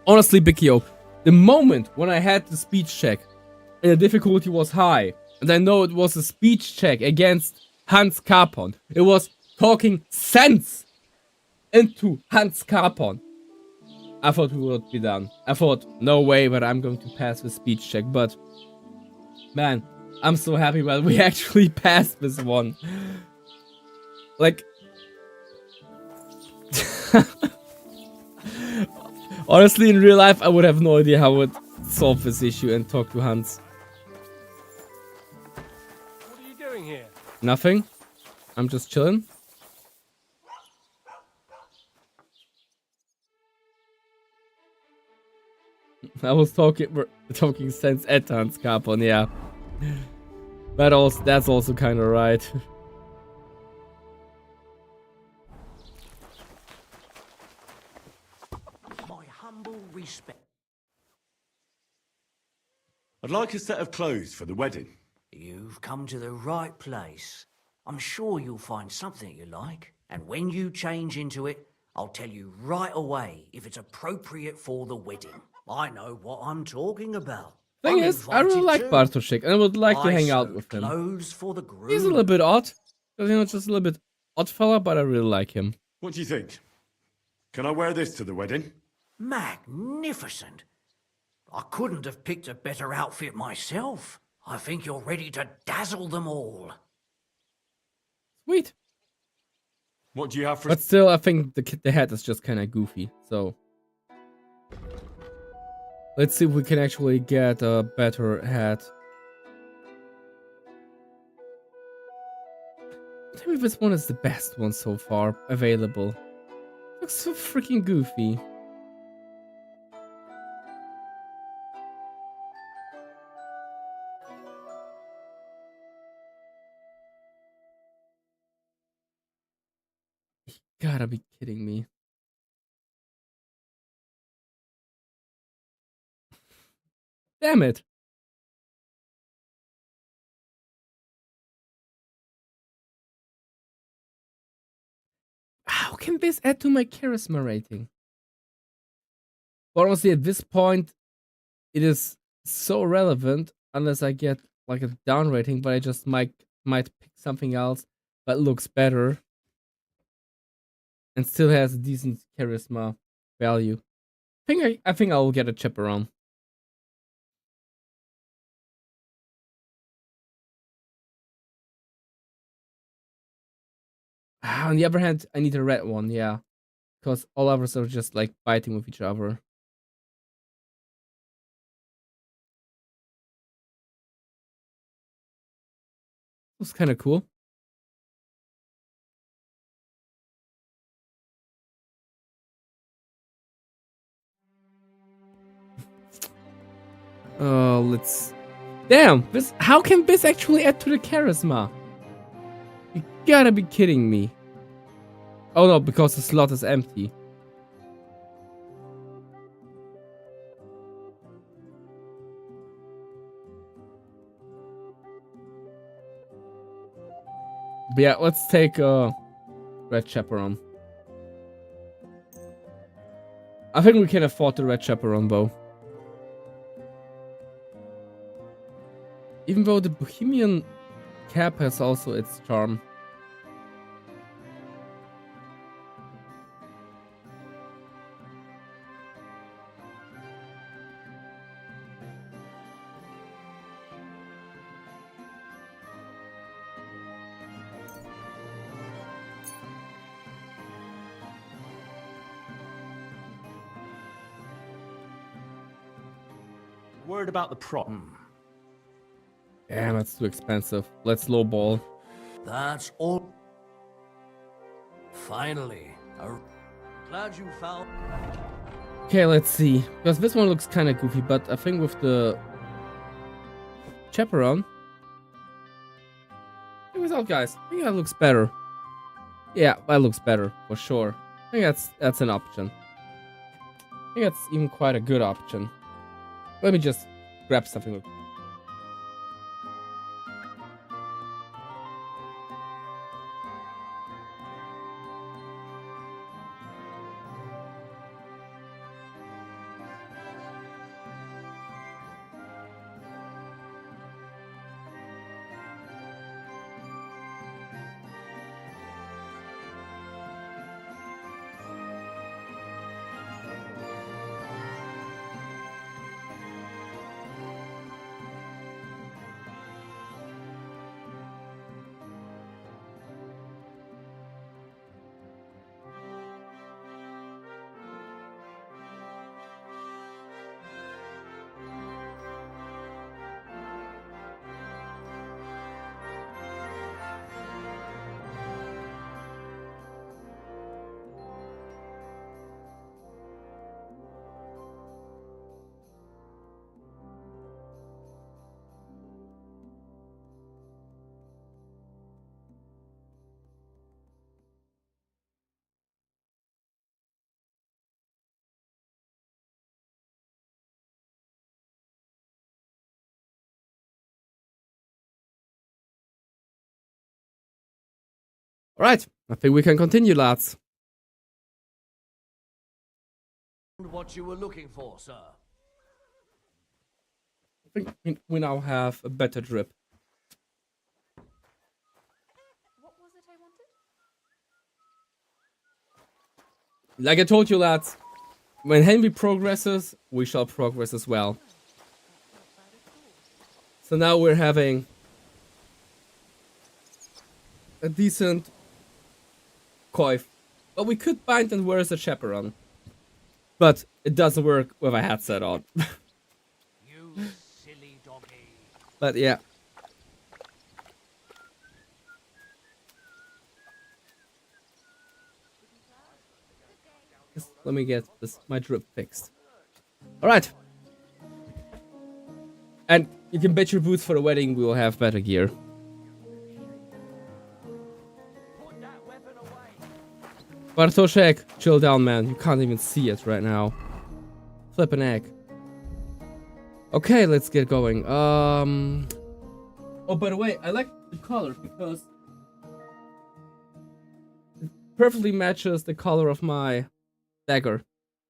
Honestly, Bikio, the moment when I had the speech check and the difficulty was high, and I know it was a speech check against Hans Carpon, it was talking sense into Hans Carpon. I thought we would be done. I thought, no way that I'm going to pass the speech check, but man, I'm so happy that we actually passed this one. Like, Honestly, in real life, I would have no idea how I would solve this issue and talk to Hans. What are you doing here? Nothing. I'm just chilling. I was talking sense at Hans Carbon, yeah. That's also kind of right. My humble respect. I'd like a set of clothes for the wedding. You've come to the right place. I'm sure you'll find something you like. And when you change into it, I'll tell you right away if it's appropriate for the wedding. I know what I'm talking about. Thing is, I really like Bartoszek, and I would like to hang out with him. Clothes for the groom. He's a little bit odd, because you know, just a little bit odd fella, but I really like him. What do you think? Can I wear this to the wedding? Magnificent. I couldn't have picked a better outfit myself. I think you're ready to dazzle them all. Sweet. What do you have for... But still, I think the hat is just kind of goofy, so... Let's see if we can actually get a better hat. Tell me if this one is the best one so far available. Looks so freaking goofy. You gotta be kidding me. Damn it. How can this add to my charisma rating? But honestly, at this point, it is so relevant unless I get like a down rating, but I just might pick something else that looks better and still has a decent charisma value. I think I'll get a chaperone. On the other hand, I need a red one, yeah. Because all others are just like fighting with each other. Looks kind of cool. Oh, let's... Damn! How can this actually add to the charisma? You gotta be kidding me. Oh no, because the slot is empty. But yeah, let's take Red Chaperone. I think we can afford the Red Chaperone though. Even though the Bohemian cap has also its charm. Worried about the prop. Damn, that's too expensive. Let's lowball. That's all. Finally. Glad you found. Okay, let's see. Because this one looks kind of goofy, but I think with the chaperone. Check this out, guys. I think that looks better. Yeah, that looks better for sure. I think that's an option. I think that's even quite a good option. Let me just grab something. Alright, I think we can continue, lads. What you were looking for, sir? I think we now have a better drip. What was it I wanted? Like I told you, lads, when Henry progresses, we shall progress as well. So now we're having a decent coif. But we could bind and wear as a chaperone. But it doesn't work with a headset on. You silly doggy. But yeah. Just let me get my drip fixed. Alright. And you can bet your boots for the wedding we will have better gear. Bartoszek, chill down, man. You can't even see it right now. Flip an egg. Okay, let's get going. Oh, by the way, I like the color because it perfectly matches the color of my dagger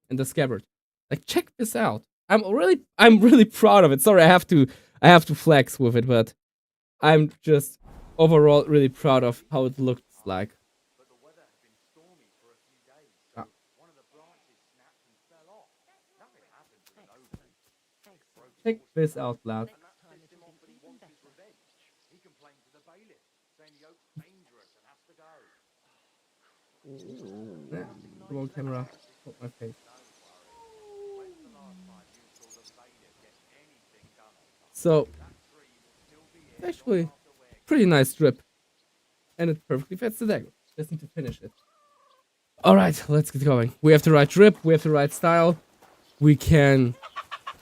and the scabbard. Like, check this out. I'm really proud of it. Sorry, I have to flex with it, but I'm just overall really proud of how it looks like. Check this out, lad. Yeah, come on, camera. Put my face. So, actually, pretty nice drip. And it perfectly fits the dagger. Just need to finish it. Alright, let's get going. We have the right drip, we have the right style. We can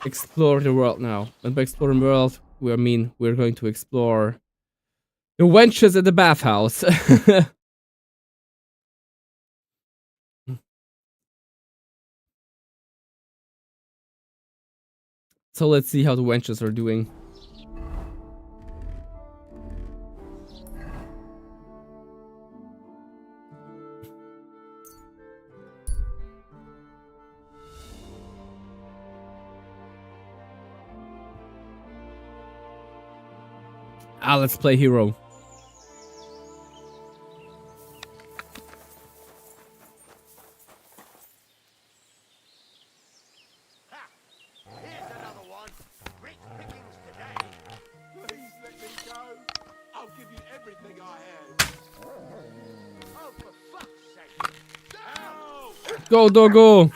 explore the world now. And by exploring the world, we're going to explore the wenches at the bathhouse. So let's see how the wenches are doing. Let's play hero. Go, doggo!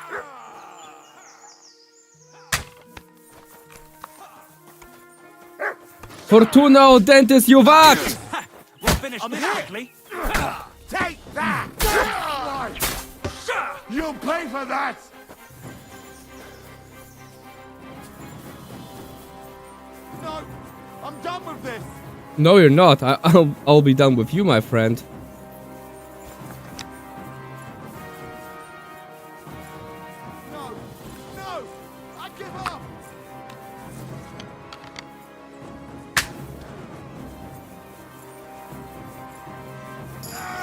Fortuna Dentis Juvat! We'll finish this quickly. Take that! You'll pay for that! No, I'm done with this. No, you're not. I'll be done with you, my friend. No, I give up.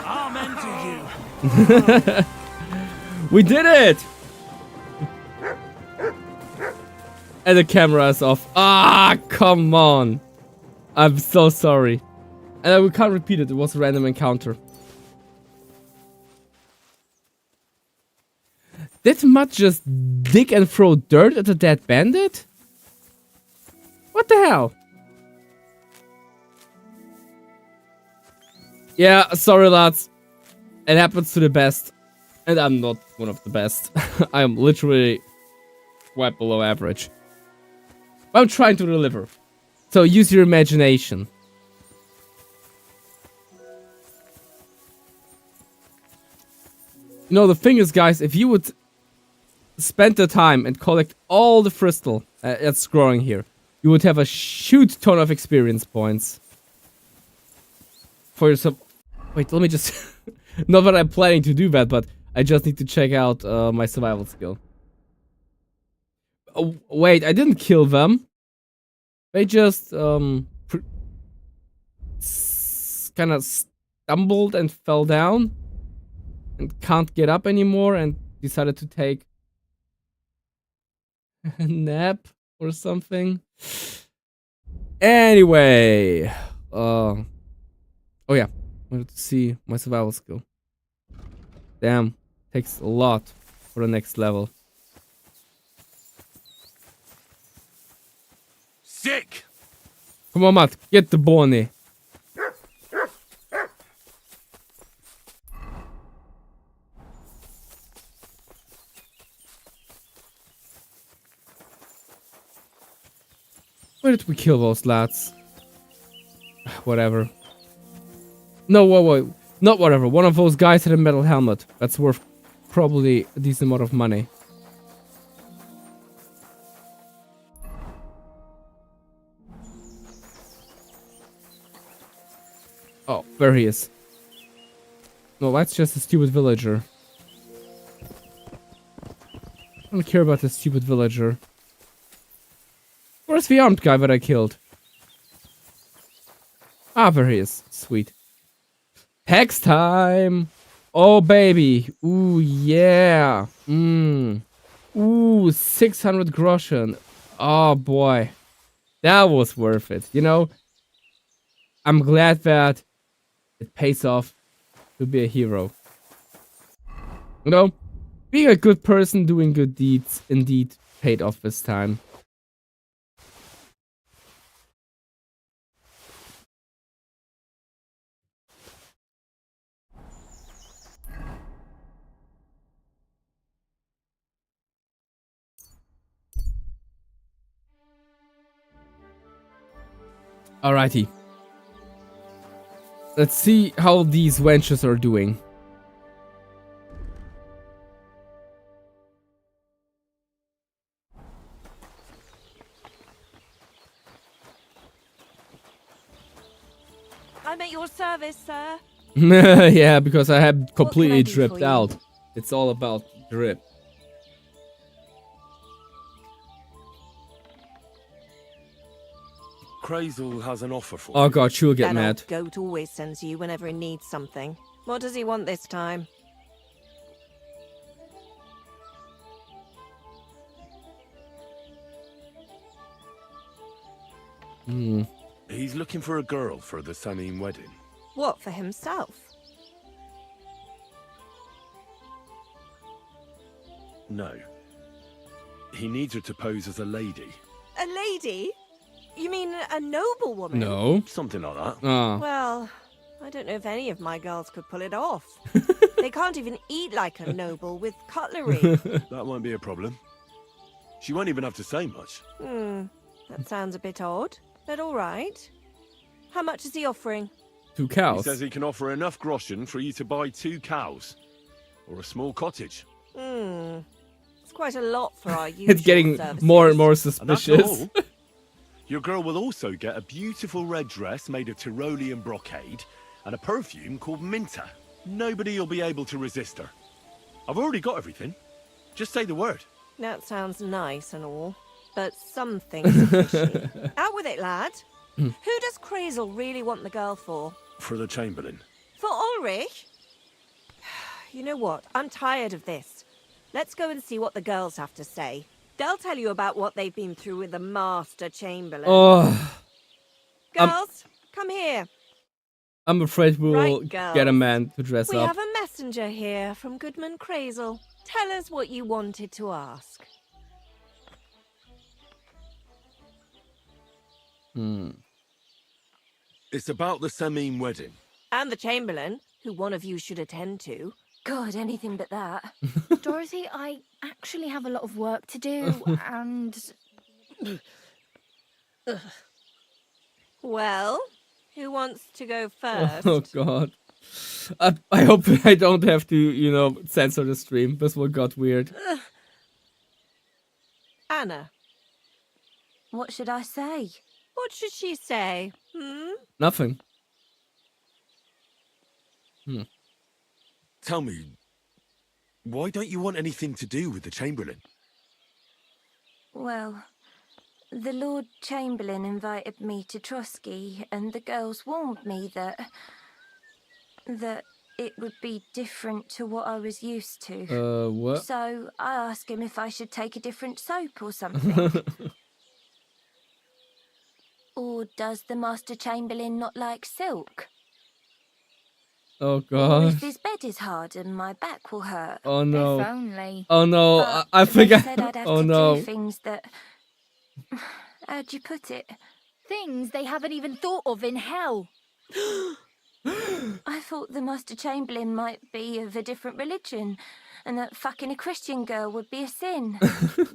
Amen to you. We did it! And the camera is off. Ah, come on. I'm so sorry. And we can't repeat it. It was a random encounter. Did Mutt just dig and throw dirt at a dead bandit? What the hell? Yeah, sorry lads. It happens to the best. And I'm not one of the best. I'm literally quite below average. I'm trying to deliver. So use your imagination. You know, the thing is, guys, if you would spend the time and collect all the crystal that's growing here, you would have a shoot ton of experience points. For yourself. Wait, let me just... Not that I'm planning to do that, but I just need to check out my survival skill. Oh, wait, I didn't kill them. They just kind of stumbled and fell down and can't get up anymore and decided to take a nap or something. Anyway, oh yeah, I wanted to see my survival skill. Damn, takes a lot for the next level. Sick! Come on, Matt, get the Bonnie. Where did we kill those lads? Whatever. No, wait. Not whatever. One of those guys had a metal helmet. That's worth probably a decent amount of money. Oh, there he is. No, that's just a stupid villager. I don't care about this stupid villager. Where's the armed guy that I killed? Ah, there he is. Sweet. Hex time! Oh, baby. Ooh, yeah. Ooh, 600 groschen. Oh, boy. That was worth it. You know, I'm glad that it pays off to be a hero. You know, being a good person doing good deeds indeed paid off this time. Alrighty. Let's see how these wenches are doing. I'm at your service, sir. Yeah, because I have What can I completely do for dripped you? out. It's all about drip. Crazel has an offer for Oh you. god, she'll get That mad. old goat always sends you whenever he needs something. What does he want this time? He's looking for a girl for the Sanin wedding. What, for himself? No. He needs her to pose as a lady. A lady? You mean a noblewoman? No. Something like that. Ah. Well, I don't know if any of my girls could pull it off. They can't even eat like a noble with cutlery. That won't be a problem. She won't even have to say much. That sounds a bit odd, but all right. How much is he offering? 2 He cows. says he can offer enough groschen for you to buy 2 cows. Or a small cottage. It's quite a lot for our usual It's getting services. more and more And that's suspicious. all. Your girl will also get a beautiful red dress made of Tyrolean brocade and a perfume called Minta. Nobody will be able to resist her. I've already got everything. Just say the word. That sounds nice and all, but something's fishy. Out with it, lad. Who does Crazel really want the girl for? For the Chamberlain. For Ulrich? You know what? I'm tired of this. Let's go and see what the girls have to say. They'll tell you about what they've been through with the Master Chamberlain. Oh, Girls, come here. I'm afraid we will Right, get a girls. man to dress We up. have a messenger here from Goodman Crazel. Tell us what you wanted to ask. It's about the Samin wedding. And the Chamberlain, who one of you should attend to. God, anything but that. Dorothy, I actually have a lot of work to do, and... Well, who wants to go first? Oh god. I hope I don't have to, you know, censor the stream. This one got weird. Anna, What should I say? what should she say? Nothing. Tell me, why don't you want anything to do with the Chamberlain? Well, the Lord Chamberlain invited me to Trotsky, and the girls warned me that... that it would be different to what I was used to. What? So I asked him if I should take a different soap or something. Or does the Master Chamberlain not like silk? Oh Or gosh. if his bed is hard and my back will hurt. Oh no. If only. Oh no. But I they forgot. said I'd have Oh to no. do things that... How'd you put it? Things they haven't even thought of in hell. I thought the Master Chamberlain might be of a different religion, and that fucking a Christian girl would be a sin.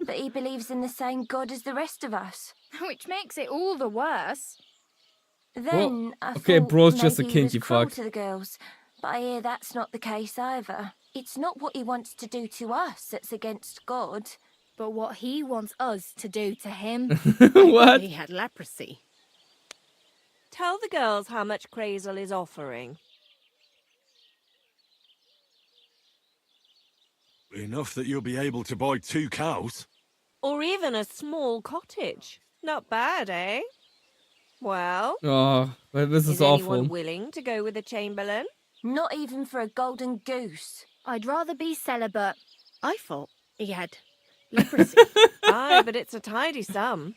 But he believes in the same God as the rest of us. Which makes it all the worse. Then I okay, thought bro's just a maybe he was kinky cruel fuck. to the girls, but I hear that's not the case either. It's not what he wants to do to us that's against God, but what he wants us to do to him. What? He had leprosy. Tell the girls how much Crazel is offering. Enough that you'll be able to buy 2 cows. Or even a small cottage. Not bad, eh? Well, Oh, but this is awful. anyone willing to go with the Chamberlain? Not even for a golden goose. I'd rather be celibate. I thought he had leprosy. Aye, but it's a tidy sum.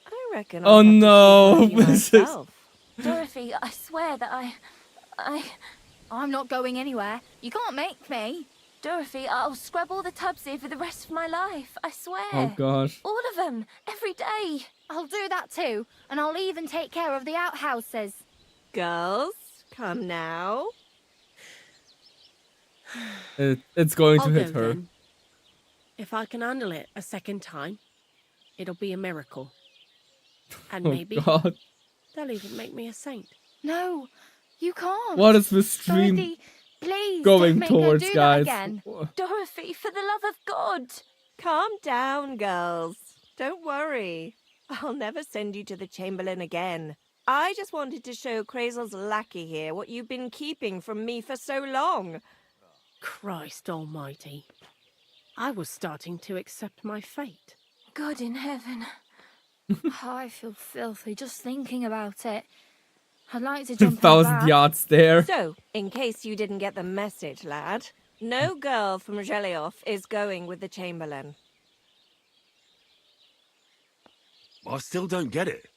I reckon Oh I'll have to no. keep money This is... myself. Dorothy, I swear that I'm not going anywhere. You can't make me. Dorothy, I'll scrub all the tubs here for the rest of my life. I swear. Oh gosh. All of them. Every day. I'll do that too. And I'll even take care of the outhouses. Girls, come now. It's going to I'll hit go her. then. If I can handle it a second time, it'll be a miracle. And Oh maybe god. they'll even make me a saint. No, you can't. What is this stream Dorothy, please going don't make her towards, do guys? That again. Dorothy, for the love of God. Calm down, girls. Don't worry. I'll never send you to the Chamberlain again. I just wanted to show Crazel's lackey here what you've been keeping from me for so long. Christ almighty. I was starting to accept my fate. God in heaven. I feel filthy just thinking about it. I'd like to jump out 2,000 back. yards there. So, in case you didn't get the message, lad, no girl from Zhelioff is going with the Chamberlain. I still don't get it.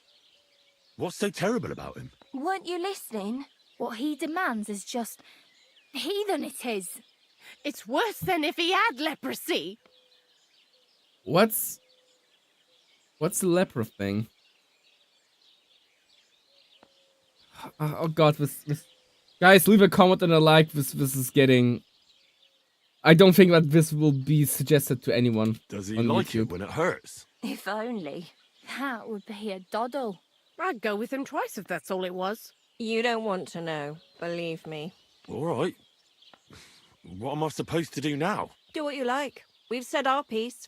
What's so terrible about him? Weren't you listening? What he demands is just heathen it is. It's worse than if he had leprosy. What's the leper thing? Oh god, this guys, leave a comment and a like. This is getting. I don't think that this will be suggested to anyone. Does he on like YouTube. it when it hurts? If only. That would be a doddle. I'd go with him twice if that's all it was. You don't want to know, believe me. All right. What am I supposed to do now? Do what you like. We've said our piece.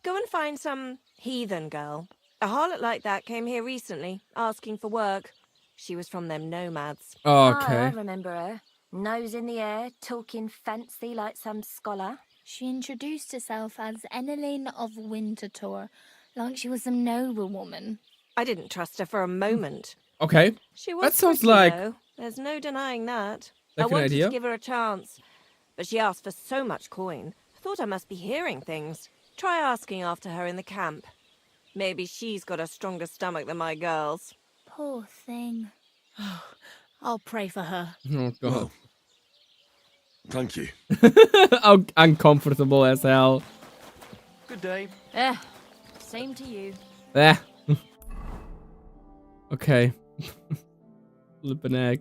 Go and find some heathen girl. A harlot like that came here recently, asking for work. She was from them nomads. Oh, I okay. remember her. Nose in the air, talking fancy like some scholar. She introduced herself as Enelin of Winterthur, like she was some noble woman. I didn't trust her for a moment. Okay. She was That sounds pretty, like though. There's no denying that. Like I an wanted idea. to give her a chance, but she asked for so much coin. I thought I must be hearing things. Try asking after her in the camp. Maybe she's got a stronger stomach than my girls. Poor thing. I'll pray for her. Oh god. Well, thank you. How uncomfortable as hell. Good day. Same to you. Eh. Okay. Flip an egg.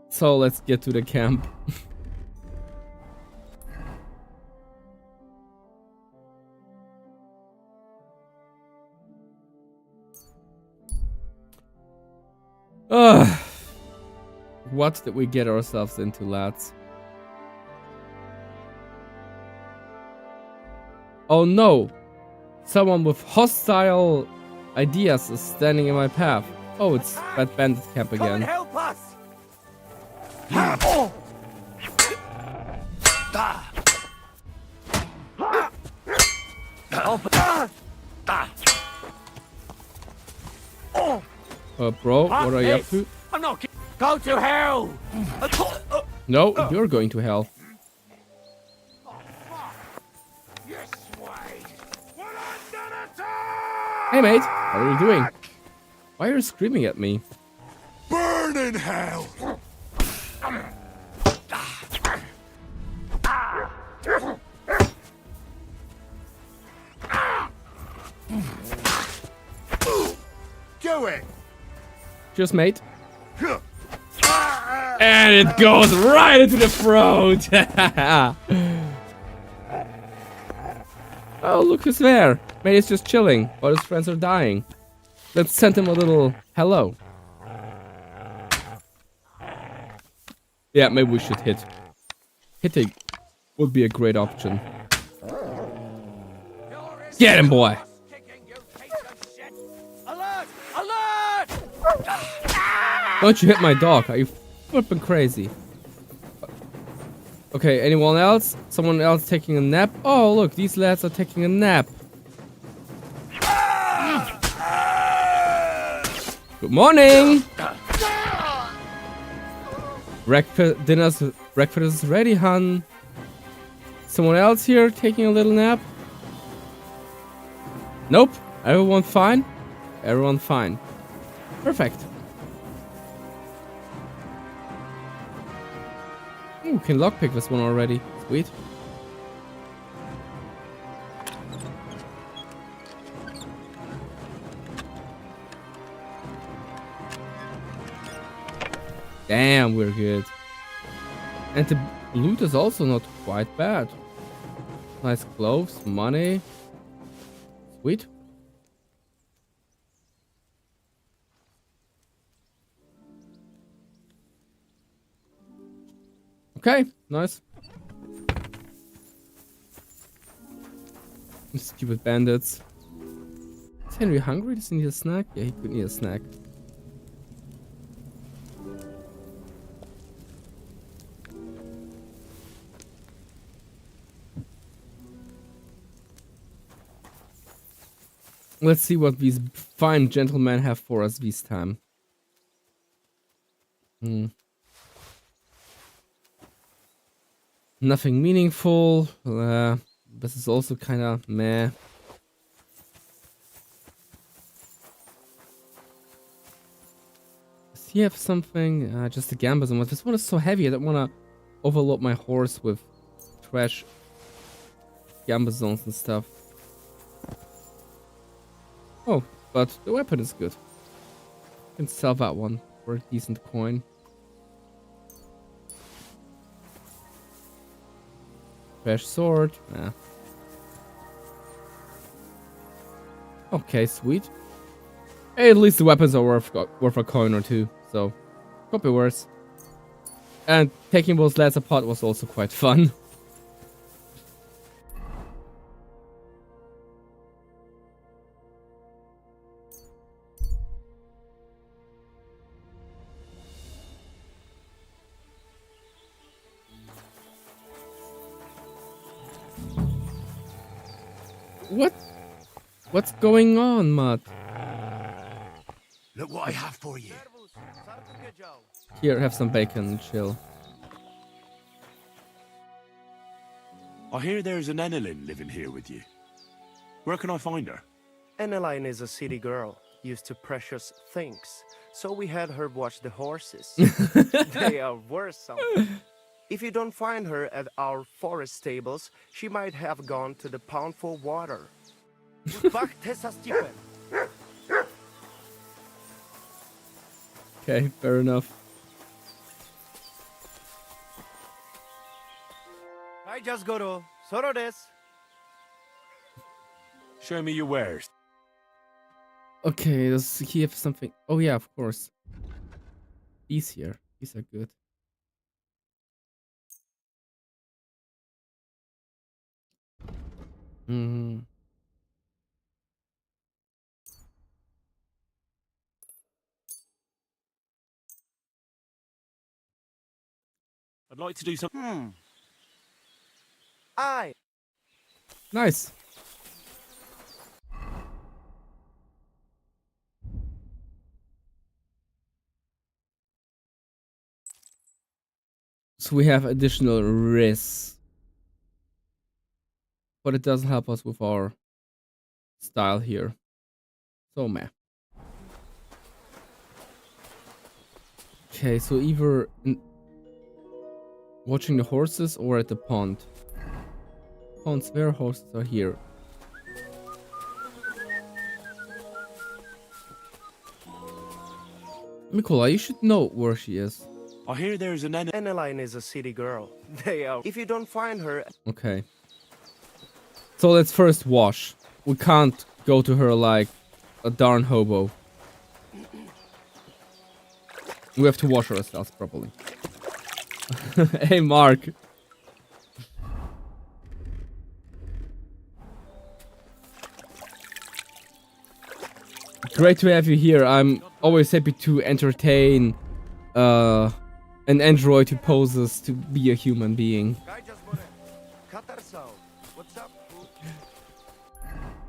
So let's get to the camp. What did we get ourselves into, lads? Oh no! Someone with hostile ideas is standing in my path. Oh, it's that bandit camp Come and again. help us! Bro, what are you up to? I'm not. Go to hell. No, you're going to hell. Hey, mate. What are you doing? Why are you screaming at me? Burn in hell! Do it! Cheers, mate. And it goes right into the throat! Oh, look who's there. Mate is just chilling while his friends are dying. Let's send him a little hello. Yeah, maybe we should hit. Hitting would be a great option. Get him, boy! Alert! Alert! Don't you hit my dog, are you flipping crazy? Okay, anyone else? Someone else taking a nap? Oh, look, these lads are taking a nap. Good morning! Breakfast is ready, hun. Someone else here taking a little nap? Nope. Everyone fine? Everyone fine. Perfect. Ooh, can lockpick this one already. Sweet. Damn, we're good. And the loot is also not quite bad. Nice clothes, money. Sweet. Okay, nice. Stupid bandits. Is Henry hungry? Does he need a snack? Yeah, he could need a snack. Let's see what these fine gentlemen have for us this time. Nothing meaningful. This is also kind of meh. Does he have something? Just a gambler. This one is so heavy. I don't want to overload my horse with trash gambazones and stuff. Oh, but the weapon is good. I can sell that one for a decent coin. Fresh sword. Nah. Okay, sweet. Hey, at least the weapons are worth a coin or two, so could be worse. And taking those lads apart was also quite fun. What's going on, Matt? Look what I have for you. Here, have some bacon and chill. I hear there's an Enelin living here with you. Where can I find her? Eneline is a city girl, used to precious things, so we had her watch the horses. They are worth something. If you don't find her at our forest stables, she might have gone to the pound for water. Okay, fair enough. I just go to Soro desu. Show me your wares. Okay, does he have something? Oh yeah, of course. These here. These are good. I'd like to do something. Nice. So we have additional risks. But it doesn't help us with our style here. So meh. Okay, so either watching the horses or at the pond. Ponds where horses are here. Mikola, you should know where she is. I hear there's an Eneline is a city girl. They are. If you don't find her. Okay. So let's first wash. We can't go to her like a darn hobo. We have to wash ourselves properly. Hey, Mark. Great to have you here. I'm always happy to entertain an android who poses to be a human being.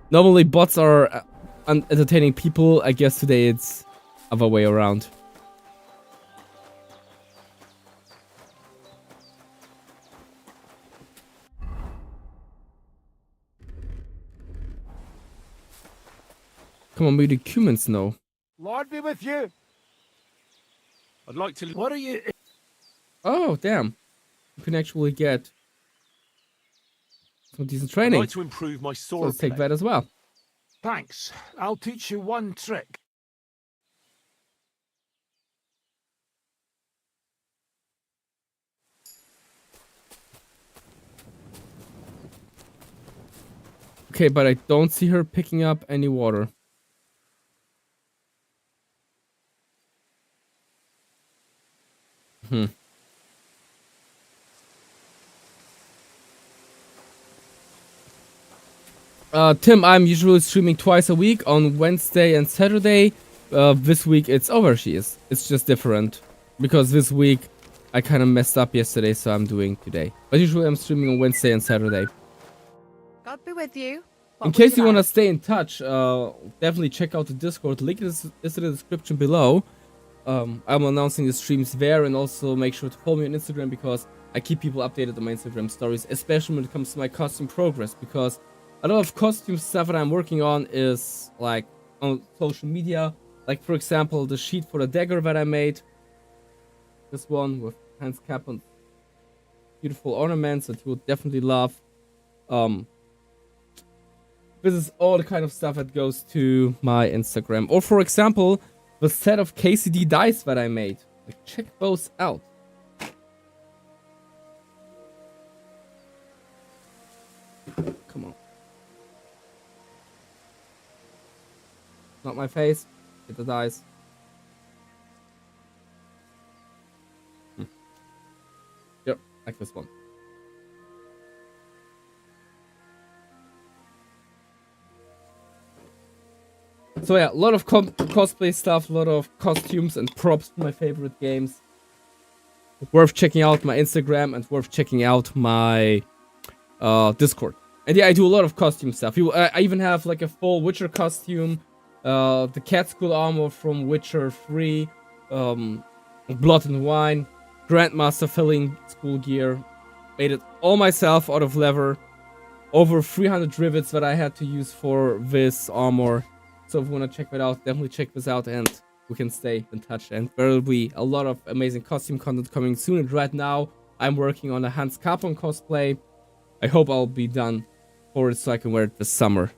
Normally bots are entertaining people. I guess today it's other way around. Come on, maybe the humans know. Lord be with you. I'd like to. What are you? Oh, damn. You can actually get some decent I'd training. like to improve my So sword. let's take that as well. Thanks. I'll teach you one trick. Okay, but I don't see her picking up any water. Tim, I'm usually streaming twice a week on Wednesday and Saturday. This week it's over. It's just different. Because this week I kind of messed up yesterday, so I'm doing today. But usually I'm streaming on Wednesday and Saturday. God be with you. In case you want to stay in touch, definitely check out the Discord. Link is in the description below. I'm announcing the streams there, and also make sure to follow me on Instagram because I keep people updated on my Instagram stories, especially when it comes to my costume progress, because a lot of costume stuff that I'm working on is like on social media. Like for example, the sheet for the dagger that I made. This one with Hans cap and beautiful ornaments that you would definitely love. This is all the kind of stuff that goes to my Instagram. Or for example, the set of KCD dice that I made. Like, check those out. Come on. Not my face. Get the dice. Yep, like this one. So yeah, a lot of cosplay stuff, a lot of costumes and props from my favorite games. Worth checking out my Instagram and worth checking out my Discord. And yeah, I do a lot of costume stuff. I even have like a full Witcher costume, the cat school armor from Witcher 3, Blood and Wine, Grandmaster filling school gear. Made it all myself out of leather. Over 300 rivets that I had to use for this armor. So if you want to check that out, definitely check this out and we can stay in touch. And there will be a lot of amazing costume content coming soon. And right now, I'm working on a Hans Capon cosplay. I hope I'll be done for it so I can wear it this summer.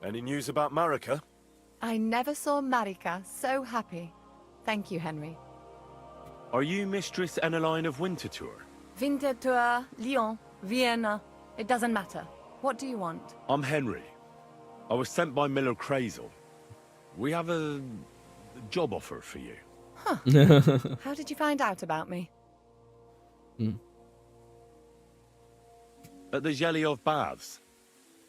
Any news about Marika? I never saw Marika so happy. Thank you, Henry. Are you Mistress Eneline of Winterthur? Winterthur, Lyon, Vienna. It doesn't matter. What do you want? I'm Henry. I was sent by Miller Crazel. We have a job offer for you. Huh. How did you find out about me? At the Zhelyov Baths.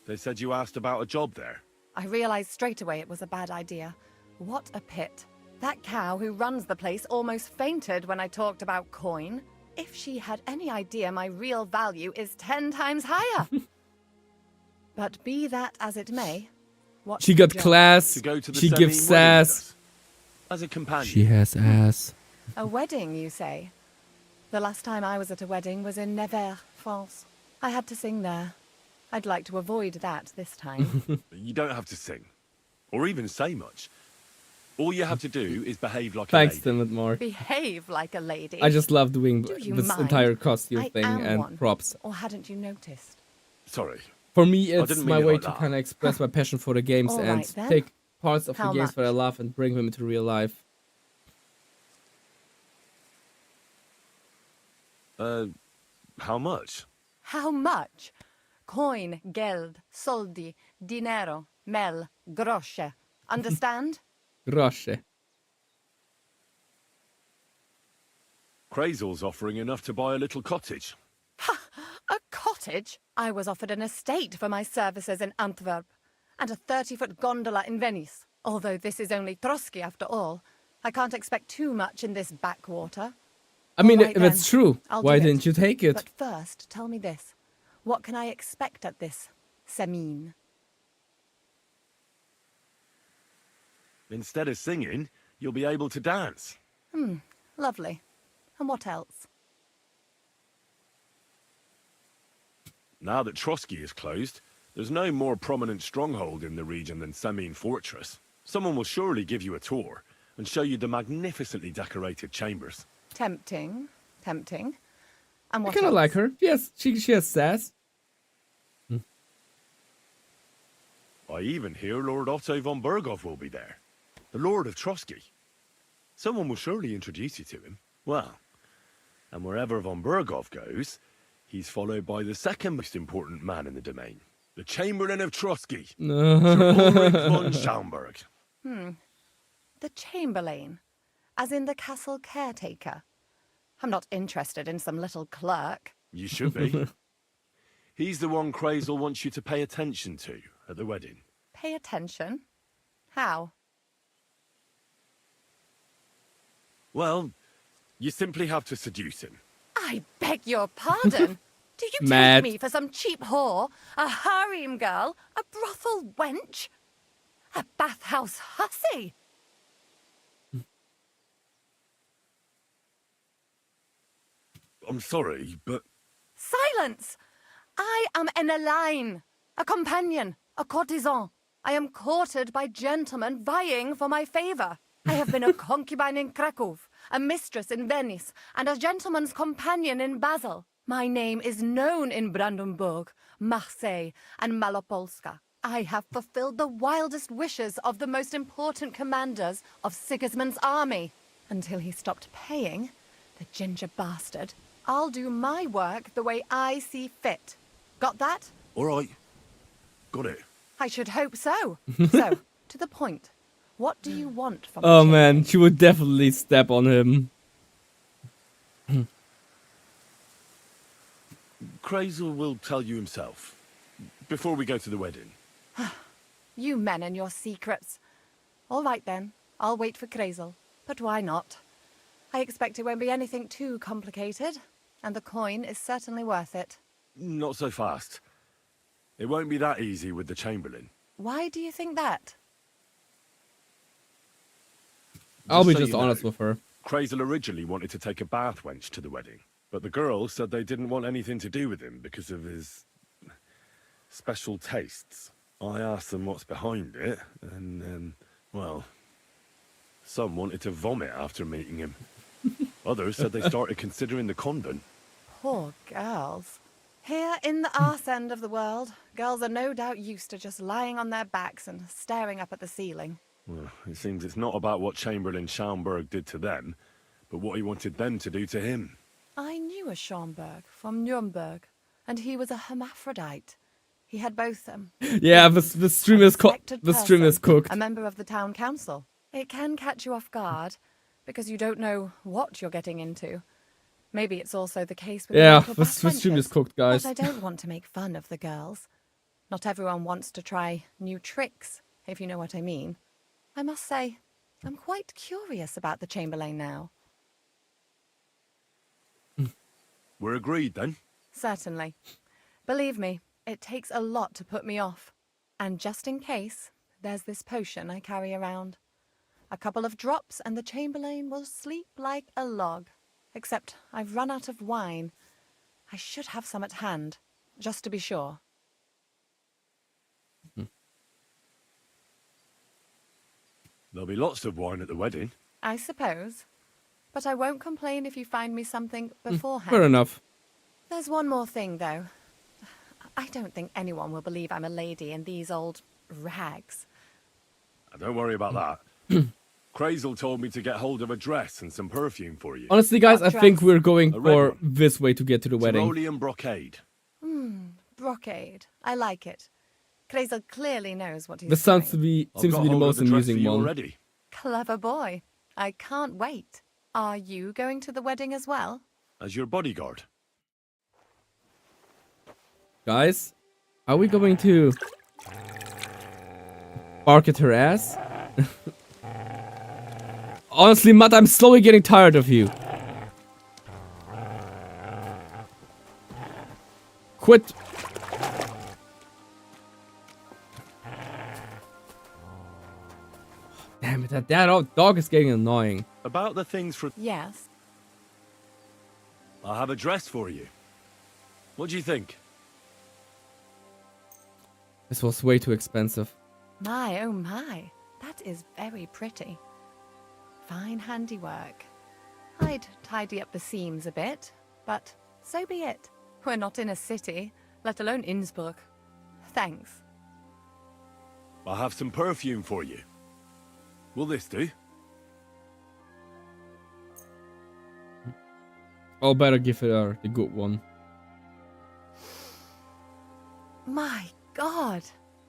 They said you asked about a job there. I realized straight away it was a bad idea. What a pit. That cow who runs the place almost fainted when I talked about coin. If she had any idea my real value is 10 times higher. But be that as it may, What's She the got job? class. To go to the She gives Semine wedding with sass. us. As a companion. She has ass. A wedding, you say? The last time I was at a wedding was in Nevers, France. I had to sing there. I'd like to avoid that this time. You don't have to sing. Or even say much. All you have to do is behave like Thanks, a lady. Tim and more. Behave like a lady. I just love doing Do you this mind? entire costume I thing am and one. props. Or hadn't you noticed? Sorry. For me, I it's didn't my mean it way like to that. kind of express my passion for the games All and right, then. take parts of How the games that I much? love and bring them into real life. How much? How much? Coin, geld, soldi, dinero, mel, grosze. Understand? Grosze. Crazel's offering enough to buy a little cottage. A cottage? I was offered an estate for my services in Antwerp, and a 30-foot gondola in Venice. Although this is only Trotsky after all, I can't expect too much in this backwater. I mean, All right, if it's then. true, I'll why do it. didn't you take it? But first, tell me this. What can I expect at this Semine? Instead of singing, you'll be able to dance. Lovely. And what else? Now that Trotsky is closed, there's no more prominent stronghold in the region than Semine Fortress. Someone will surely give you a tour and show you the magnificently decorated chambers. Tempting. Tempting. And I what kind of else? like her. Yes, she has sass. I even hear Lord Otto von Berghoff will be there, the Lord of Trotsky. Someone will surely introduce you to him. Well, and wherever von Berghoff goes, he's followed by the second most important man in the domain, the Chamberlain of Trotsky, Sir Ulrich von Schaumburg. The Chamberlain. As in the castle caretaker. I'm not interested in some little clerk. You should be. He's the one Crazel wants you to pay attention to at the wedding. Pay attention? How? Well, you simply have to seduce him. I beg your pardon. Do you Mad. take me for some cheap whore? A harem girl? A brothel wench? A bathhouse hussy? I'm sorry, but Silence! I am an Elaine, a companion, a courtesan. I am courted by gentlemen vying for my favor. I have been a concubine in Krakow, a mistress in Venice, and a gentleman's companion in Basel. My name is known in Brandenburg, Marseille, and Malopolska. I have fulfilled the wildest wishes of the most important commanders of Sigismund's army. Until he stopped paying, the ginger bastard, I'll do my work the way I see fit. Got that? all right. Got it. I should hope so. So, to the point. What do you want from Oh the man, she would definitely step on him. Crazel will tell you himself. Before we go to the wedding. You men and your secrets. All right then, I'll wait for Crazel. But why not? I expect it won't be anything too complicated, and the coin is certainly worth it. Not so fast. It won't be that easy with the Chamberlain. Why do you think that? I'll be so just you honest know, with her. Crazel originally wanted to take a bath wench to the wedding, but the girls said they didn't want anything to do with him because of his special tastes. I asked them what's behind it, and, well, some wanted to vomit after meeting him. Others said they started considering the convent. Poor girls. Here in the arse end of the world, girls are no doubt used to just lying on their backs and staring up at the ceiling. Well, it seems it's not about what Chamberlain Schaumburg did to them, but what he wanted them to do to him. I knew a Schaumburg from Nuremberg, and he was a hermaphrodite. He had both Yeah, the stream is respected the stream is person, cooked. a member of the town council. It can catch you off guard, because you don't know what you're getting into. Maybe it's also the case with Yeah, little the stream is backbenchers. cooked, guys. But I don't want to make fun of the girls. Not everyone wants to try new tricks, if you know what I mean. I must say, I'm quite curious about the Chamberlain now. We're agreed, then? Certainly. Believe me, it takes a lot to put me off. And just in case, there's this potion I carry around. A couple of drops and the Chamberlain will sleep like a log. Except I've run out of wine. I should have some at hand, just to be sure. There'll be lots of wine at the wedding. I suppose. But I won't complain if you find me something beforehand. Fair enough. There's one more thing, though. I don't think anyone will believe I'm a lady in these old rags. Don't worry about that. Crazel told me to get hold of a dress and some perfume for you. Honestly, guys, I think we're going for this way to get to the wedding. Tyrolean brocade. Brocade. I like it. Crazel clearly knows what he's This doing. seems to be the most amusing one. Already. Clever boy. I can't wait. Are you going to the wedding as well? As your bodyguard. Guys, are we going to bark at her ass? Honestly, Matt, I'm slowly getting tired of you. Quit. Damn it, that dog is getting annoying. About the things for... Yes. I'll have a dress for you. What do you think? This was way too expensive. My, oh my. That is very pretty. Fine handiwork. I'd tidy up the seams a bit, but so be it. We're not in a city, let alone Innsbruck. Thanks. I'll have some perfume for you. Will this do? I'll better give it her the good one. My God.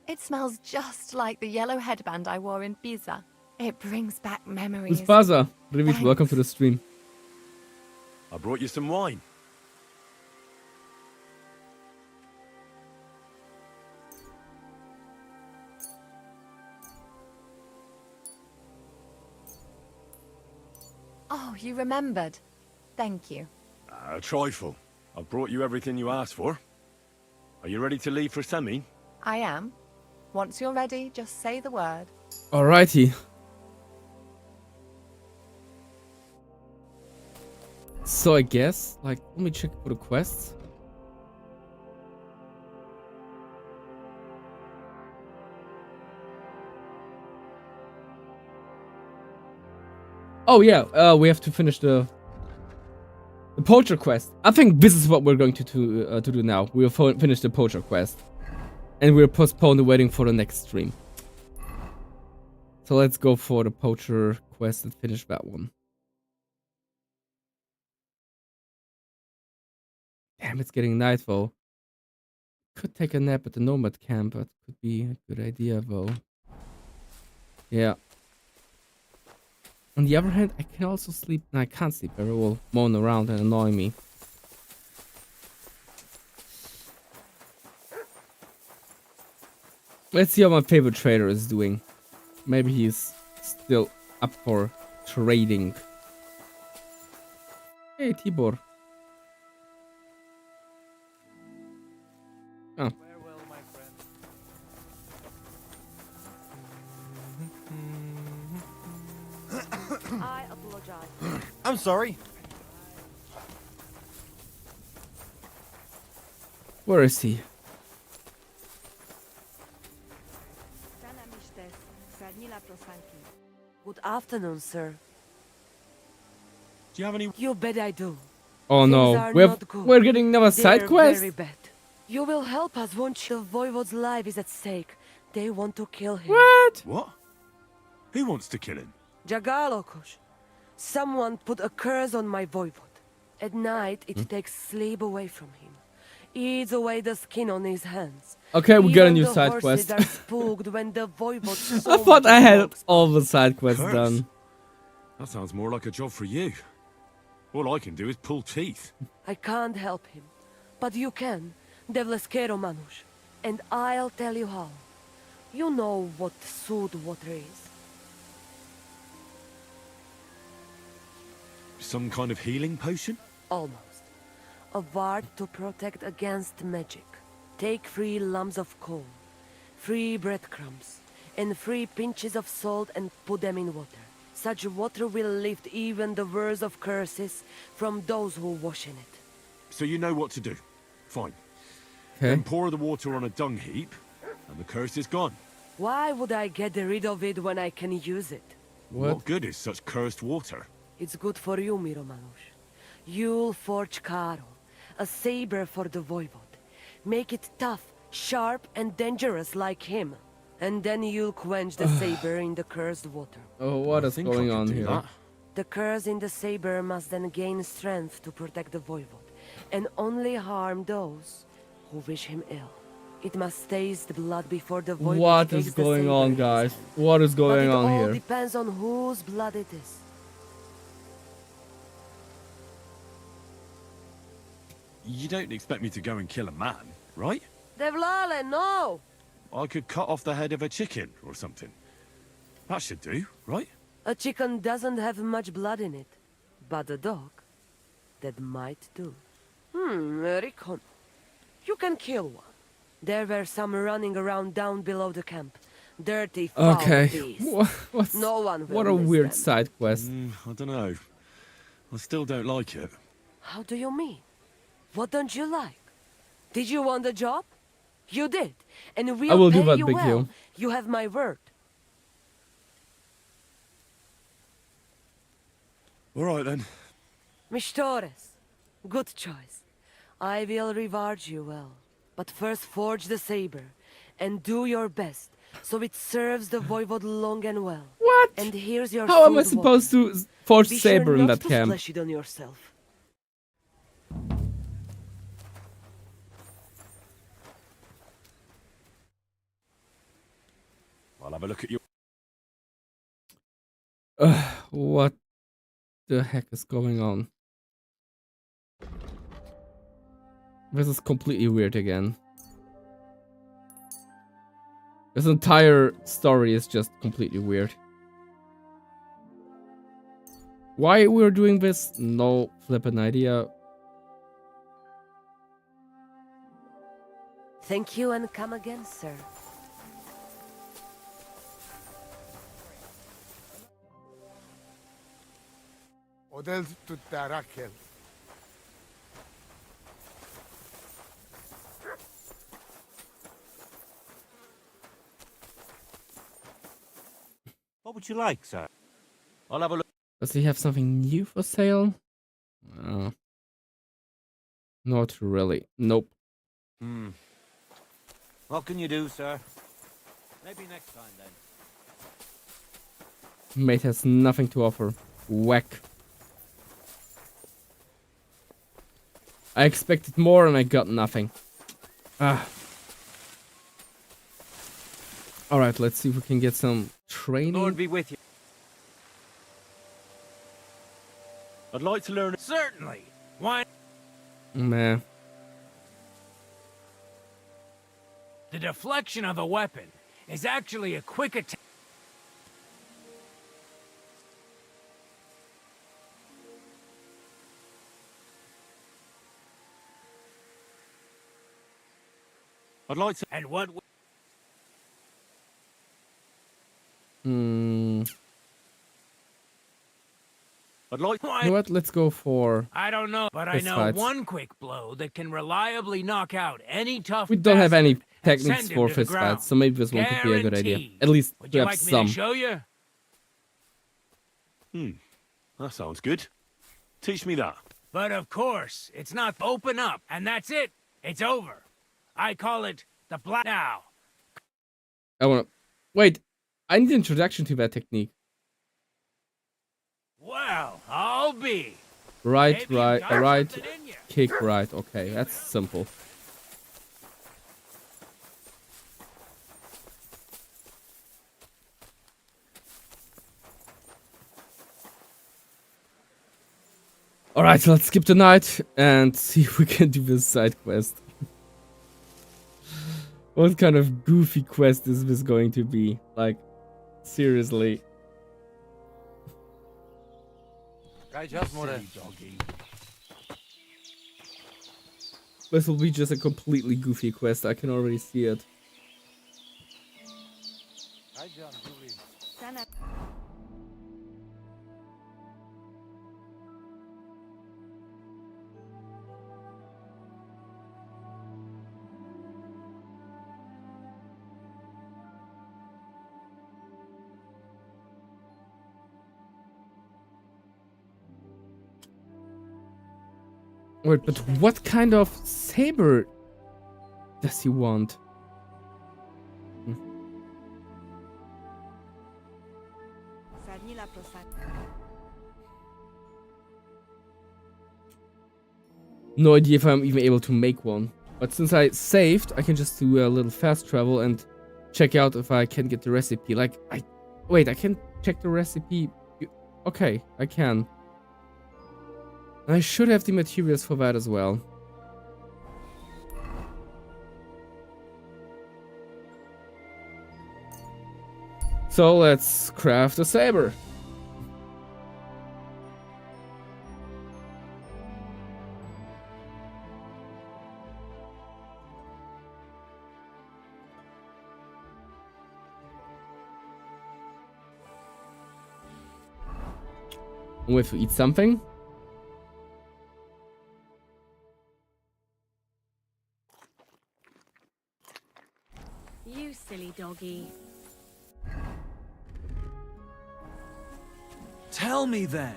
It smells just like the yellow headband I wore in Pisa. It brings back memories. Who's Baza? Rivit, welcome to the stream. I brought you some wine. Oh, you remembered. Thank you. A trifle. I've brought you everything you asked for. Are you ready to leave for Semi? I am. Once you're ready, just say the word. Alrighty. So I guess, like, let me check for the quests. Oh yeah, we have to finish the poacher quest. I think this is what we're going to do now. We'll finish the poacher quest, and we'll postpone the wedding for the next stream. So let's go for the poacher quest and finish that one. Damn, it's getting night though. Could take a nap at the nomad camp, but could be a good idea though. Yeah. On the other hand, I can also sleep. No, I can't sleep. I will moan around and annoy me. Let's see how my favorite trader is doing. Maybe he's still up for trading. Hey, Tibor. Oh. Farewell, my friend. I apologize. I'm sorry. Where is he? Good afternoon, sir. Do you have any... You bet I do. Oh no, we're getting another side quest. Very bad. You will help us, won't you? Voivode's life is at stake. They want to kill him. What? What? Who wants to kill him? Jagalokos. Someone put a curse on my voivode. At night, it takes sleep away from him. Eats away the skin on his hands. Okay, we got a Even new the side horses quest. are spooked when the voivode I thought I had all the side quests Curse? done. That sounds more like a job for you. All I can do is pull teeth. I can't help him. But you can. Devleskero Manush. And I'll tell you how. You know what sooth water is. Some kind of healing potion? Almost. A ward to protect against magic. Take 3 lumps of coal, 3 breadcrumbs, and 3 pinches of salt and put them in water. Such water will lift even the worst of curses from those who wash in it. So you know what to do. Fine. Okay. Then pour the water on a dung heap, and the curse is gone. Why would I get rid of it when I can use it? What good is such cursed water? It's good for you, Miromanush. You'll forge Karo, a saber for the voivod. Make it tough, sharp, and dangerous like him. And then you'll quench the saber in the cursed water. Oh, what is going on here? The curse in the saber must then gain strength to protect the voivod, and only harm those who wish him ill. It must taste blood before the voivod What takes is the going saber on, in his guys? hand. What is going But on it all here? depends on whose blood it is. You don't expect me to go and kill a man, right? Devlale, no! I could cut off the head of a chicken or something. That should do, right? A chicken doesn't have much blood in it, but a dog, that might do. Recon. You can kill one. There were some running around down below the camp. Dirty, foul Okay. beasts. No one will What a miss weird them. side quest. I don't know. I still don't like it. How do you mean? What don't you like? Did you want the job? You did, and we'll I will pay do that, you Big well. Hill. You have my word. All right then. Mistores, good choice. I will reward you well. But first forge the saber, and do your best, so it serves the voivod long and well. What? And here's your How am I food supposed water. to forge Be saber sure in not that to camp? splash it on yourself. I'll have a look at you. What the heck is going on? This is completely weird again. This entire story is just completely weird. Why we're doing this? No flippin' idea. Thank you and come again, sir. Odel tutarakel. What would you like, sir? I'll have a look. Does he have something new for sale? Not really. Nope. What can you do, sir? Maybe next time, then. Mate has nothing to offer. Whack. I expected more and I got nothing. Alright, let's see if we can get some training. Lord be with you. I'd like to learn. Certainly. Why? Meh. The deflection of a weapon is actually a quick attack. I'd like to. And what? I'd like. You know what? Let's go for. I don't know, but I fist know fights. one quick blow that can reliably knock out any tough. We don't have any bastard and techniques send him for to the fist ground. fights, so maybe this one could be a good idea. Guaranteed. At least Would we you have like me some. to show you? That sounds good. Teach me that. But of course, it's not open up, and that's it. It's over. I call it the black now. I wanna. Wait, I need an introduction to that technique. Well, I'll be. Right, Maybe you've got right, something in you. kick right. Okay, that's simple. Alright, so let's skip the night and see if we can do this side quest. What kind of goofy quest is this going to be? Like, seriously. This will be just a completely goofy quest, I can already see it. Wait, but what kind of saber does he want? No idea if I'm even able to make one. But since I saved, I can just do a little fast travel and check out if I can get the recipe. Like, wait, I can check the recipe. Okay, I can. And I should have the materials for that as well. So let's craft a saber. We have to eat something. You silly doggy. Tell me then,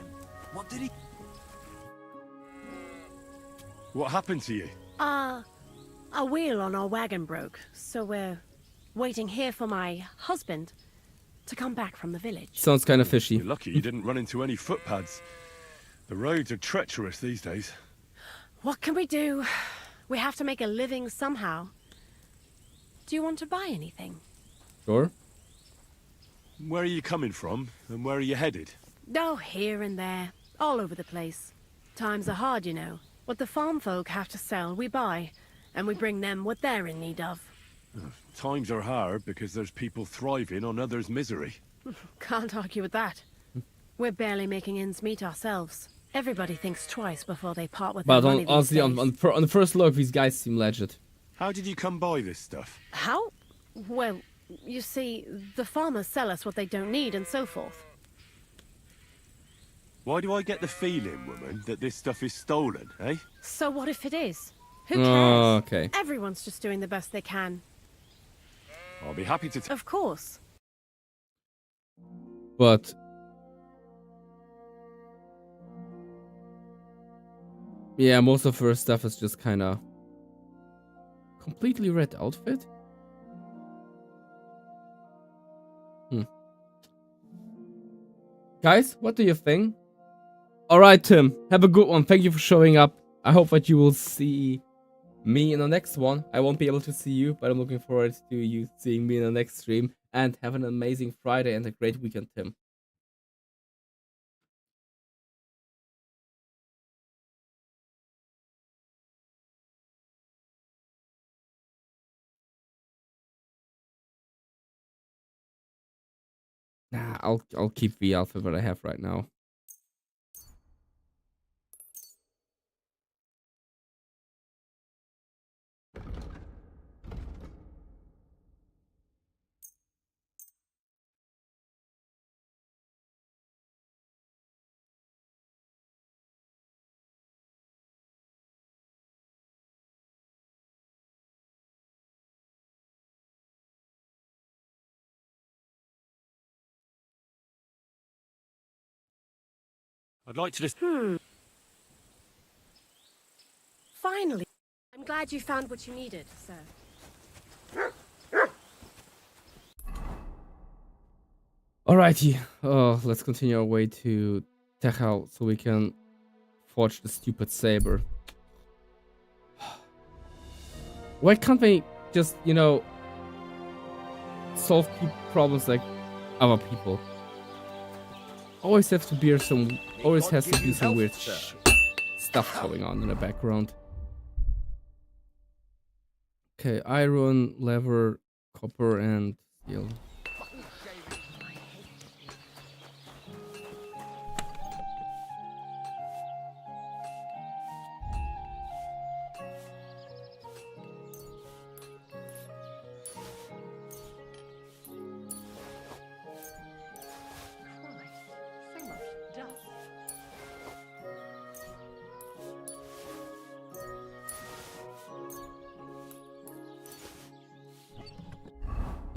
what did he... What happened to you? A wheel on our wagon broke, so we're waiting here for my husband to come back from the village. Sounds kind of fishy. You're lucky you didn't run into any footpads. The roads are treacherous these days. What can we do? We have to make a living somehow. Do you want to buy anything? Sure. Where are you coming from, and where are you headed? Oh, here and there, all over the place. Times are hard, you know. What the farm folk have to sell, we buy, and we bring them what they're in need of. Times are hard because there's people thriving on others' misery. Can't argue with that. We're barely making ends meet ourselves. Everybody thinks twice before they part with their money these honestly, days. on the first look, these guys seem legit. How did you come by this stuff? How? Well, you see, the farmers sell us what they don't need and so forth. Why do I get the feeling, woman, that this stuff is stolen, eh? So what if it is? Who cares? Oh, okay. Everyone's just doing the best they can. I'll be happy to... Of course. But... yeah, most of her stuff is just kind of... completely red outfit? Guys, what do you think? Alright, Tim, have a good one. Thank you for showing up. I hope that you will see me in the next one. I won't be able to see you, but I'm looking forward to you seeing me in the next stream. And have an amazing Friday and a great weekend, Tim. Nah, I'll keep the alpha that I have right now. I'd like to just... Finally. I'm glad you found what you needed, sir. Alrighty. Oh, let's continue our way to Techal so we can forge the stupid saber. Why can't they just, you know, solve problems like other people? Always has to be some weird stuff going on in the background. Okay, iron, leather, copper, and steel.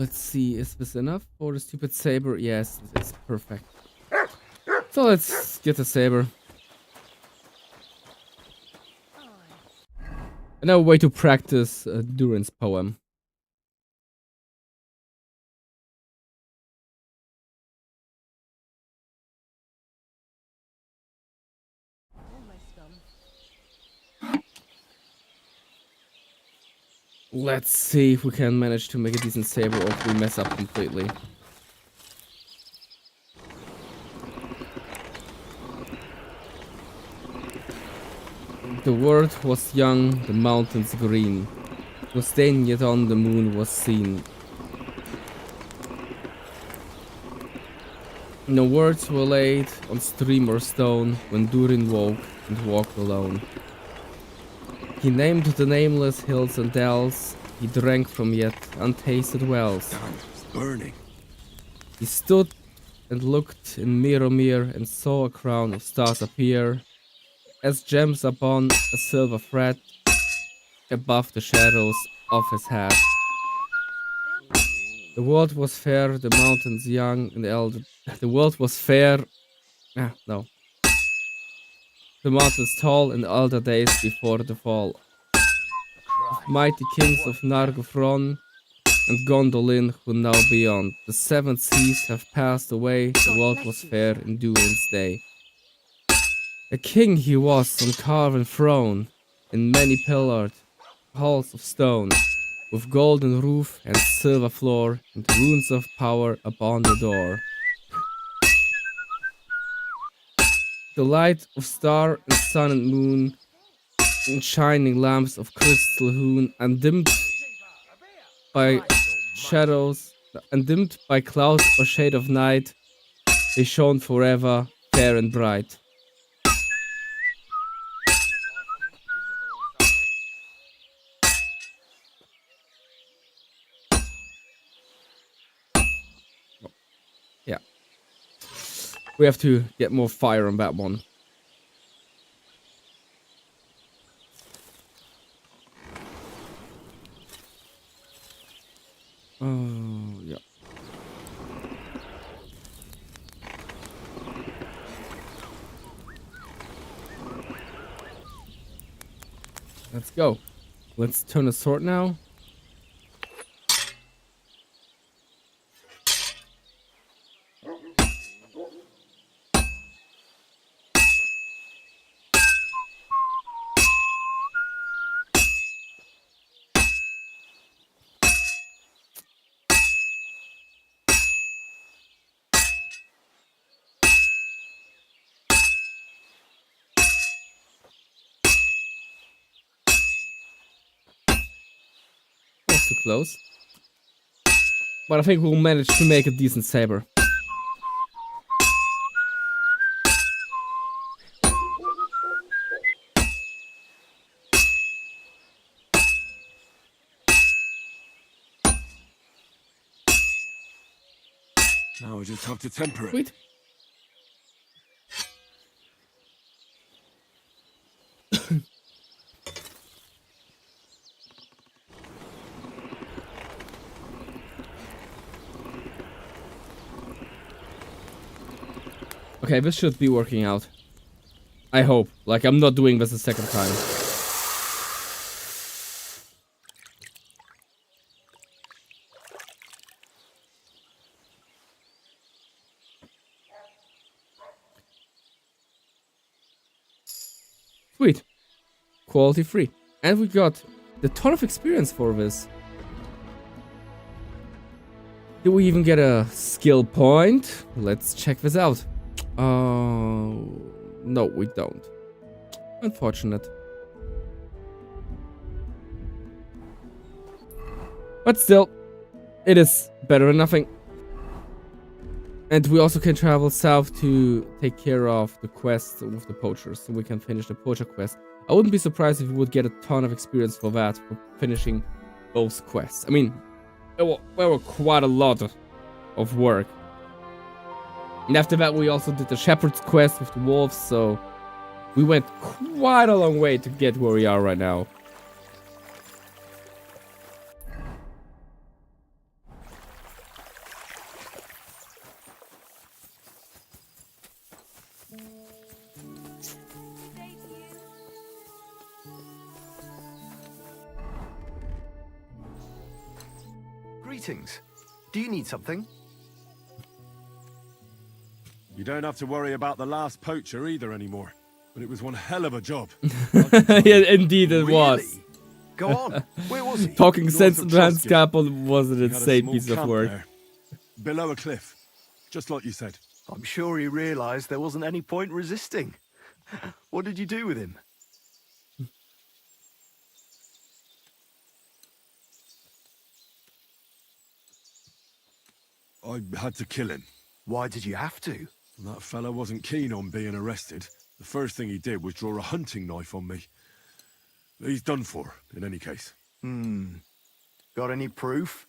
Let's see, is this enough for the stupid saber? Yes, it's perfect. So let's get the saber. And now a way to practice Duran's poem. Let's see if we can manage to make a decent saber or if we mess up completely. The world was young, the mountains green. No stain yet on the moon was seen. No words were laid on stream or stone when Durin woke and walked alone. He named the nameless hills and dells. He drank from yet untasted wells. It's burning. He stood and looked in Mirror and saw a crown of stars appear as gems upon a silver thread above the shadows of his head. The world was fair, the mountains young and elder. The world was fair. No. The mountains tall in elder days before the fall. Mighty kings of Nargothrond and Gondolin who now beyond. The seven seas have passed away, the world was fair in Durin's day. A king he was on carven throne, in many pillared halls of stone, with golden roof and silver floor, and runes of power upon the door. The light of star and sun and moon, and shining lamps of crystal hewn, undimmed by shadows, undimmed by clouds or shade of night, they shone forever, fair and bright. Yeah. We have to get more fire on that one. Oh, yeah. Let's go. Let's turn the sword now. Too close. But I think we'll manage to make a decent saber. Now I just have to temper it. Wait. Okay, this should be working out. I hope. Like, I'm not doing this a second time. Sweet. Quality free. And we got a ton of experience for this. Did we even get a skill point? Let's check this out. No, we don't. Unfortunate. But still, it is better than nothing. And we also can travel south to take care of the quest with the poachers, so we can finish the poacher quest. I wouldn't be surprised if we would get a ton of experience for that, for finishing those quests. I mean, there were quite a lot of work. And after that, we also did the shepherd's quest with the wolves, so we went quite a long way to get where we are right now. Greetings. Do you need something? You don't have to worry about the last poacher either anymore. But it was one hell of a job. Yeah, indeed it was. Go on. Where was he? Talking North sense of into Hans Truscott. Kappa was an We had a insane small piece of camp work. there, below a cliff, just like you said. I'm sure he realized there wasn't any point resisting. What did you do with him? I had to kill him. Why did you have to? That fella wasn't keen on being arrested. The first thing he did was draw a hunting knife on me. He's done for, in any case. Got any proof?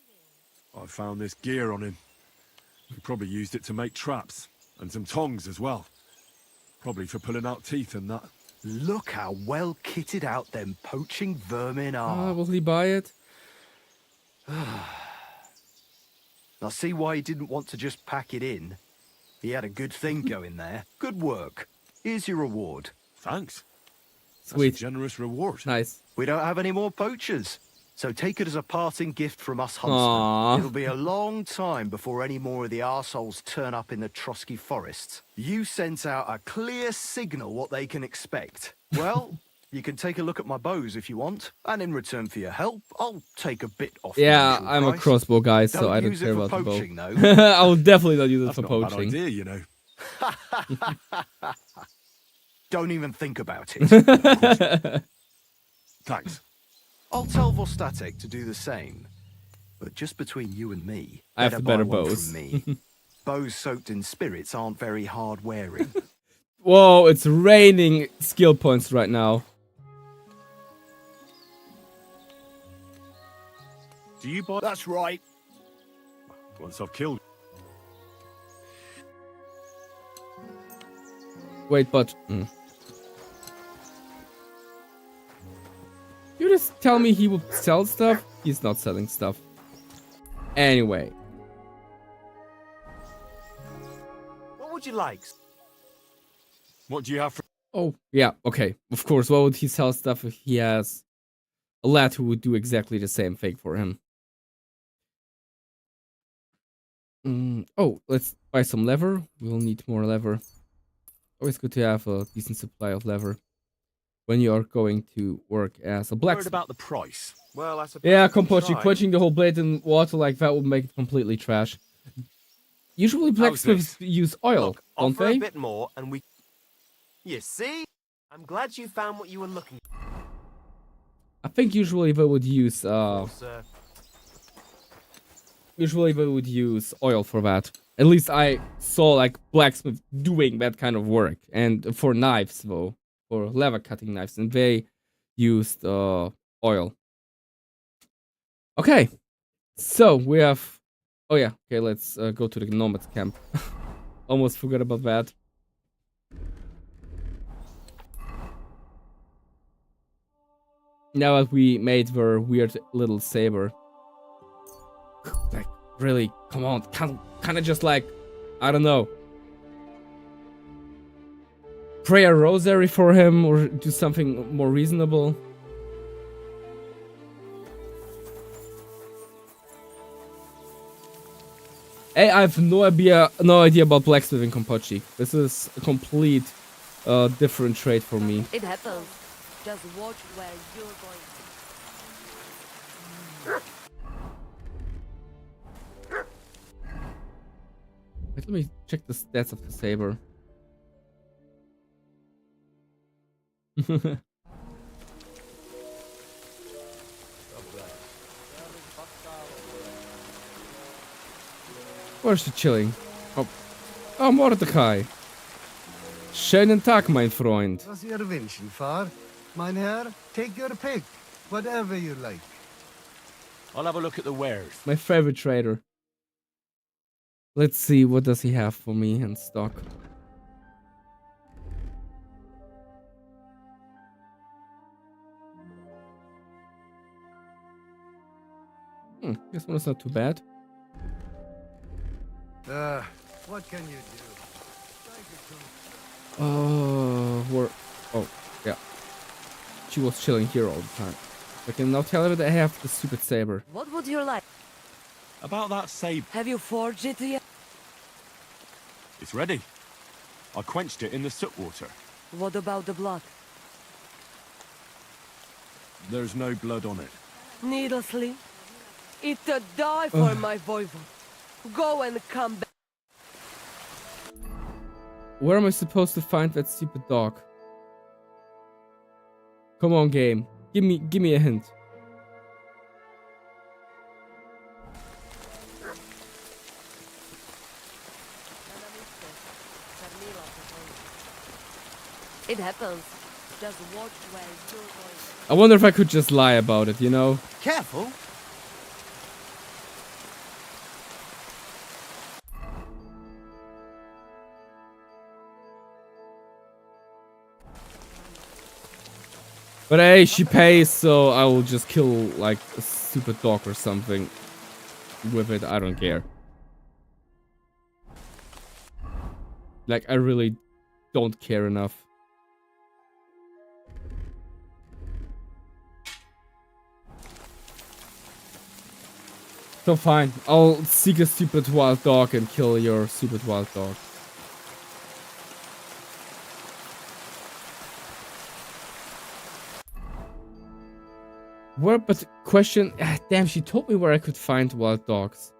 I found this gear on him. He probably used it to make traps, and some tongs as well. Probably for pulling out teeth and that. Look how well kitted out them poaching vermin are. Will he buy it? I see why he didn't want to just pack it in. He had a good thing going there. Good work. Here's your reward. Thanks. Sweet. That's a generous reward. Nice. We don't have any more poachers, so take it as a parting gift from us huntsmen. Aww. It'll be a long time before any more of the arseholes turn up in the Trusky forests. You sent out a clear signal what they can expect. Well, you can take a look at my bows if you want, and in return for your help, I'll take a bit off. Yeah, the usual I'm a price. crossbow guy, so I don't use care it for about the bow. poaching, though. I will definitely not use it That's for not a bad poaching. idea, you know. Don't even think about it. Thanks. I'll tell Vostatek to do the same. But just between you and me, I have the buy better one bows. from me. Bows soaked in spirits aren't very hard wearing. Whoa, it's raining skill points right now. Do you buy? That's right. Once I've killed. Wait, but... You just tell me he would sell stuff? He's not selling stuff. Anyway. What would you like? What do you have for? Oh, yeah, okay. Of course, why would he sell stuff if he has a lad who would do exactly the same thing for him? Oh, let's buy some leather. We'll need more leather. Always good to have a decent supply of leather when you are going to work as a Worried blacksmith. about the price? Well, I suppose. Yeah, I can Kompochi, try. quenching the whole blade in water like that would make it completely trash. Usually blacksmiths use oil, Look, don't offer they? a bit more and we... You see? I'm glad you found what you were looking I think usually they would use for, sir. usually they would use oil for that. At least I saw like blacksmith doing that kind of work. And for knives though, for leather cutting knives, and they used oil. Okay, so we have. Oh yeah, okay. Let's go to the nomad camp. Almost forgot about that. Now that we made their weird little saber. Like, really, come on, kind of just like, I don't know. Pray a rosary for him or do something more reasonable. Hey, I have no idea about blacksmithing, Kompochi. This is a complete different trade for me. It happens. Just watch where you're going. Wait, let me check the stats of the saber. Where's she chilling? Oh, Mordecai. Schönen Tag, mein Freund. Was Ihr wünschen, Fahr? Mein Herr, take your pick. Whatever you like. I'll have a look at the wares. My favorite trader. Let's see, what does he have for me in stock? This one is not too bad. What can you do? Oh, yeah. She was chilling here all the time. I can now tell her that I have the stupid saber. What would you like? About that saber. Have you forged it yet? It's ready. I quenched it in the soot water. What about the blood? There's no blood on it. Needlessly. It to die for my voivod. Go and come back. Where am I supposed to find that stupid dog? Come on, game. Give me a hint. It happens. Just watch where you're going. I wonder if I could just lie about it, you know? Careful. But hey, she pays, so I will just kill like a stupid dog or something with it. I don't care. Like, I really don't care enough. So fine, I'll seek a stupid wild dog and kill your stupid wild dog. Where, but question, damn, she told me where I could find wild dogs.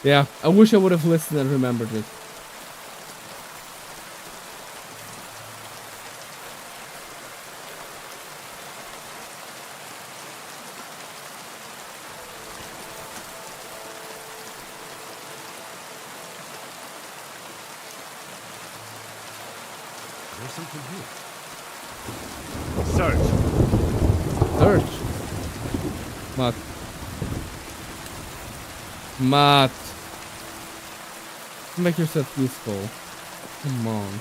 Yeah, I wish I would have listened and remembered it. There's something here. Search. Search. Matt. Matt. Make yourself useful. Come on.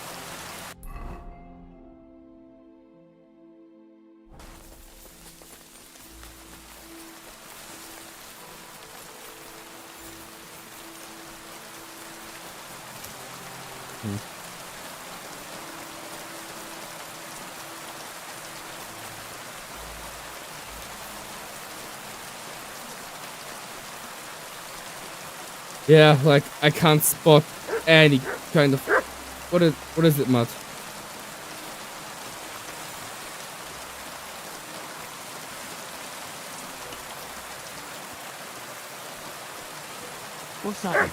Yeah, like I can't spot any kind of what is it, Matt? What's that?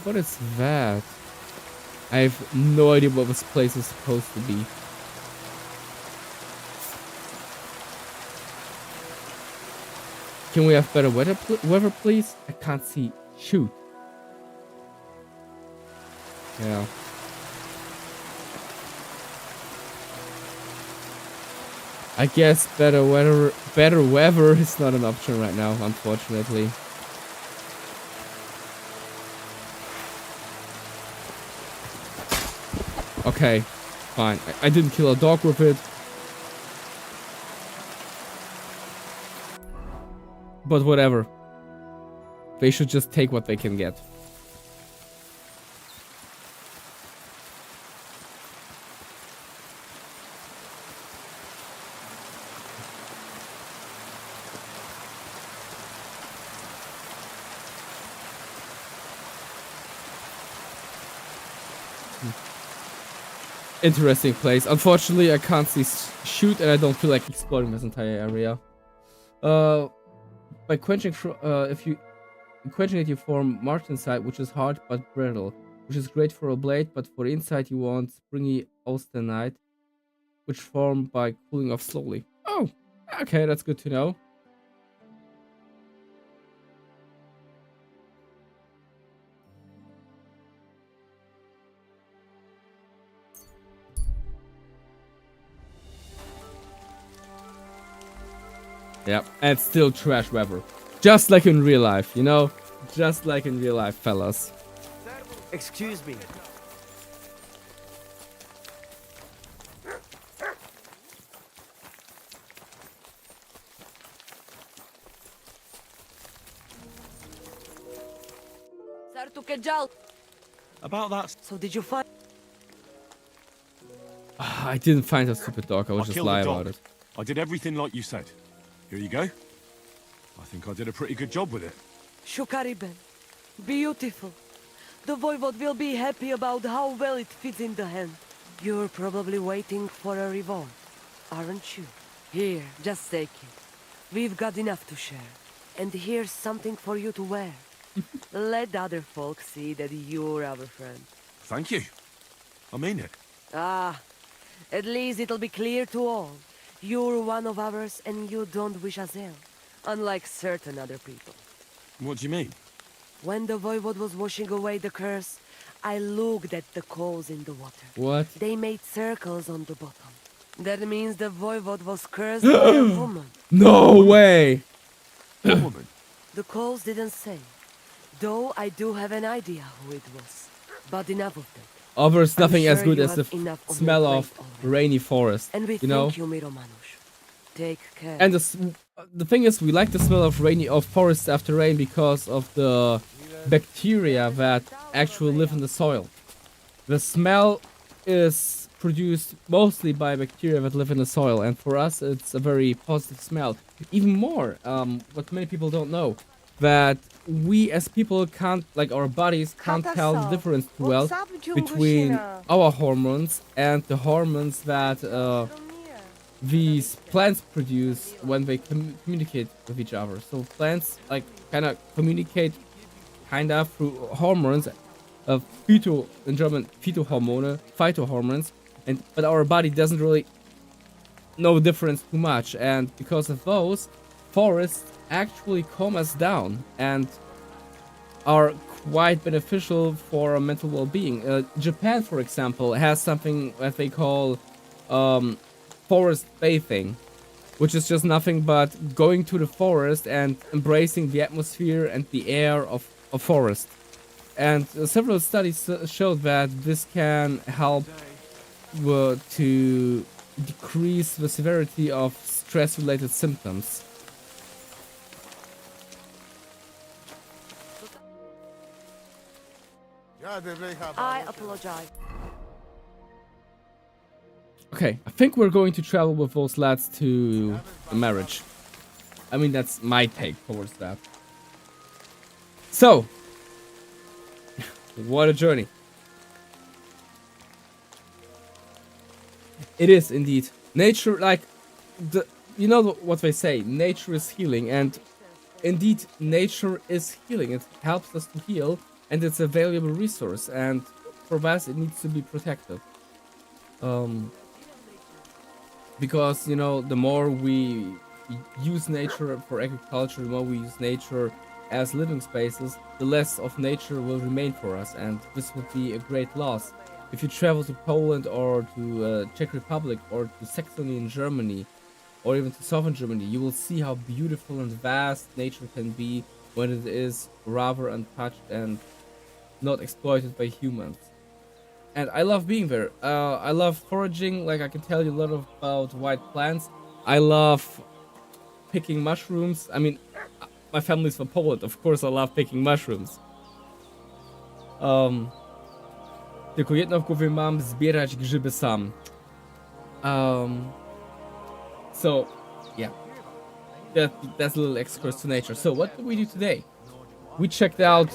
What is that? I have no idea what this place is supposed to be. Can we have better weather, please? I can't see. Shoot. Yeah. I guess better weather is not an option right now, unfortunately. Okay, fine. I didn't kill a dog with it. But whatever. They should just take what they can get. Interesting place. Unfortunately, I can't see shoot, and I don't feel like exploring this entire area. By quenching, if you quenching it, you form martensite, which is hard but brittle, which is great for a blade. But for inside, you want springy austenite, which form by cooling off slowly. Oh, okay, that's good to know. Yeah, and still trash weather. Just like in real life, you know? Just like in real life, fellas. Excuse me. About that. So did you find? I didn't find a stupid dog. I was just killed the lie dog. about it. I did everything like you said. Here you go. I think I did a pretty good job with it. Shukariben. Beautiful. The Voivod will be happy about how well it fits in the hand. You're probably waiting for a reward, aren't you? Here, just take it. We've got enough to share. And here's something for you to wear. Let other folks see that you're our friend. Thank you. I mean it. Ah, at least it'll be clear to all. You're one of ours and you don't wish us ill. Unlike certain other people. What do you mean? When the Voivod was washing away the curse, I looked at the coals in the water. What? They made circles on the bottom. That means the Voivod was cursed by a woman. No way! What woman? The coals didn't say. Though I do have an idea who it was. But enough of that. There's nothing I'm as sure good you as the have enough on smell your of plate already. rainy forest. And we you know? thank you, Miromanush. Take care. And the thing is, we like the smell of forest after rain because of the bacteria that actually live in the soil. The smell is produced mostly by bacteria that live in the soil, and for us it's a very positive smell. Even more, what many people don't know, that we as people can't, like our bodies can't tell the difference too well between our hormones and the hormones that these plants produce when they communicate with each other. So plants like kind of communicate through hormones, in German phytohormones, but our body doesn't really know the difference too much, and because of those, forests actually calm us down and are quite beneficial for our mental well-being. Japan, for example, has something that they call forest bathing, which is just nothing but going to the forest and embracing the atmosphere and the air of a forest. And several studies showed that this can help to decrease the severity of stress-related symptoms. I apologize. Okay, I think we're going to travel with those lads to the marriage. I mean, that's my take towards that. So, what a journey. It is indeed. Nature, like, you know what they say, nature is healing, and indeed, nature is healing. It helps us to heal, and it's a valuable resource, and for that, it needs to be protected. Because, you know, the more we use nature for agriculture, the more we use nature as living spaces, the less of nature will remain for us, and this would be a great loss. If you travel to Poland or to Czech Republic or to Saxony in Germany, or even to southern Germany, you will see how beautiful and vast nature can be when it is rather untouched and not exploited by humans. And I love being there. I love foraging, like I can tell you a lot about wild plants. I love picking mushrooms. I mean, my family's from Poland, of course I love picking mushrooms. Tylko jedno w głowie mam, zbierać grzyby sam. So, yeah. That's a little excursus to nature. So, what did we do today? We checked out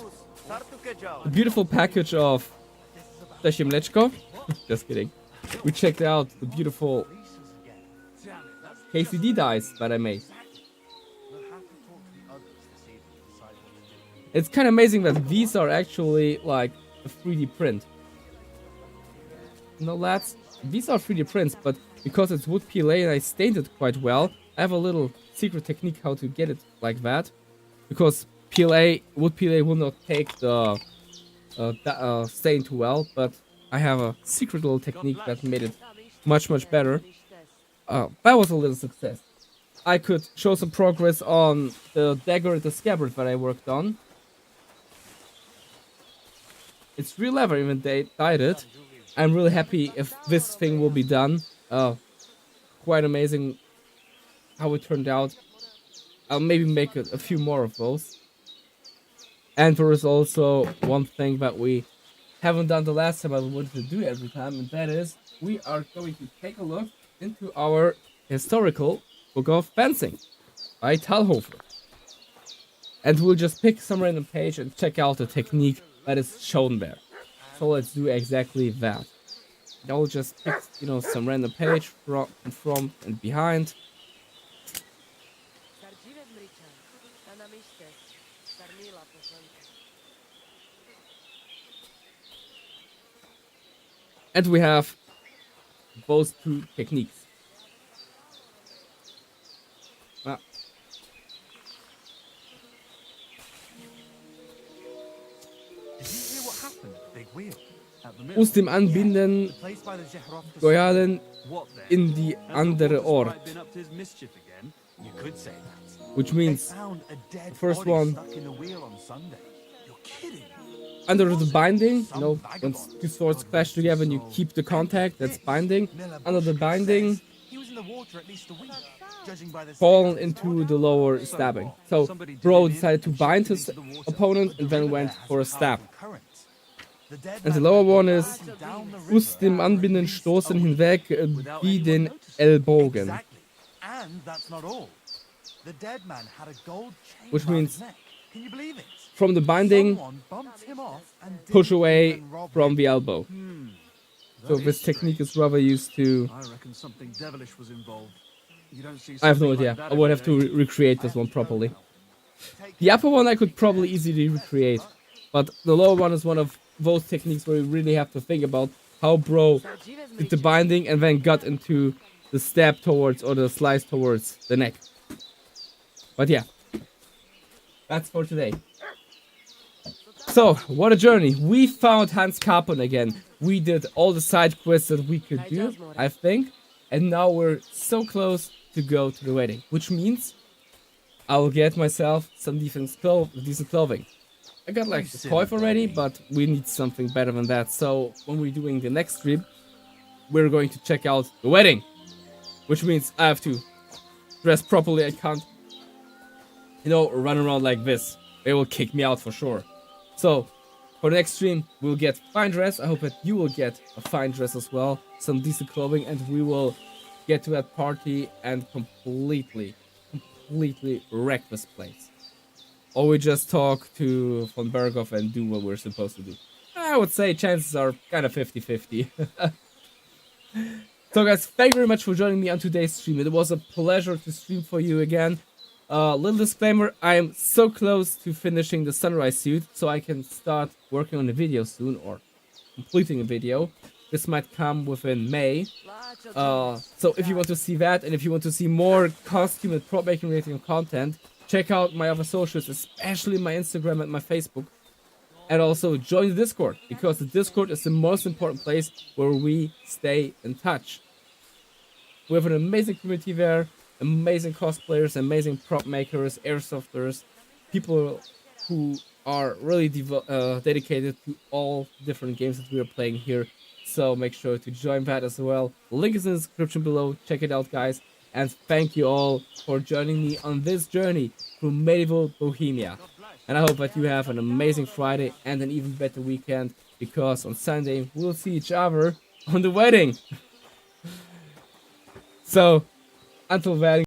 a beautiful package of ptasie mleczko. Just kidding. We checked out the beautiful KCD dice that I made. It's kind of amazing that these are actually like a 3D print. No, lads, these are 3D prints, but because it's wood PLA and I stained it quite well, I have a little secret technique how to get it like that. Because wood PLA will not take the stain too well, but I have a secret little technique that made it much better. That was a little success. I could show some progress on the dagger and the scabbard that I worked on. It's real leather, even they dyed it. I'm really happy if this thing will be done. Quite amazing how it turned out. I'll maybe make a few more of those. And there is also one thing that we haven't done the last time, but we wanted to do every time, and that is we are going to take a look into our historical book of fencing by Talhofer. And we'll just pick some random page and check out the technique that is shown there. So let's do exactly that. I'll just pick, some random page from in front and behind. And we have those two techniques. Ah. Aus dem Anbinden Goyalen in die andere Ort. Which means, the first one, under the binding, when two swords clash together and you keep the contact, that's binding. Under the binding, fallen into the lower stabbing. So, bro decided to bind his opponent and then went for a stab. And the lower one is aus dem Anbinden stoßen hinweg wie den Ellbogen. Which means, from the binding, push away from the elbow. So this technique is rather used to... I reckon something devilish was involved. I have no idea. I would have to recreate this one properly. The upper one I could probably easily recreate, but the lower one is one of those techniques where you really have to think about how bro did the binding and then got into the stab towards or the slice towards the neck. But yeah, that's for today. So, what a journey. We found Hans Kappen again. We did all the side quests that we could do, I think. And now we're so close to go to the wedding. Which means I will get myself some decent clothing. I got like the coif already, but we need something better than that. So when we're doing the next trip, we're going to check out the wedding. Which means I have to dress properly. I can't, run around like this. They will kick me out for sure. So for the next stream, we'll get fine dress. I hope that you will get a fine dress as well. Some decent clothing, and we will get to that party and completely wreck this place. Or we just talk to von Berghoff and do what we're supposed to do. I would say chances are kind of 50-50. So guys, thank you very much for joining me on today's stream. It was a pleasure to stream for you again. Little disclaimer, I am so close to finishing the sunrise suit, so I can start working on a video soon, or completing a video. This might come within May. So if you want to see that, and if you want to see more costume and prop making related content, check out my other socials, especially my Instagram and my Facebook. And also join the Discord, because the Discord is the most important place where we stay in touch. We have an amazing community there, amazing cosplayers, amazing prop makers, airsofters, people who are really dedicated to all different games that we are playing here. So make sure to join that as well. Link is in the description below. Check it out, guys. And thank you all for joining me on this journey through medieval Bohemia. And I hope that you have an amazing Friday and an even better weekend, because on Sunday we'll see each other on the wedding. So, until then.